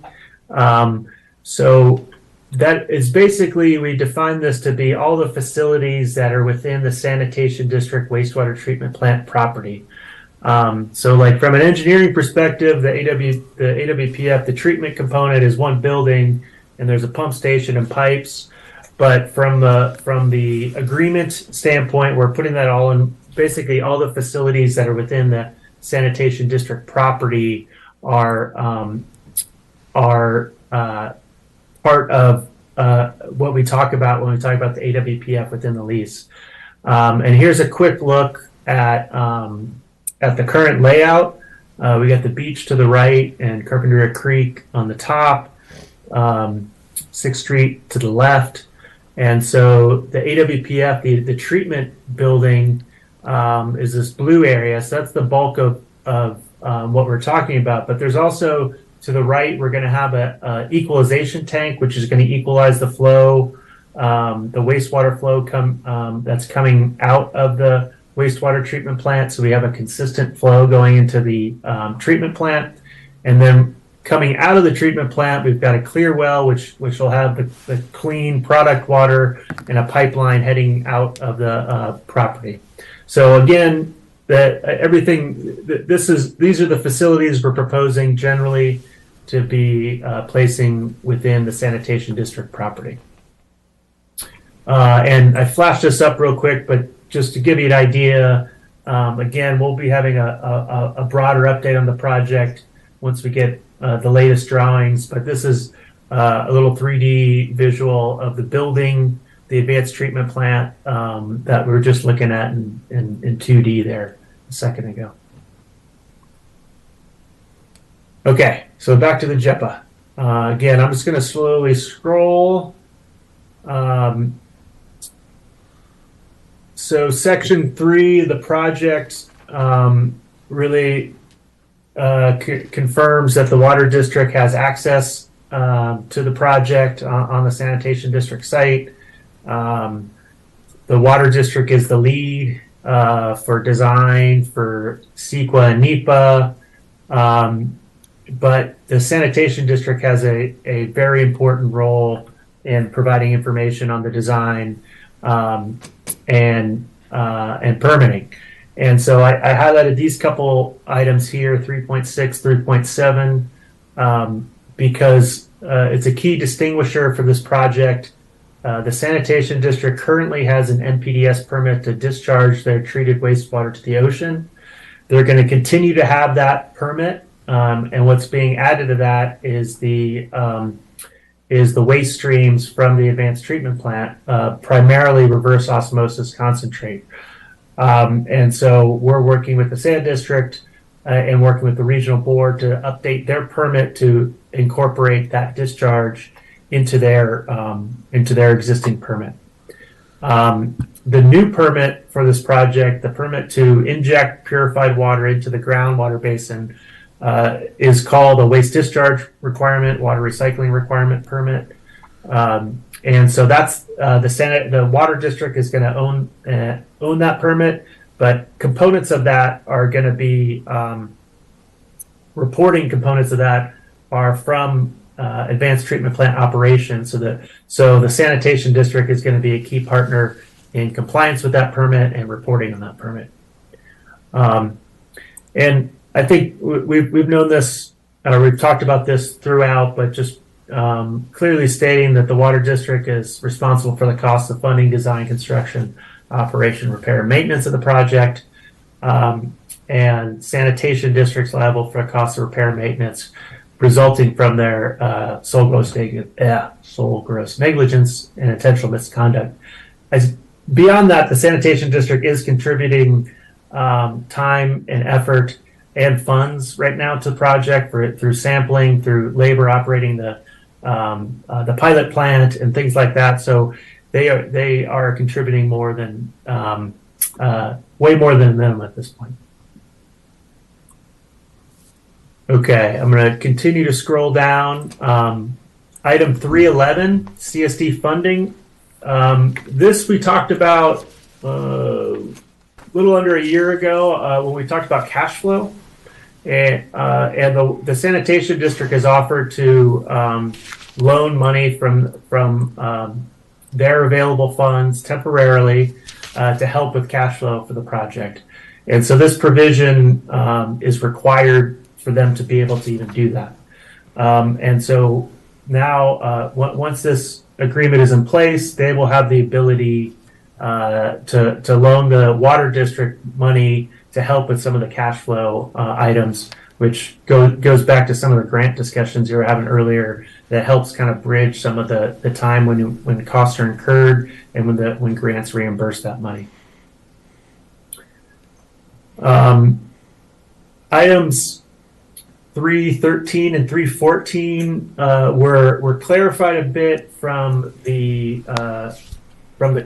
So that is basically, we define this to be all the facilities that are within the sanitation district wastewater treatment plant property. So like from an engineering perspective, the AWPF, the treatment component is one building, and there's a pump station and pipes. But from the agreement standpoint, we're putting that all in, basically all the facilities that are within the sanitation district property are part of what we talk about when we talk about the AWPF within the lease. And here's a quick look at the current layout. We got the beach to the right and Carpinteria Creek on the top, 6th Street to the left. And so the AWPF, the treatment building, is this blue area. So that's the bulk of what we're talking about. But there's also, to the right, we're going to have a equalization tank, which is going to equalize the flow, the wastewater flow that's coming out of the wastewater treatment plant. So we have a consistent flow going into the treatment plant. And then coming out of the treatment plant, we've got a clear well, which will have the clean product water and a pipeline heading out of the property. So again, these are the facilities we're proposing generally to be placing within the sanitation district property. And I flashed this up real quick, but just to give you an idea, again, we'll be having a broader update on the project once we get the latest drawings. But this is a little 3D visual of the building, the advanced treatment plant that we were just looking at in 2D there a second ago. Okay, so back to the JEPA. Again, I'm just going to slowly scroll. So section 3, the project really confirms that the water district has access to the project on the sanitation district site. The water district is the lead for design for CEQA and NEPA. But the sanitation district has a very important role in providing information on the design and permitting. And so I highlighted these couple items here, 3.6, 3.7, because it's a key distinguisher for this project. The sanitation district currently has an NPDES permit to discharge their treated wastewater to the ocean. They're going to continue to have that permit. And what's being added to that is the waste streams from the advanced treatment plant, primarily reverse osmosis concentrate. And so we're working with the sand district and working with the regional board to update their permit to incorporate that discharge into their existing permit. The new permit for this project, the permit to inject purified water into the groundwater basin, is called a waste discharge requirement, water recycling requirement permit. And so that's the water district is going to own that permit, but components of that are going to be reporting components of that are from advanced treatment plant operations. So the sanitation district is going to be a key partner in compliance with that permit and reporting on that permit. And I think we've known this, we've talked about this throughout, but just clearly stating that the water district is responsible for the cost of funding, design, construction, operation, repair, and maintenance of the project, and sanitation districts liable for the cost of repair and maintenance resulting from their sole gross negligence and intentional misconduct. Beyond that, the sanitation district is contributing time and effort and funds right now to the project through sampling, through labor operating the pilot plant and things like that. So they are contributing more than way more than a minimum at this point. Okay, I'm going to continue to scroll down. Item 311, CSD funding. This we talked about a little under a year ago when we talked about cash flow. And the sanitation district has offered to loan money from their available funds temporarily to help with cash flow for the project. And so this provision is required for them to be able to even do that. And so now, once this agreement is in place, they will have the ability to loan the water district money to help with some of the cash flow items, which goes back to some of the grant discussions you were having earlier. That helps kind of bridge some of the time when costs are incurred and when grants reimburse that money. Items 313 and 314 were clarified a bit from the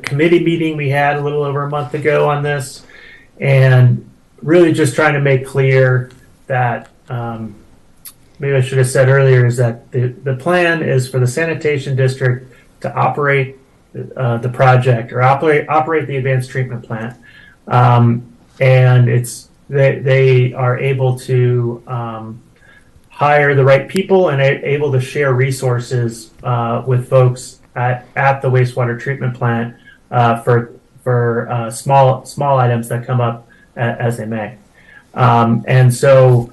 committee meeting we had a little over a month ago on this, and really just trying to make clear that maybe I should have said earlier is that the plan is for the sanitation district to operate the project or operate the advanced treatment plant, and they are able to hire the right people and able to share resources with folks at the wastewater treatment plant for small items that come up as they may. And so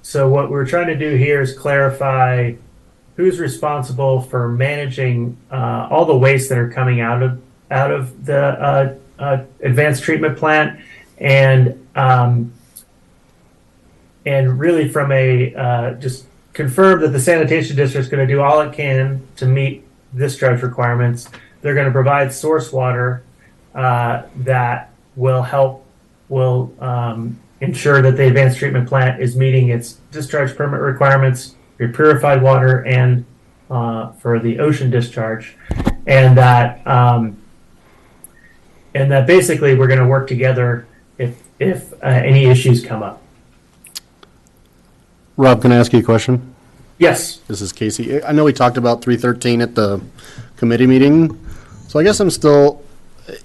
so what we're trying to do here is clarify who's responsible for managing all the waste that are coming out of the advanced treatment plant, and really from a just confirmed that the sanitation district is going to do all it can to meet discharge requirements. They're going to provide source water that will ensure that the advanced treatment plant is meeting its discharge permit requirements for purified water and for the ocean discharge, and that basically we're going to work together if any issues come up. Rob, can I ask you a question? Yes. This is Casey. I know we talked about 313 at the committee meeting, so I guess I'm still,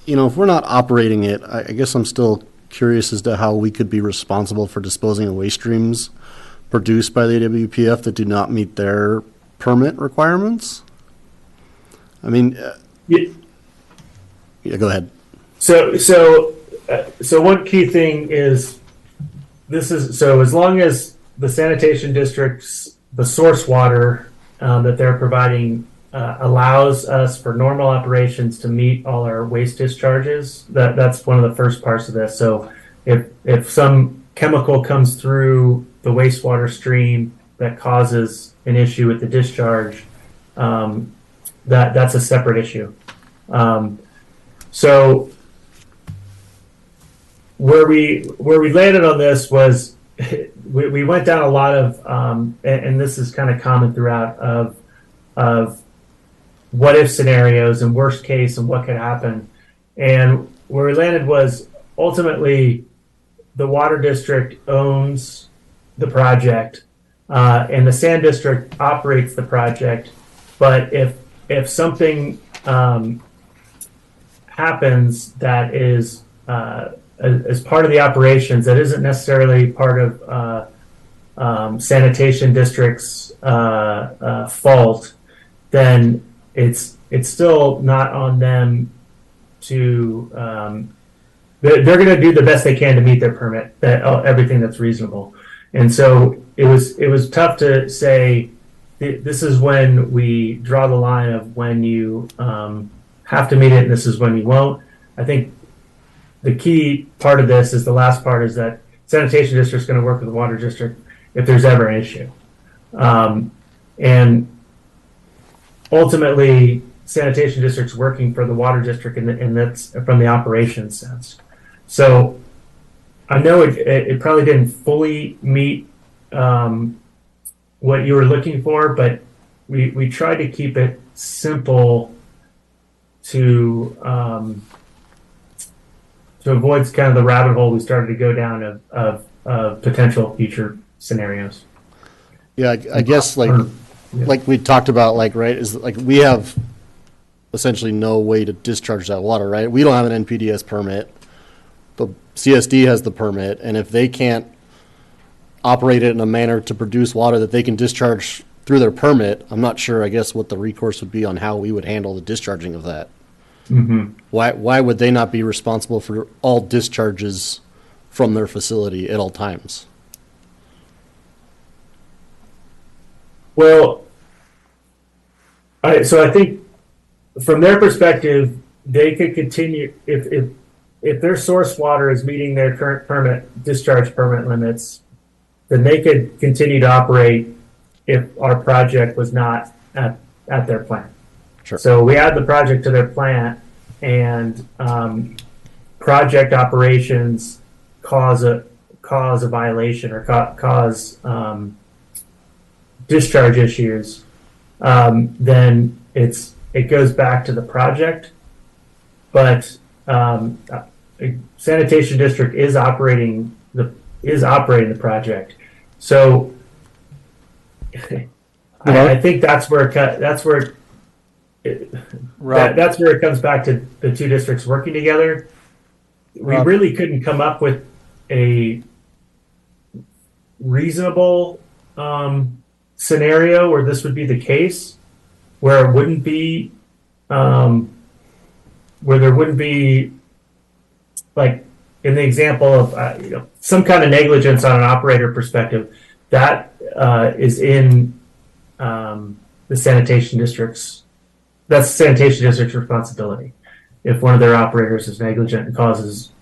if we're not operating it, I guess I'm still curious as to how we could be responsible for disposing of waste streams produced by the WPF that do not meet their permit requirements. I mean, yeah, go ahead. So one key thing is as long as the sanitation districts, the source water that they're providing allows us for normal operations to meet all our waste discharges. That's one of the first parts of this. So if some chemical comes through the wastewater stream that causes an issue with the discharge, that's a separate issue. So where we landed on this was we went down a lot of and this is kind of common throughout of what if scenarios and worst case and what could happen. And where we landed was ultimately the water district owns the project and the sand district operates the project. But if something happens that is as part of the operations that isn't necessarily part of sanitation district's fault, then it's still not on them to they're going to do the best they can to meet their permit, everything that's reasonable. And so it was tough to say this is when we draw the line of when you have to meet it and this is when you won't. I think the key part of this is the last part is that sanitation district is going to work with the water district if there's ever an issue. And ultimately, sanitation district's working for the water district, and that's from the operations sense. So I know it probably didn't fully meet what you were looking for, but we tried to keep it simple to avoid kind of the rabbit hole we started to go down of potential future scenarios. Yeah, I guess like we talked about, right, is like we have essentially no way to discharge that water, right? We don't have an NPDES permit, but CSD has the permit, and if they can't operate it in a manner to produce water that they can discharge through their permit, I'm not sure, I guess, what the recourse would be on how we would handle the discharging of that. Mm-hmm. Why would they not be responsible for all discharges from their facility at all times? Well, I think from their perspective, they could continue if their source water is meeting their current discharge permit limits, then they could continue to operate if our project was not at their plant. Sure. So we add the project to their plant, and project operations cause a violation or cause discharge issues, then it goes back to the project. But sanitation district is operating the project. So I think that's where it comes back to the two districts working together. We really couldn't come up with a reasonable scenario where this would be the case, where it wouldn't be, where there wouldn't be, like in the example of some kind of negligence on an operator perspective, that is in the sanitation district's. That's the sanitation district's responsibility. If one of their operators is negligent and causes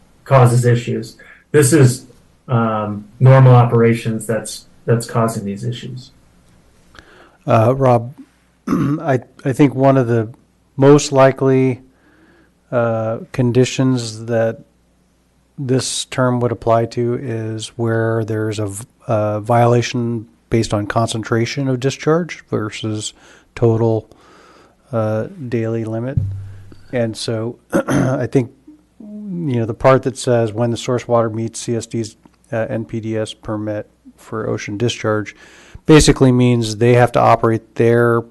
issues, this is normal operations that's causing these issues. Rob, I think one of the most likely conditions that this term would apply to is where there's a violation based on concentration of discharge versus total daily limit. And so I think, the part that says when the source water meets CSD's NPDES permit for ocean discharge basically means they have to operate their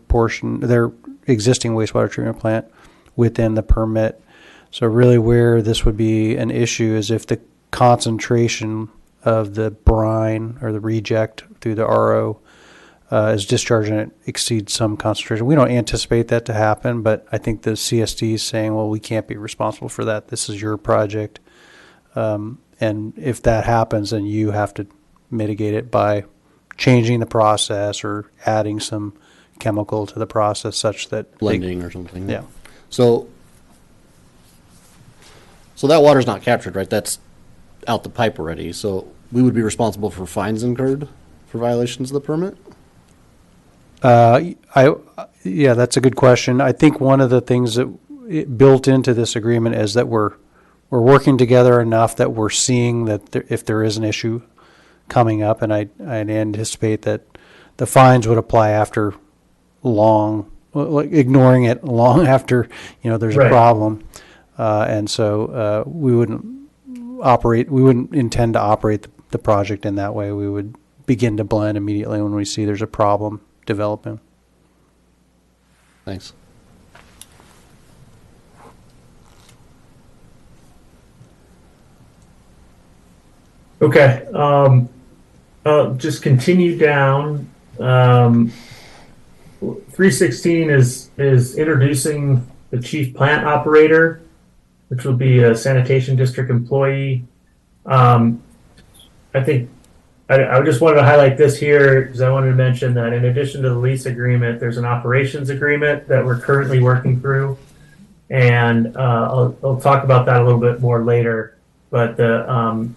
existing wastewater treatment plant within the permit. So really where this would be an issue is if the concentration of the brine or the reject through the RO is discharged and it exceeds some concentration. We don't anticipate that to happen, but I think the CSD is saying, well, we can't be responsible for that. This is your project. And if that happens, then you have to mitigate it by changing the process or adding some chemical to the process such that blending or something. Yeah. So that water's not captured, right? That's out the pipe already. So we would be responsible for fines incurred for violations of the permit? Yeah, that's a good question. I think one of the things that built into this agreement is that we're working together enough that we're seeing that if there is an issue coming up, and I anticipate that the fines would apply after ignoring it long after there's a problem, and so we wouldn't intend to operate the project in that way. We would begin to blend immediately when we see there's a problem developing. Thanks. Okay. Just continue down. 316 is introducing the chief plant operator, which will be a sanitation district employee. I think I just wanted to highlight this here because I wanted to mention that in addition to the lease agreement, there's an operations agreement that we're currently working through, and I'll talk about that a little bit more later. But the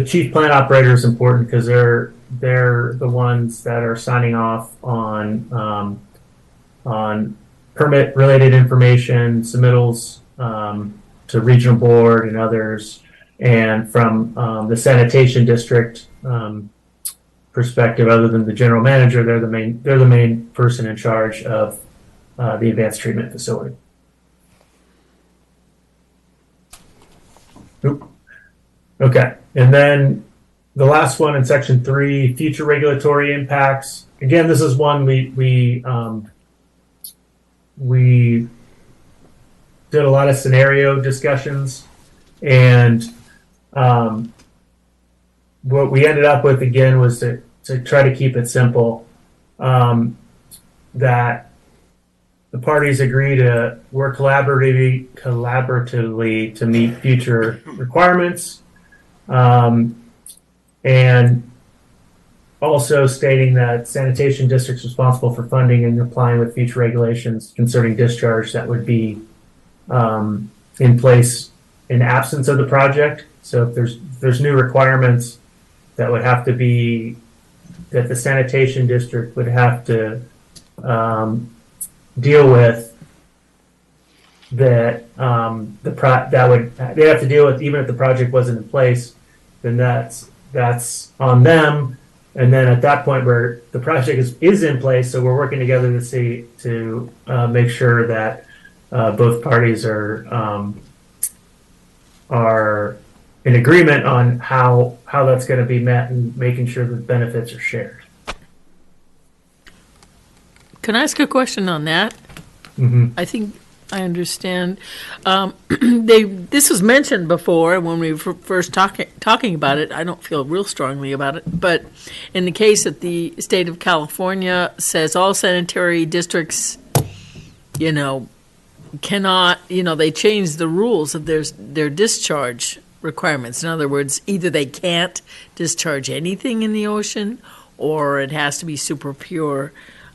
chief plant operator is important because they're the ones that are signing off on permit related information, submittals to regional board and others. And from the sanitation district perspective, other than the general manager, they're the main person in charge of the advanced treatment facility. Oop. Okay, and then the last one in section 3, future regulatory impacts. Again, this is one we did a lot of scenario discussions, and what we ended up with again was to try to keep it simple, that the parties agree to work collaboratively to meet future requirements, and also stating that sanitation districts responsible for funding and complying with future regulations concerning discharge that would be in place in absence of the project. So if there's new requirements that would have to be, that the sanitation district would have to deal with, that they have to deal with even if the project wasn't in place, then that's on them. And then at that point where the project is in place, so we're working together to make sure that both parties are in agreement on how that's going to be met and making sure that benefits are shared. Can I ask a question on that? Mm-hmm. I think I understand. This was mentioned before when we were first talking about it. I don't feel real strongly about it, but in the case that the state of California says all sanitary districts, cannot, they change the rules of their discharge requirements. In other words, either they can't discharge anything in the ocean, or it has to be super pure,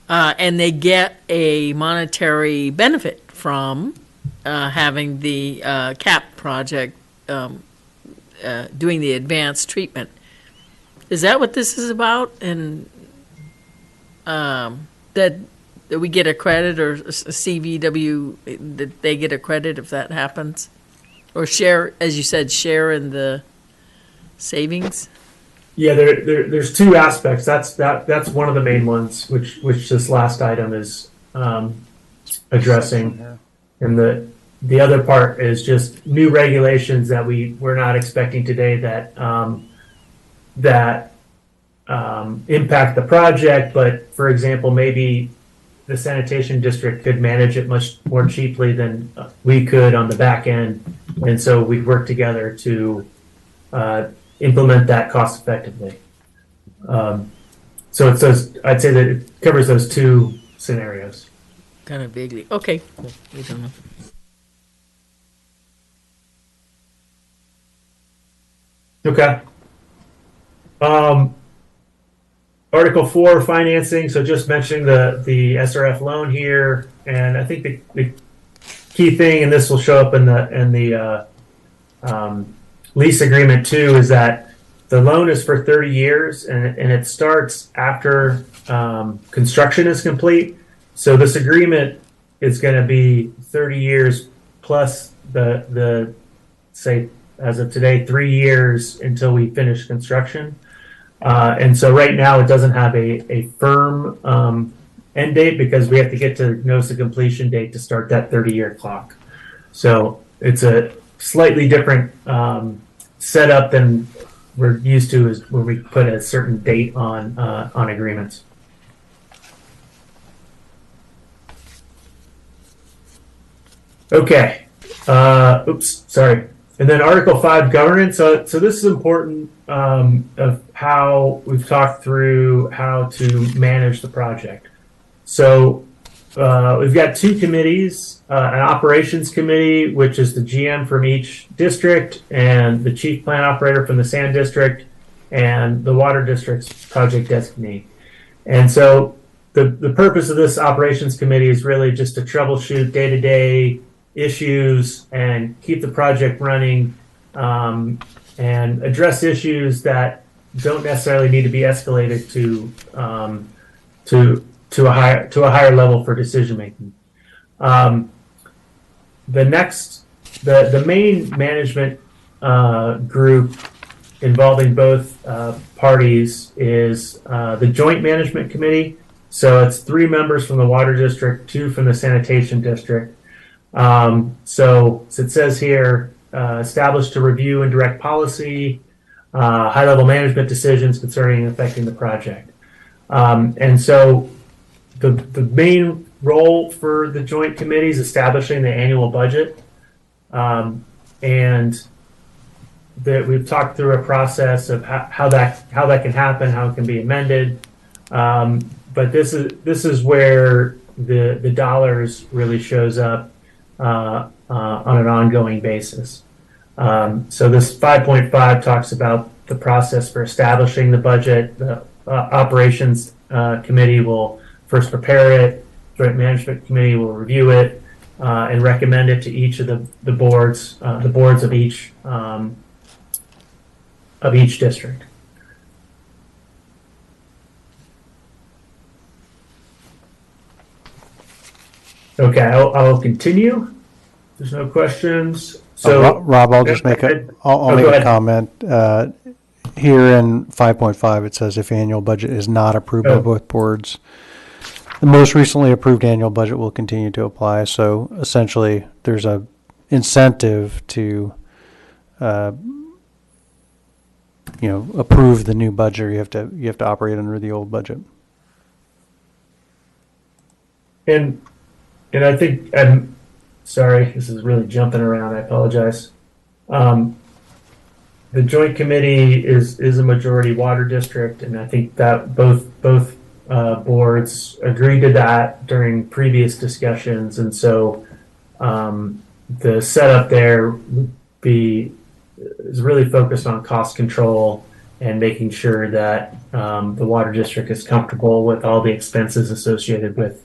and they get a monetary benefit from having the CAP project doing the advanced treatment. Is that what this is about? And that we get a credit, or a CVW, that they get a credit if that happens? Or share, as you said, share in the savings? Yeah, there's two aspects. That's one of the main ones, which this last item is addressing, and the other part is just new regulations that we're not expecting today that impact the project. But for example, maybe the sanitation district could manage it much more cheaply than we could on the back end, and so we'd work together to implement that cost effectively. So it says, I'd say that it covers those two scenarios. Kind of vaguely. Okay, cool. We don't know. Okay. Article 4, financing. So just mentioning the SRF loan here, and I think the key thing, and this will show up in the lease agreement too, is that the loan is for 30 years, and it starts after construction is complete. So this agreement is going to be 30 years plus the say, as of today, 3 years until we finish construction. And so right now it doesn't have a firm end date because we have to get to notice of completion date to start that 30-year clock. So it's a slightly different setup than we're used to, is when we put a certain date on agreements. Okay. Oops, sorry. And then Article 5, governance. So this is important of how we've talked through how to manage the project. So we've got two committees, an operations committee, which is the GM from each district, and the chief plant operator from the sand district, and the water district's project designee. And so the purpose of this operations committee is really just to troubleshoot day-to-day issues and keep the project running, and address issues that don't necessarily need to be escalated to a higher level for decision making. The main management group involving both parties is the Joint Management Committee. So it's 3 members from the Water District, 2 from the Sanitation District. So it says here, established to review and direct policy, high-level management decisions concerning and affecting the project. And so the main role for the joint committee is establishing the annual budget. And that we've talked through a process of how that can happen, how it can be amended. But this is where the dollars really shows up on an ongoing basis. So this 5.5 talks about the process for establishing the budget. The operations committee will first prepare it. Joint management committee will review it and recommend it to each of the boards of each district. Okay, I'll continue. There's no questions. So Rob, I'll just make a comment. Here in 5.5, it says if annual budget is not approved by both boards, the most recently approved annual budget will continue to apply. So essentially, there's a incentive to, approve the new budget. You have to operate under the old budget. And I think, I'm sorry, this is really jumping around. I apologize. The joint committee is a majority water district, and I think that both boards agreed to that during previous discussions, and so the setup there is really focused on cost control and making sure that the water district is comfortable with all the expenses associated with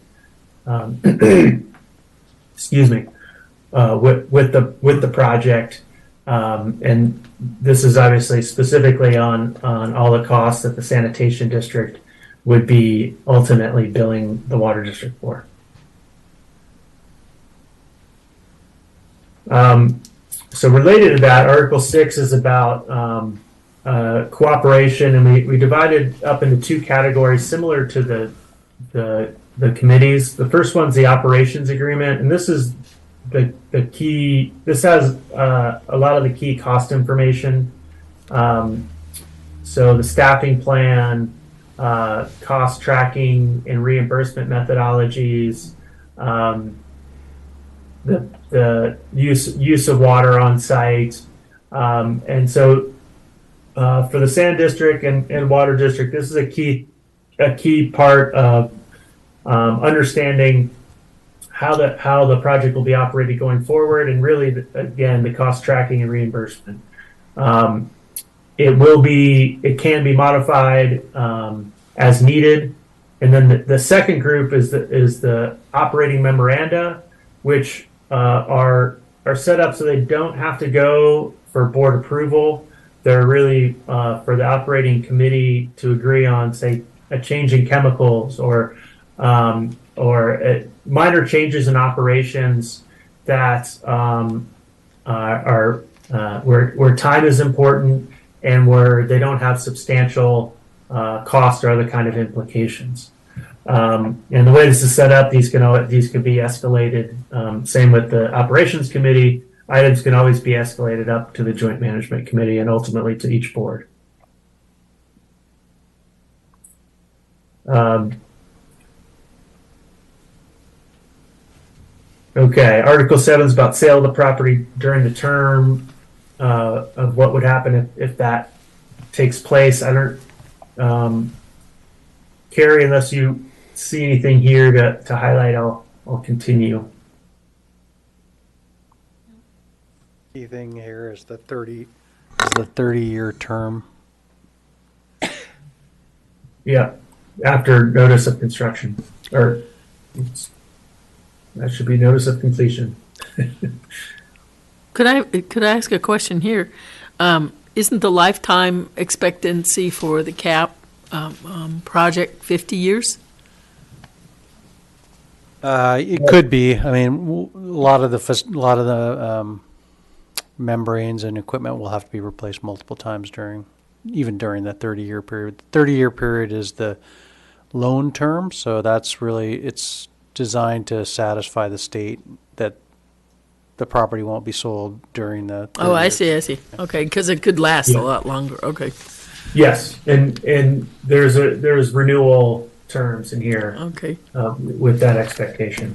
excuse me, with the project, and this is obviously specifically on all the costs that the sanitation district would be ultimately billing the water district for. So related to that, Article 6 is about cooperation, and we divided up into two categories similar to the committees. The first one's the operations agreement, and this is the key. This has a lot of the key cost information. So the staffing plan, cost tracking and reimbursement methodologies, the use of water on site, and so for the Sand District and Water District, this is a key part of understanding how the project will be operated going forward, and really again the cost tracking and reimbursement. It can be modified as needed, and then the second group is the operating memoranda, which are set up so they don't have to go for board approval. They're really for the operating committee to agree on, say, a change in chemicals or minor changes in operations that are where time is important and where they don't have substantial cost or other kind of implications. And the way this is set up, these can be escalated. Same with the operations committee. Items can always be escalated up to the joint management committee and ultimately to each board. Okay, Article 7 is about sale of the property during the term of what would happen if that takes place. I don't, Carrie, unless you see anything here to highlight, I'll continue. Key thing here is the 30-year term. Yeah, after notice of construction, or that should be notice of completion. Could I ask a question here? Isn't the lifetime expectancy for the CAP project 50 years? It could be. I mean, a lot of the membranes and equipment will have to be replaced multiple times during that 30-year period. The 30-year period is the loan term, so it's designed to satisfy the state that the property won't be sold during the 30 Oh, I years. see. Okay, because it could last a lot longer. Okay. Yes, and there's renewal terms in here. Okay. With that expectation.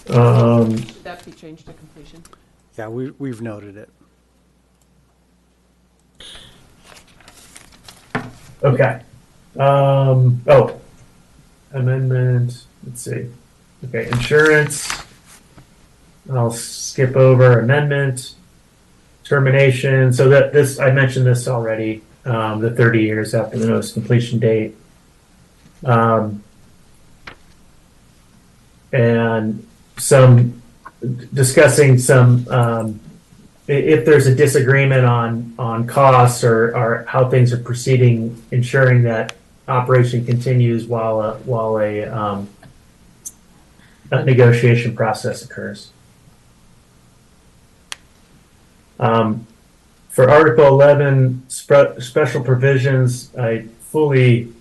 Should that be changed to completion? Yeah, we've noted it. Okay. Amendment. Let's see. Okay, insurance. I'll skip over amendment. Termination. So I mentioned this already. The 30 years after the notice of completion date. And discussing if there's a disagreement on costs or how things are proceeding, ensuring that operation continues while a negotiation process occurs. For Article 11, special provisions, I fully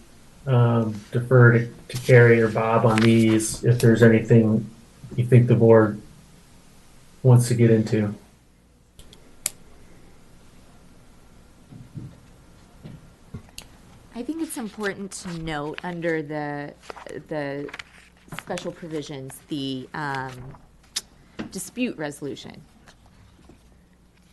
defer to Carrie or Bob on these if there's anything you think the board wants to get into. I think it's important to note under the special provisions, the dispute resolution.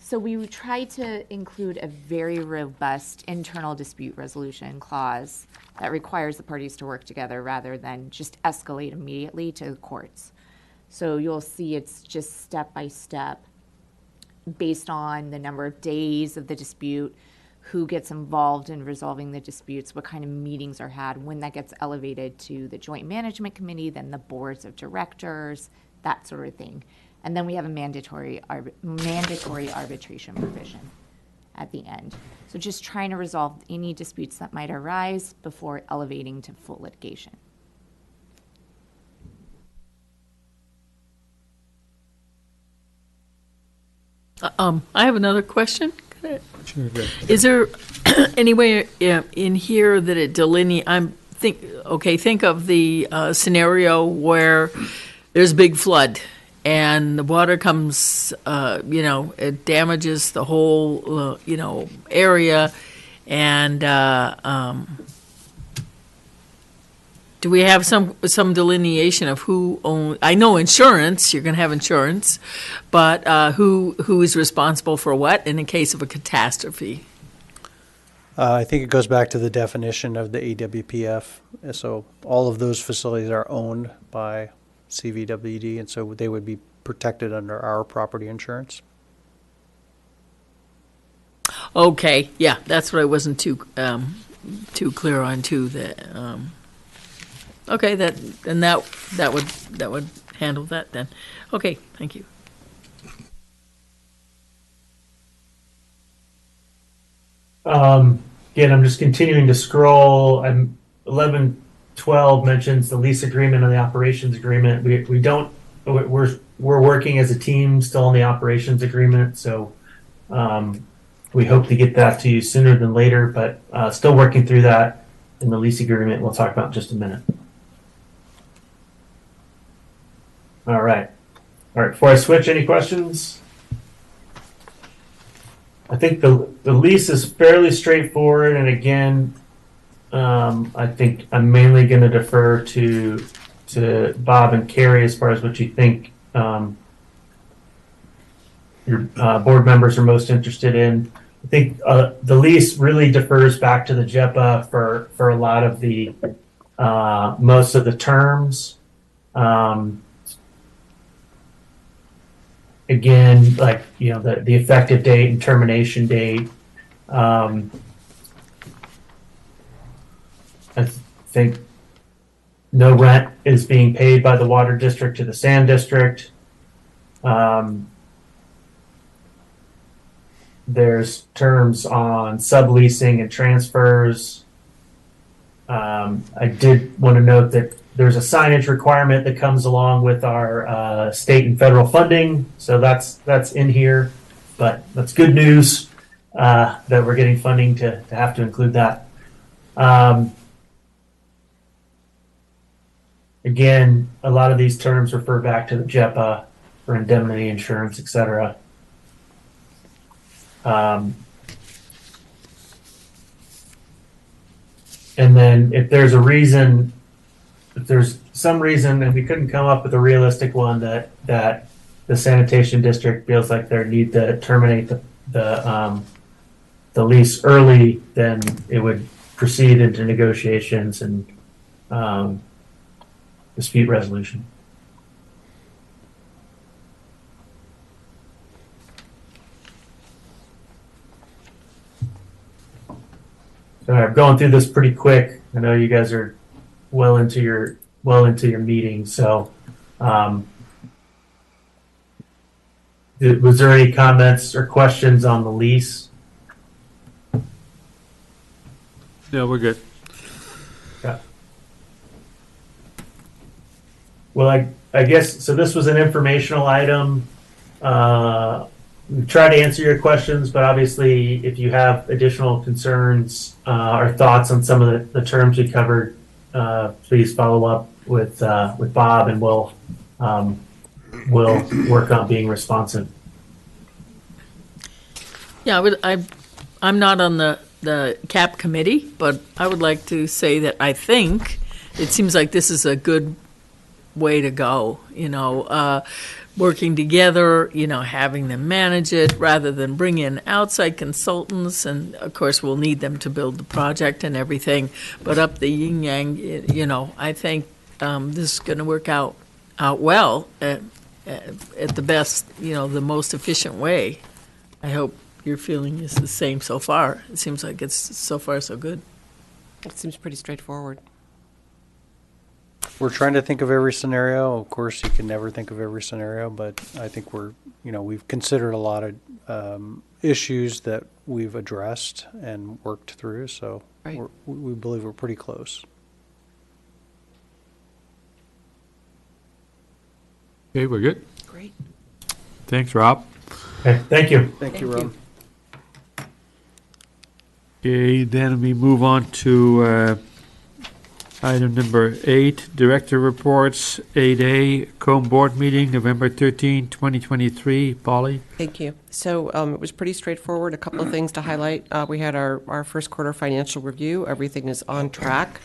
So we try to include a very robust internal dispute resolution clause that requires the parties to work together rather than just escalate immediately to the courts. So you'll see it's just step by step based on the number of days of the dispute, who gets involved in resolving the disputes, what kind of meetings are had, when that gets elevated to the joint management committee, then the boards of directors, that sort of thing. And then we have a mandatory arbitration provision. at the end. So just trying to resolve any disputes that might arise before elevating to full litigation. I have another question. Sure, good. Is there any way in here that it delineate? Think of the scenario where there's a big flood and the water comes, it damages the whole, area, and do we have some delineation of who owns? I know insurance. You're going to have insurance, but who is responsible for what in the case of a catastrophe? I think it goes back to the definition of the AWPF. So all of those facilities are owned by CVWD, and so they would be protected under our property insurance. Okay, yeah, that's what I wasn't too clear on too. That okay, that would handle that then. Okay, thank you. Again, I'm just continuing to scroll. 1112 mentions the lease agreement and the operations agreement. We're working as a team still on the operations agreement, so we hope to get that to you sooner than later, but still working through that in the lease agreement we'll talk about in just a minute. All right, before I switch, any questions? I think the lease is fairly straightforward, and again, I think I'm mainly going to defer to Bob and Carrie as far as what you think your board members are most interested in. I think the lease really defers back to the JEPA for a lot of the most of the terms. Again, like, the effective date and termination date. I think no rent is being paid by the water district to the sand district. There's terms on subleasing and transfers. I did want to note that there's a signage requirement that comes along with our state and federal funding, so that's in here. But that's good news that we're getting funding to have to include that. Again, a lot of these terms refer back to the JEPA for indemnity insurance, et cetera. And then if there's some reason, and we couldn't come up with a realistic one, that the sanitation district feels like they need to terminate the lease early, then it would proceed into negotiations and dispute resolution. All right, I'm going through this pretty quick. I know you guys are well into your meeting, so was there any comments or questions on the lease? No, we're good. Yeah. Well, I guess, so this was an informational item. We try to answer your questions, but obviously if you have additional concerns or thoughts on some of the terms we covered, please follow up with Bob, and we'll work on being responsive. Yeah, I'm not on the CAP committee, but I would like to say that I think it seems like this is a good way to go, working together, having them manage it rather than bring in outside consultants. And of course, we'll need them to build the project and everything, but up the yin yang, I think this is going to work out well at the best, the most efficient way. I hope your feeling is the same so far. It seems like it's so far so good. It seems pretty straightforward. We're trying to think of every scenario. Of course, you can never think of every scenario, but I think we've considered a lot of issues that we've addressed and worked through, so Right. we believe we're pretty close. Okay, we're good. Great. Thanks, Rob. Okay, thank you. Thank you, Rob. Okay, then we move on to item number 8, Director Reports, 8A, COMB Board Meeting, November 13, 2023. Polly? Thank you. So it was pretty straightforward. A couple of things to highlight. We had our first quarter financial review. Everything is on track.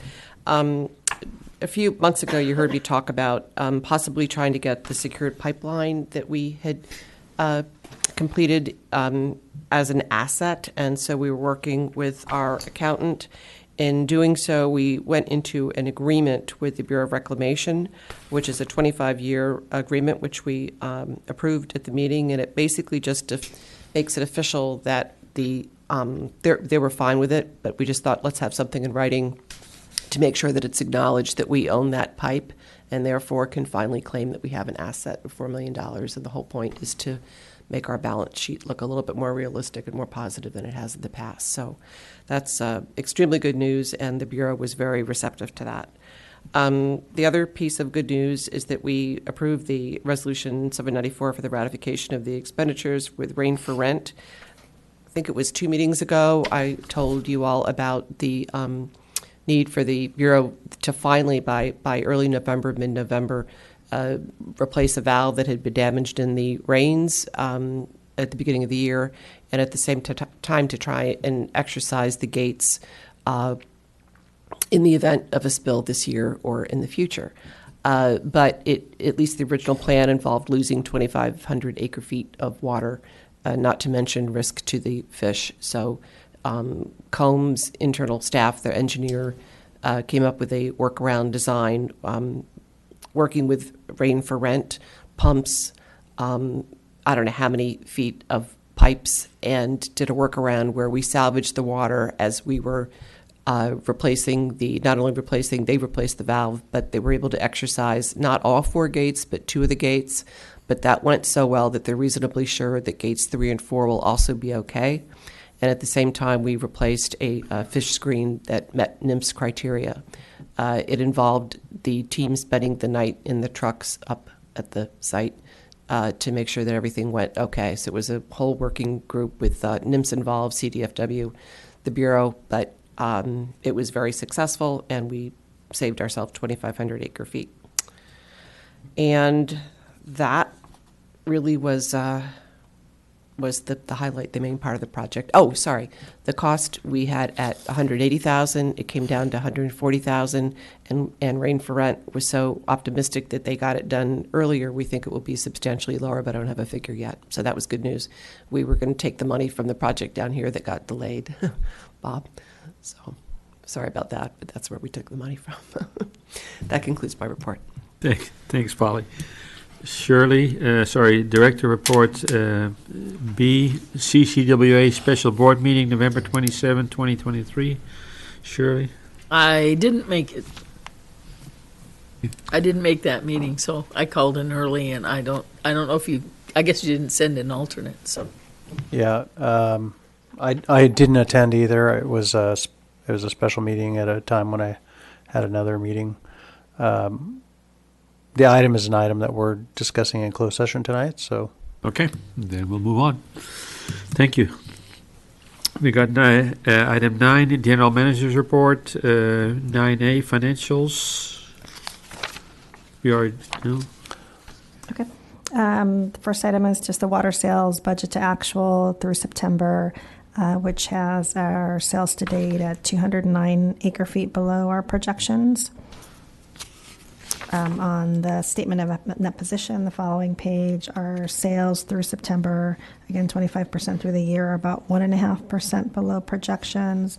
A few months ago, you heard me talk about possibly trying to get the secured pipeline that we had completed as an asset. And so we were working with our accountant. In doing so, we went into an agreement with the Bureau of Reclamation, which is a 25-year agreement, which we approved at the meeting. And it basically just makes it official that they were fine with it, but we just thought, let's have something in writing to make sure that it's acknowledged that we own that pipe and therefore can finally claim that we have an asset of $4 million. And the whole point is to make our balance sheet look a little bit more realistic and more positive than it has in the past. So that's extremely good news, and the Bureau was very receptive to that. The other piece of good news is that we approved the Resolution 794 for the ratification of the expenditures with Rain for Rent. I think it was 2 meetings ago, I told you all about the need for the Bureau to finally, by early November, mid-November, replace a valve that had been damaged in the rains at the beginning of the year, and at the same time to try and exercise the gates in the event of a spill this year or in the future. But at least the original plan involved losing 2,500 acre-feet of water, not to mention risk to the fish. So Combs' internal staff, their engineer, came up with a workaround design, working with Rain for Rent, pumps, I don't know how many feet of pipes, and did a workaround where we salvaged the water as we were replacing they replaced the valve, but they were able to exercise not all 4 gates, but 2 of the gates. But that went so well that they're reasonably sure that gates 3 and 4 will also be okay. And at the same time, we replaced a fish screen that met NIMS criteria. It involved the team spending the night in the trucks up at the site to make sure that everything went okay. So it was a whole working group with NIMS involved, CDFW, the Bureau, but it was very successful, and we saved ourselves 2,500 acre-feet. And that really was the highlight, the main part of the project. Oh, sorry. The cost we had at $180,000, it came down to $140,000, and Rain for Rent was so optimistic that they got it done earlier. We think it will be substantially lower, but I don't have a figure yet. So that was good news. We were going to take the money from the project down here that got delayed, Bob. So sorry about that, but that's where we took the money from. That concludes my report. Thanks, Polly. Shirley, Director Report B, CCWA Special Board Meeting, November 27, 2023. Shirley? I didn't make it. I didn't make that meeting, so I called in early, and I don't know if I guess you didn't send an alternate, so. Yeah, I didn't attend either. It was a special meeting at a time when I had another meeting. The item is an item that we're discussing in closed session tonight, so. Okay, then we'll move on. Thank you. We got item 9, General Manager's Report, 9A, Financials. We are, Okay. The first item is just the water sales budget to actual through September, which has our sales to date at 209 acre-feet below our projections. On the statement of net position, the following page, our sales through September, again, 25% through the year, are about 1.5% below projections.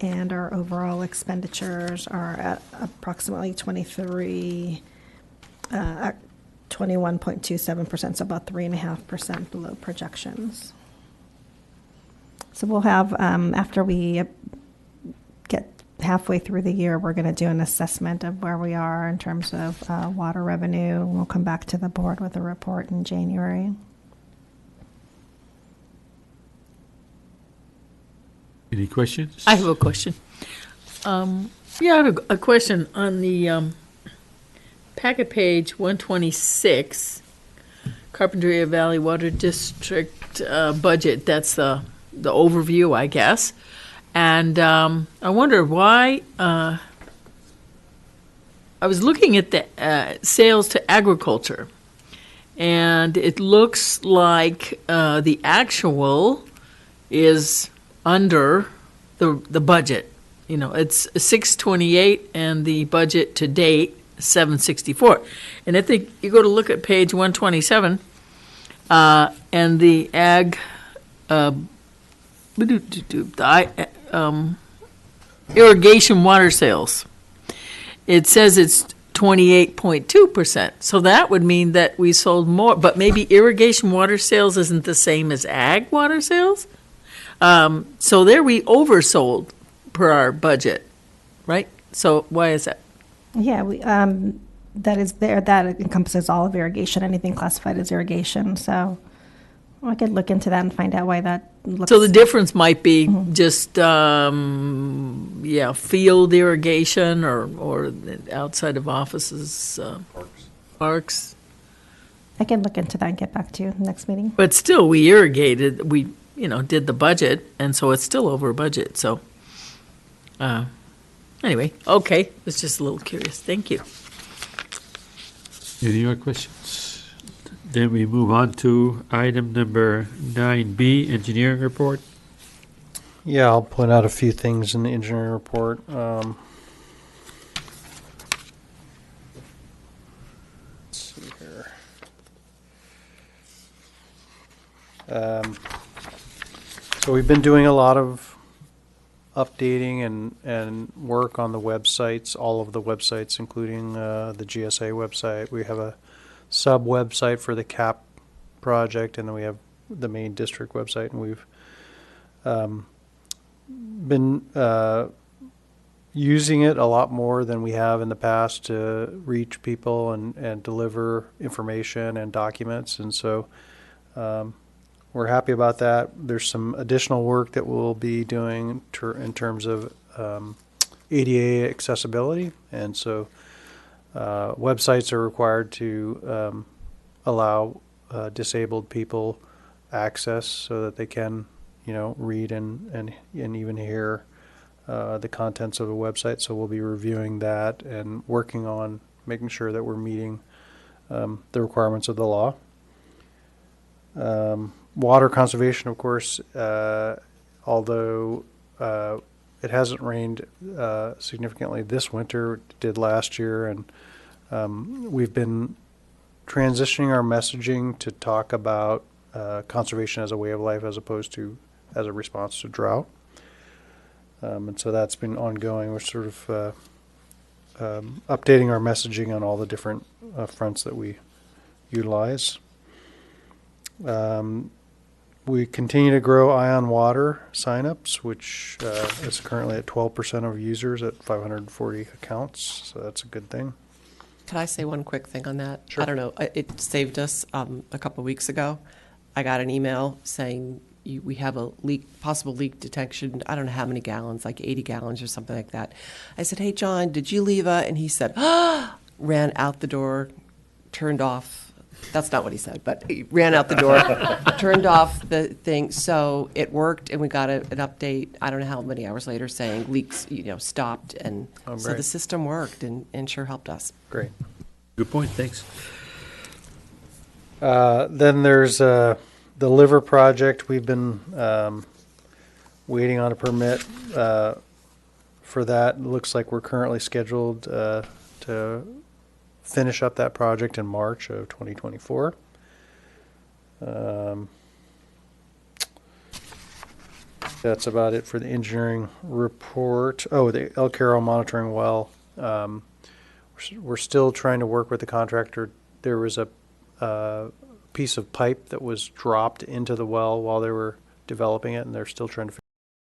And our overall expenditures are at approximately 21.27%, so about 3.5% below projections. So we'll have, after we get halfway through the year, we're going to do an assessment of where we are in terms of water revenue. We'll come back to the board with a report in January. Any questions? I have a question. I have a question on the packet page 126, Carpinteria Valley Water District budget. That's the overview, I guess. And I wonder why. I was looking at the sales to agriculture, and it looks like the actual is under the budget. You know, it's 628, and the budget to date 764. And if you go to look at page 127, and the ag, irrigation water sales, it says it's 28.2%. So that would mean that we sold more, but maybe irrigation water sales isn't the same as ag water sales. So there we oversold per our budget, right? So why is that? Yeah, that is there. That encompasses all of irrigation, anything classified as irrigation. So I could look into that and find out why that looks. So the difference might be just, field irrigation or outside of offices, parks. I can look into that and get back to you next meeting. But still, we irrigated, we did the budget, and so it's still over budget, so. Anyway, okay, it's just a little curious. Thank you. Any other questions? Then we move on to item number 9B, engineering report. Yeah, I'll point out a few things in the engineering report. Let's see here. So we've been doing a lot of updating and work on the websites, all of the websites, including the GSA website. We have a sub-website for the CAP project, and then we have the main district website, and we've been using it a lot more than we have in the past to reach people and deliver information and documents, and so we're happy about that. There's some additional work that we'll be doing in terms of ADA accessibility, and so websites are required to allow disabled people access so that they can, read and even hear the contents of a website. So we'll be reviewing that and working on making sure that we're meeting the requirements of the law. Water conservation, of course, although it hasn't rained significantly this winter, it did last year, and we've been transitioning our messaging to talk about conservation as a way of life as opposed to as a response to drought. And so that's been ongoing. We're sort of updating our messaging on all the different fronts that we utilize. We continue to grow Ion Water signups, which is currently at 12% of users at 540 accounts, so that's a good thing. Could I say one quick thing on that? Sure. I don't know. It saved us a couple of weeks ago. I got an email saying we have a possible leak detection. I don't know how many gallons, like 80 gallons or something like that. I said, "Hey, John, did you leave a?" And he said, ran out the door, turned off. That's not what he said, but he ran out the door, turned off the thing. So it worked, and we got an update, I don't know how many hours later, saying leaks, stopped. And so the system worked and sure helped us. Great. Good point, thanks. Then there's the liver project. We've been waiting on a permit for that. It looks like we're currently scheduled to finish up that project in March of 2024. That's about it for the engineering report. Oh, the El Caro monitoring well. We're still trying to work with the contractor. There was a piece of pipe that was dropped into the well while they were developing it, and they're still trying to